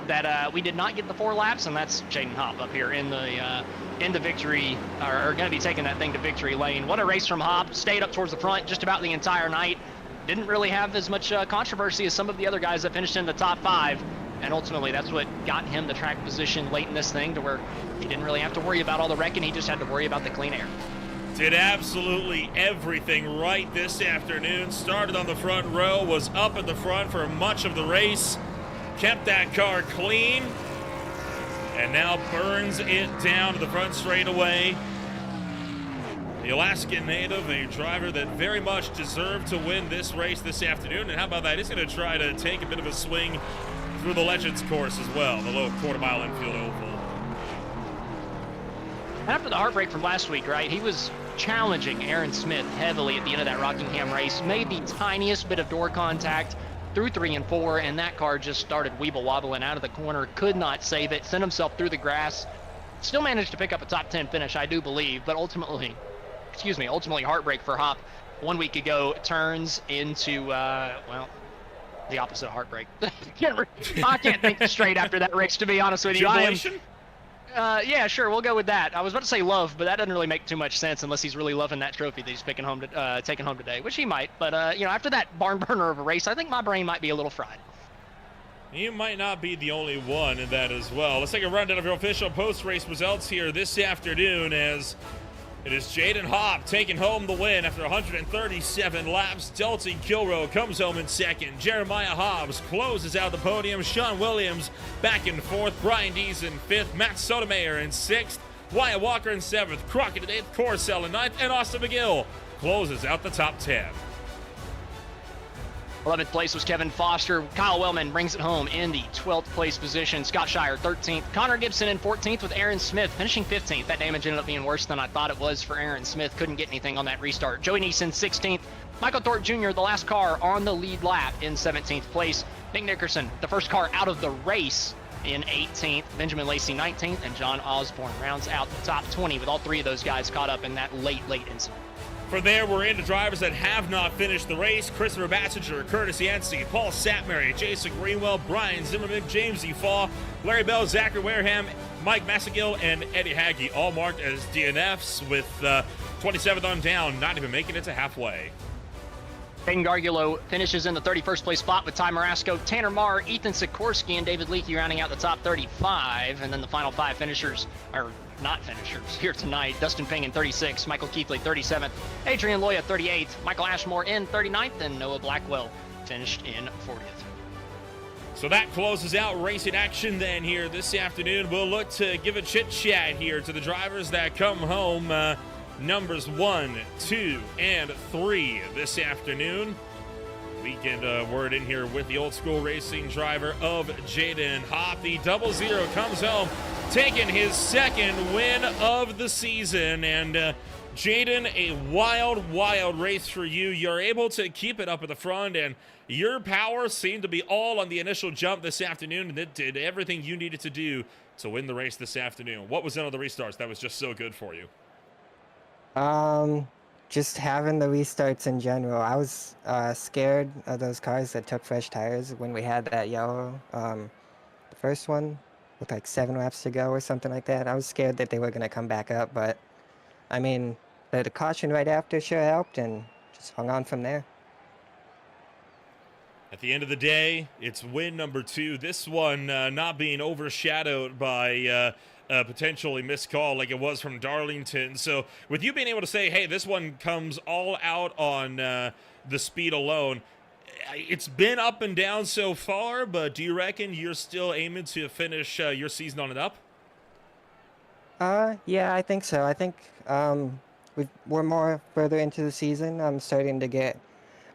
that we did not get the 4 laps, and that's Jaden Hopp up here in the victory, or going to be taking that thing to victory lane. What a race from Hopp. Stayed up towards the front just about the entire night. Didn't really have as much controversy as some of the other guys that finished in the top 5, and ultimately that's what got him the track position late in this thing to where he didn't really have to worry about all the wrecking. He just had to worry about the clean air. Did absolutely everything right this afternoon. Started on the front row, was up at the front for much of the race. Kept that car clean, and now burns it down to the front straightaway. The Alaskan native, a driver that very much deserved to win this race this afternoon. And how about that? He's going to try to take a bit of a swing through the Legends course as well, the low quarter-mile infield oval. After the heartbreak from last week, right, he was challenging Aaron Smith heavily at the end of that Rockingham race. Made the tiniest bit of door contact through 3 and 4, and that car just started weeble-wobbling out of the corner. Could not save it. Sent himself through the grass. Still managed to pick up a top 10 finish, I do believe, but ultimately heartbreak for Hopp 1 week ago turns into, well, the opposite of heartbreak. I can't think straight after that race, to be honest with you. Jubilation? Yeah, sure, we'll go with that. I was about to say love, but that doesn't really make too much sense unless he's really loving that trophy that he's taking home today, which he might. But, you know, after that barn burner of a race, I think my brain might be a little fried. You might not be the only one in that as well. Let's take a rundown of your official post-race results here this afternoon, as it is Jaden Hopp taking home the win after 137 laps. Dalton Kilrow comes home in second. Jeremiah Hobbs closes out the podium. Sean Williams back in fourth. Brian Dees in fifth. Matt Sotomayor in sixth. Wyatt Walker in seventh. Crockett in eighth. Corcel in ninth. And Austin McGill closes out the top 10. 11th place was Kevin Foster. Kyle Wellman brings it home in the 12th place position. Scott Shire 13th. Connor Gibson in 14th with Aaron Smith finishing 15th. That damage ended up being worse than I thought it was for Aaron Smith. Couldn't get anything on that restart. Joey Neeson 16th. Michael Thorpe Jr., the last car on the lead lap, in 17th place. Nick Nickerson, the first car out of the race, in 18th, Benjamin Lacey 19th, and John Osborne rounds out the top 20 with all three of those guys caught up in that late incident. From there, we're into drivers that have not finished the race. Christopher Bassinger, Curtis Yancey, Paul Satmary, Jason Greenwell, Brian Zimmerman, James E. Fall, Larry Bell, Zachary Wareham, Mike Massagill, and Eddie Hagge, all marked as DNFs with 27th on down, not even making it to halfway. Hayden Gargulo finishes in the 31st place spot with Ty Marasco, Tanner Marr, Ethan Sikorsky, and David Leakey rounding out the top 35. And then the final 5 finishers, or not finishers, here tonight. Dustin Ping in 36, Michael Keithley 37th, Adrian Loya 38th, Michael Ashmore in 39th, and Noah Blackwell finished in 40th. So that closes out racing action then here this afternoon. We'll look to give a chit-chat here to the drivers that come home. Numbers 1, 2, and 3 this afternoon. Weekend word in here with the old school racing driver of Jaden Hopp. The 00 comes home, taking his second win of the season. And Jaden, a wild race for you. You're able to keep it up at the front, and your power seemed to be all on the initial jump this afternoon, and it did everything you needed to do to win the race this afternoon. What was in on the restarts that was just so good for you? Just having the restarts in general. I was scared of those cars that took fresh tires when we had that yellow, the first one with like 7 laps to go or something like that. I was scared that they were going to come back up, but I mean, the caution right after sure helped and just hung on from there. At the end of the day, it's win number 2. This one not being overshadowed by potentially missed call like it was from Darlington. So with you being able to say, hey, this one comes all out on the speed alone, it's been up and down so far, but do you reckon you're still aiming to finish your season on and up? Yeah, I think so. I think we're more further into the season. I'm starting to get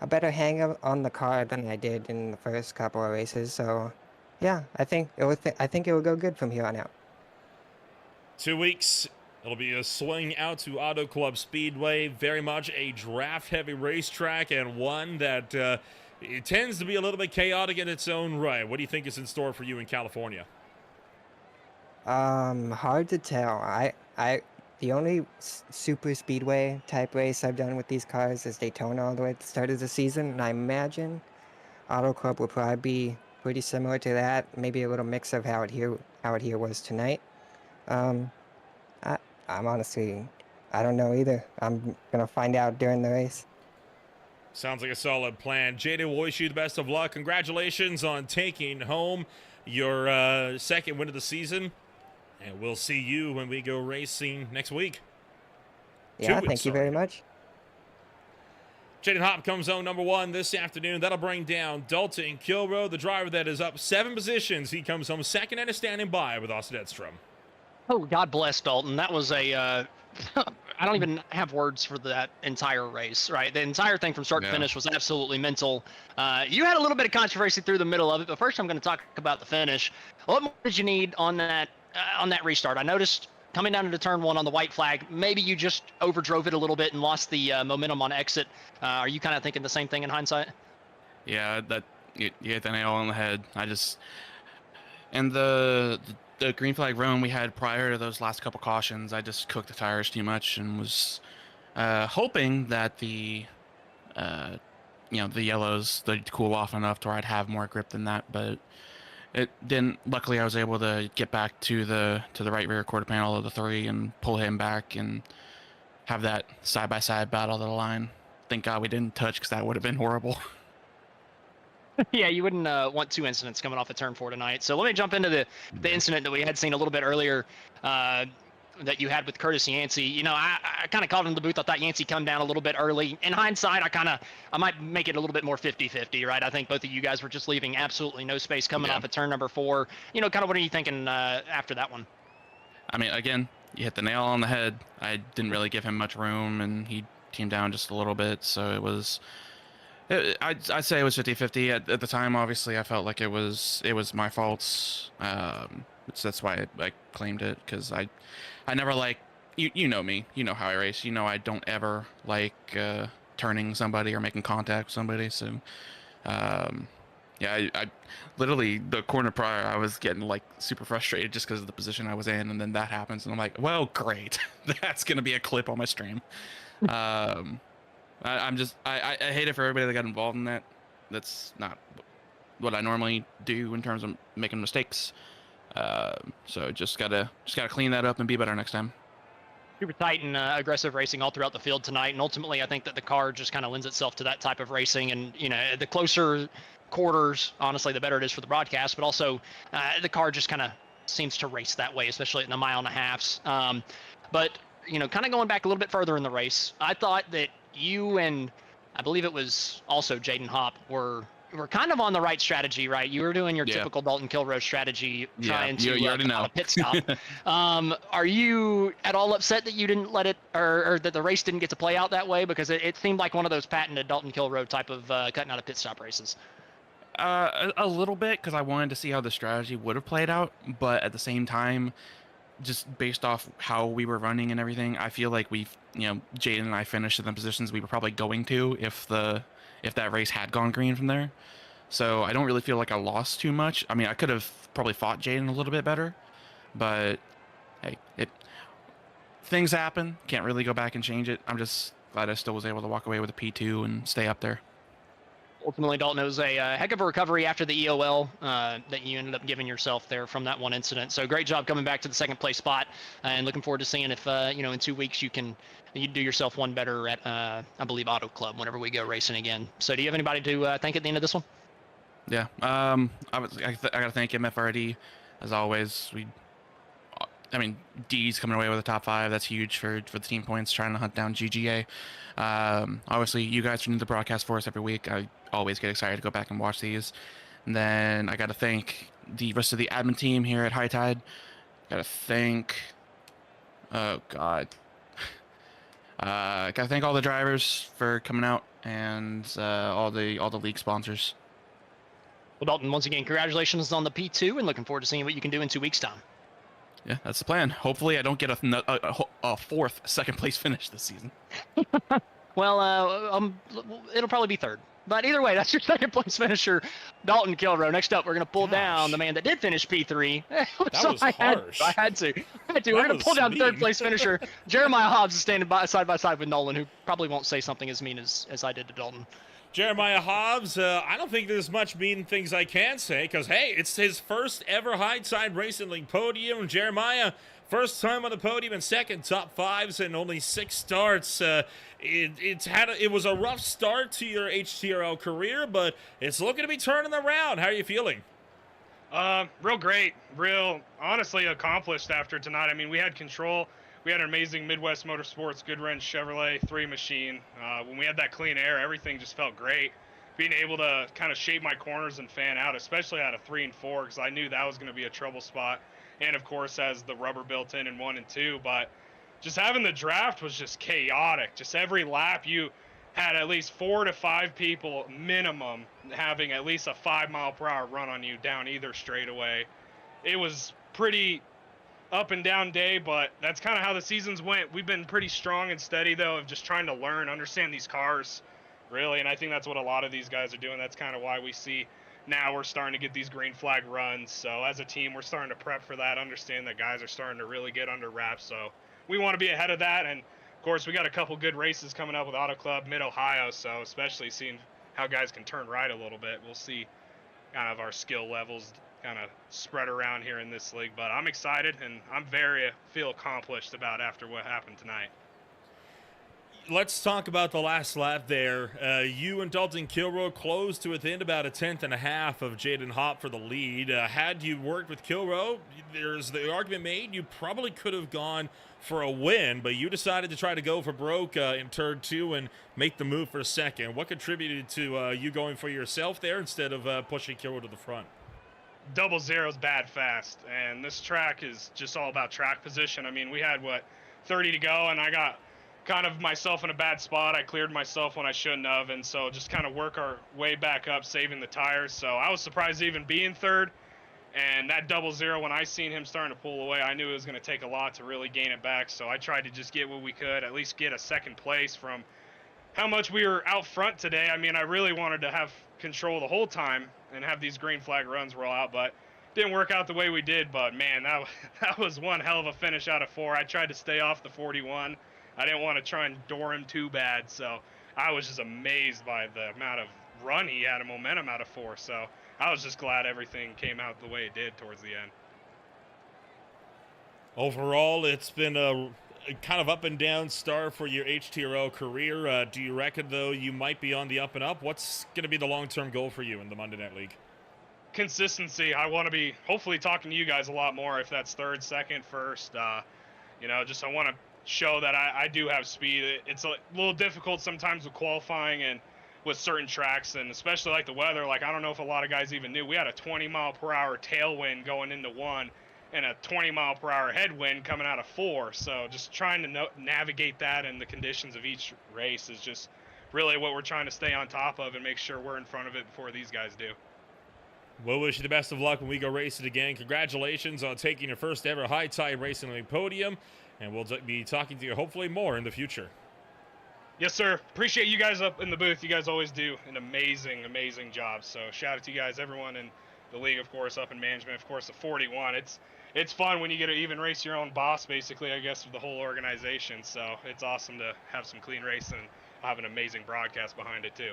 a better hang on the car than I did in the first couple of races. So yeah, I think it will go good from here on out. 2 weeks, it'll be a swing out to Auto Club Speedway, very much a draft-heavy racetrack, and one that it tends to be a little bit chaotic in its own right. What do you think is in store for you in California? Hard to tell. The only super speedway type race I've done with these cars is Daytona all the way at the start of the season, and I imagine Auto Club will probably be pretty similar to that. Maybe a little mix of how it here was tonight. I'm honestly, I don't know either. I'm gonna find out during the race. Sounds like a solid plan. Jaden, we'll wish you the best of luck. Congratulations on taking home your second win of the season. And we'll see you when we go racing next week. Yeah, thank you very much. Jaden Hopp comes home number 1 this afternoon. That'll bring down Dalton Kilroe, the driver that is up 7 positions. He comes home second and is standing by with Austin Edstrom. Oh, God bless Dalton. That was a, I don't even have words for that entire race, right? The entire thing from start to finish was absolutely mental. You had a little bit of controversy through the middle of it, but first I'm going to talk about the finish. What more did you need on that restart? I noticed coming down into turn 1 on the white flag, maybe you just overdrove it a little bit and lost the momentum on exit. Are you kind of thinking the same thing in hindsight? Yeah, you hit the nail on the head. And the green flag run we had prior to those last couple cautions, I just cooked the tires too much and was hoping that the yellows, they'd cool off enough to where I'd have more grip than that, but it didn't. Luckily, I was able to get back to the right rear quarter panel of the 3 and pull him back and have that side-by-side battle to the line. Thank God we didn't touch, because that would have been horrible. Yeah, you wouldn't want 2 incidents coming off of turn 4 tonight. So let me jump into the incident that we had seen a little bit earlier that you had with Curtis Yancey. You know, I kind of called him the booth. I thought Yancey come down a little bit early. In hindsight, I might make it a little bit more 50-50, right? I think both of you guys were just leaving absolutely no space coming off of turn number 4. You know, kind of what are you thinking after that one? I mean, again, you hit the nail on the head. I didn't really give him much room, and he teamed down just a little bit, so it was... I'd say it was 50-50 at the time. Obviously, I felt like it was my fault. So that's why I claimed it, because I never like, you know me, you know how I race. You know I don't ever like turning somebody or making contact with somebody. So Yeah, I literally the corner prior, I was getting like super frustrated just because of the position I was in, and then that happens, and I'm like, well, great, that's gonna be a clip on my stream. Um, I hate it for everybody that got involved in that. That's not what I normally do in terms of making mistakes. So just gotta clean that up and be better next time. Super tight and aggressive racing all throughout the field tonight, and ultimately I think that the car just kind of lends itself to that type of racing. And the closer quarters, honestly, the better it is for the broadcast, but also the car just kind of seems to race that way, especially in the 1.5 miles. But kind of going back a little bit further in the race, I thought that you and I believe it was also Jaden Hopp were kind of on the right strategy, right? You were doing your typical Dalton Kilroe strategy, trying to you already know. a pit stop. Are you at all upset that you didn't let it, or that the race didn't get to play out that way? Because it seemed like one of those patented Dalton Kilroe type of cutting out of pit stop races. A little bit, because I wanted to see how the strategy would have played out, but at the same time, just based off how we were running and everything, I feel like Jaden and I finished in the positions we were probably going to if that race had gone green from there. So I don't really feel like I lost too much. I mean, I could have probably fought Jaden a little bit better, but hey, things happen. Can't really go back and change it. I'm just glad I still was able to walk away with a P2 and stay up there. Ultimately, Dalton, it was a heck of a recovery after the EOL that you ended up giving yourself there from that one incident. So great job coming back to the second place spot, and looking forward to seeing if in 2 weeks you do yourself one better at I believe Auto Club whenever we go racing again. So do you have anybody to thank at the end of this one? Yeah, I gotta thank MFRD as always. D's coming away with a top 5. That's huge for the team points, trying to hunt down GGA. Obviously, you guys are doing the broadcast for us every week. I always get excited to go back and watch these. And then I got to thank the rest of the admin team here at High Tide. Got to thank, oh God, got to thank all the drivers for coming out, and all the league sponsors. Well, Dalton, once again, congratulations on the P2, and looking forward to seeing what you can do in 2 weeks' time. Yeah, that's the plan. Hopefully, I don't get a fourth second place finish this season. Well, it'll probably be third. But either way, that's your second place finisher, Dalton Kilroe. Next up, we're going to pull down the man that did finish P3. That was harsh. I had to. We're going to pull down third place finisher. Jeremiah Hobbs is standing side by side with Nolan, who probably won't say something as mean as I did to Dalton. Jeremiah Hobbs, I don't think there's much mean things I can say, because, hey, it's his first ever High Tide Racing League podium. Jeremiah, first time on the podium and second top 5s and only 6 starts. It was a rough start to your HTRL career, but it's looking to be turning around. How are you feeling? Real great. Real, honestly, accomplished after tonight. I mean, we had control. We had an amazing Midwest Motorsports Goodwrench Chevrolet 3 machine. When we had that clean air, everything just felt great. Being able to kind of shape my corners and fan out, especially out of 3 and 4, because I knew that was going to be a trouble spot. And, of course, as the rubber built in 1 and 2. But just having the draft was just chaotic. Just every lap you had at least 4 to 5 people minimum having at least a 5-mile-per-hour run on you down either straightaway. It was pretty up and down day, but that's kind of how the seasons went. We've been pretty strong and steady, though, of just trying to learn, understand these cars, really, and I think that's what a lot of these guys are doing. That's kind of why we see now we're starting to get these green flag runs. So as a team, we're starting to prep for that, understand that guys are starting to really get under wraps. So we want to be ahead of that, and of course, we got a couple good races coming up with Auto Club Mid-Ohio, so especially seeing how guys can turn right a little bit. We'll see kind of our skill levels kind of spread around here in this league, but I'm excited and I'm feel accomplished about after what happened tonight. Let's talk about the last lap there. You and Dalton Kilroe closed to within about a 10th and a half of Jaden Hopp for the lead. Had you worked with Kilroe, there's the argument made you probably could have gone for a win, but you decided to try to go for broke in turn 2 and make the move for second. What contributed to you going for yourself there instead of pushing Kilroe to the front? 00's bad fast, and this track is just all about track position. I mean, we had 30 to go, and I got kind of myself in a bad spot. I cleared myself when I shouldn't have, and so just kind of work our way back up, saving the tires. So I was surprised to even be in third, and that 00, when I seen him starting to pull away, I knew it was going to take a lot to really gain it back. So I tried to just get what we could, at least get a second place from how much we were out front today. I mean, I really wanted to have control the whole time and have these green flag runs roll out, but didn't work out the way we did. But man, that was one hell of a finish out of 4. I tried to stay off the 41. I didn't want to try and door him too bad, so I was just amazed by the amount of run he had and momentum out of 4. So I was just glad everything came out the way it did towards the end. Overall, it's been a kind of up and down start for your HTRL career. Do you reckon, though, you might be on the up and up? What's going to be the long-term goal for you in the Monday Night League? Consistency. I want to be hopefully talking to you guys a lot more, if that's third, second, first. You know, just I want to show that I do have speed. It's a little difficult sometimes with qualifying and with certain tracks, and especially like the weather. Like, I don't know if a lot of guys even knew we had a 20-mile-per-hour tailwind going into 1 and a 20-mile-per-hour headwind coming out of 4. So just trying to navigate that and the conditions of each race is just really what we're trying to stay on top of and make sure we're in front of it before these guys do. We'll wish you the best of luck when we go race it again. Congratulations on taking your first ever High Tide Racing League podium, and we'll be talking to you hopefully more in the future. Yes, sir. Appreciate you guys up in the booth. You guys always do an amazing, amazing job. So shout out to you guys, everyone in the league, of course, up in management, of course, the 41. It's fun when you get to even race your own boss, basically, I guess, with the whole organization. So it's awesome to have some clean racing and have an amazing broadcast behind it, too.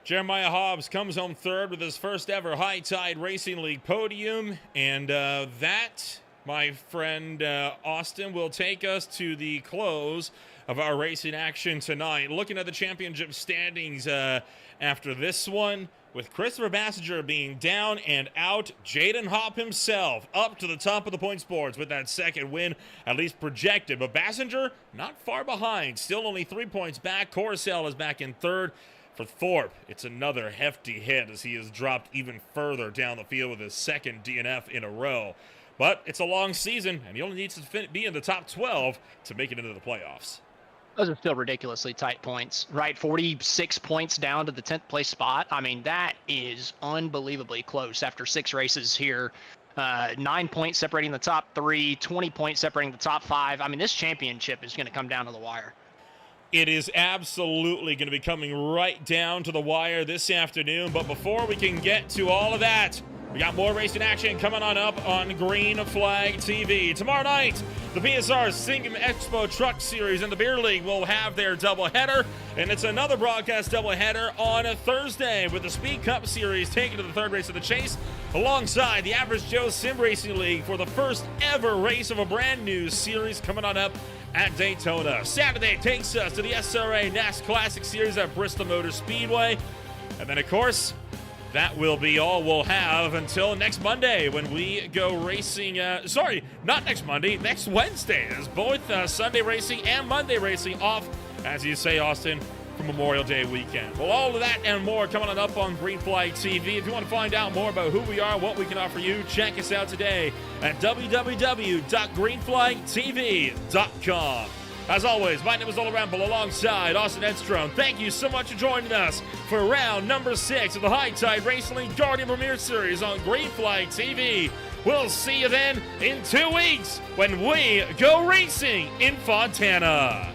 Jeremiah Hobbs comes home third with his first ever High Tide Racing League podium. And that, my friend Austin, will take us to the close of our racing action tonight. Looking at the championship standings after this one, with Christopher Bassinger being down and out, Jaden Hopp himself up to the top of the points boards with that second win, at least projected. But Bassinger not far behind, still only 3 points back. Coruscant is back in third. For Thorpe, it's another hefty hit as he has dropped even further down the field with his second DNF in a row. But it's a long season, and he only needs to be in the top 12 to make it into the playoffs. Those are still ridiculously tight points, right? 46 points down to the 10th place spot. I mean, that is unbelievably close after 6 races here. 9 points separating the top 3, 20 points separating the top 5. I mean, this championship is going to come down to the wire. It is absolutely going to be coming right down to the wire this afternoon. But before we can get to all of that, we got more racing action coming on up on Green Flag TV. Tomorrow night, the PSR Singing Expo Truck Series and the Beer League will have their doubleheader. And it's another broadcast doubleheader on a Thursday with the Speed Cup Series taking to the third race of the chase, alongside the Average Joe Sim Racing League for the first ever race of a brand new series coming on up at Daytona. Saturday takes us to the SRA NASCAR Classic Series at Bristol Motor Speedway. And then, of course, that will be all we'll have until next Monday when we go racing. Sorry, not next Monday, next Wednesday. As both Sunday racing and Monday racing off, as you say, Austin, for Memorial Day weekend. Well, all of that and more coming on up on Green Flag TV. If you want to find out more about who we are, what we can offer you, check us out today at www.greenflagtv.com. As always, my name is Ola Ramble alongside Austin Edstrom. Thank you so much for joining us for round number 6 of the High Tide Racing League Guardian Premier Series on Green Flag TV. We'll see you then in 2 weeks when we go racing in Fontana.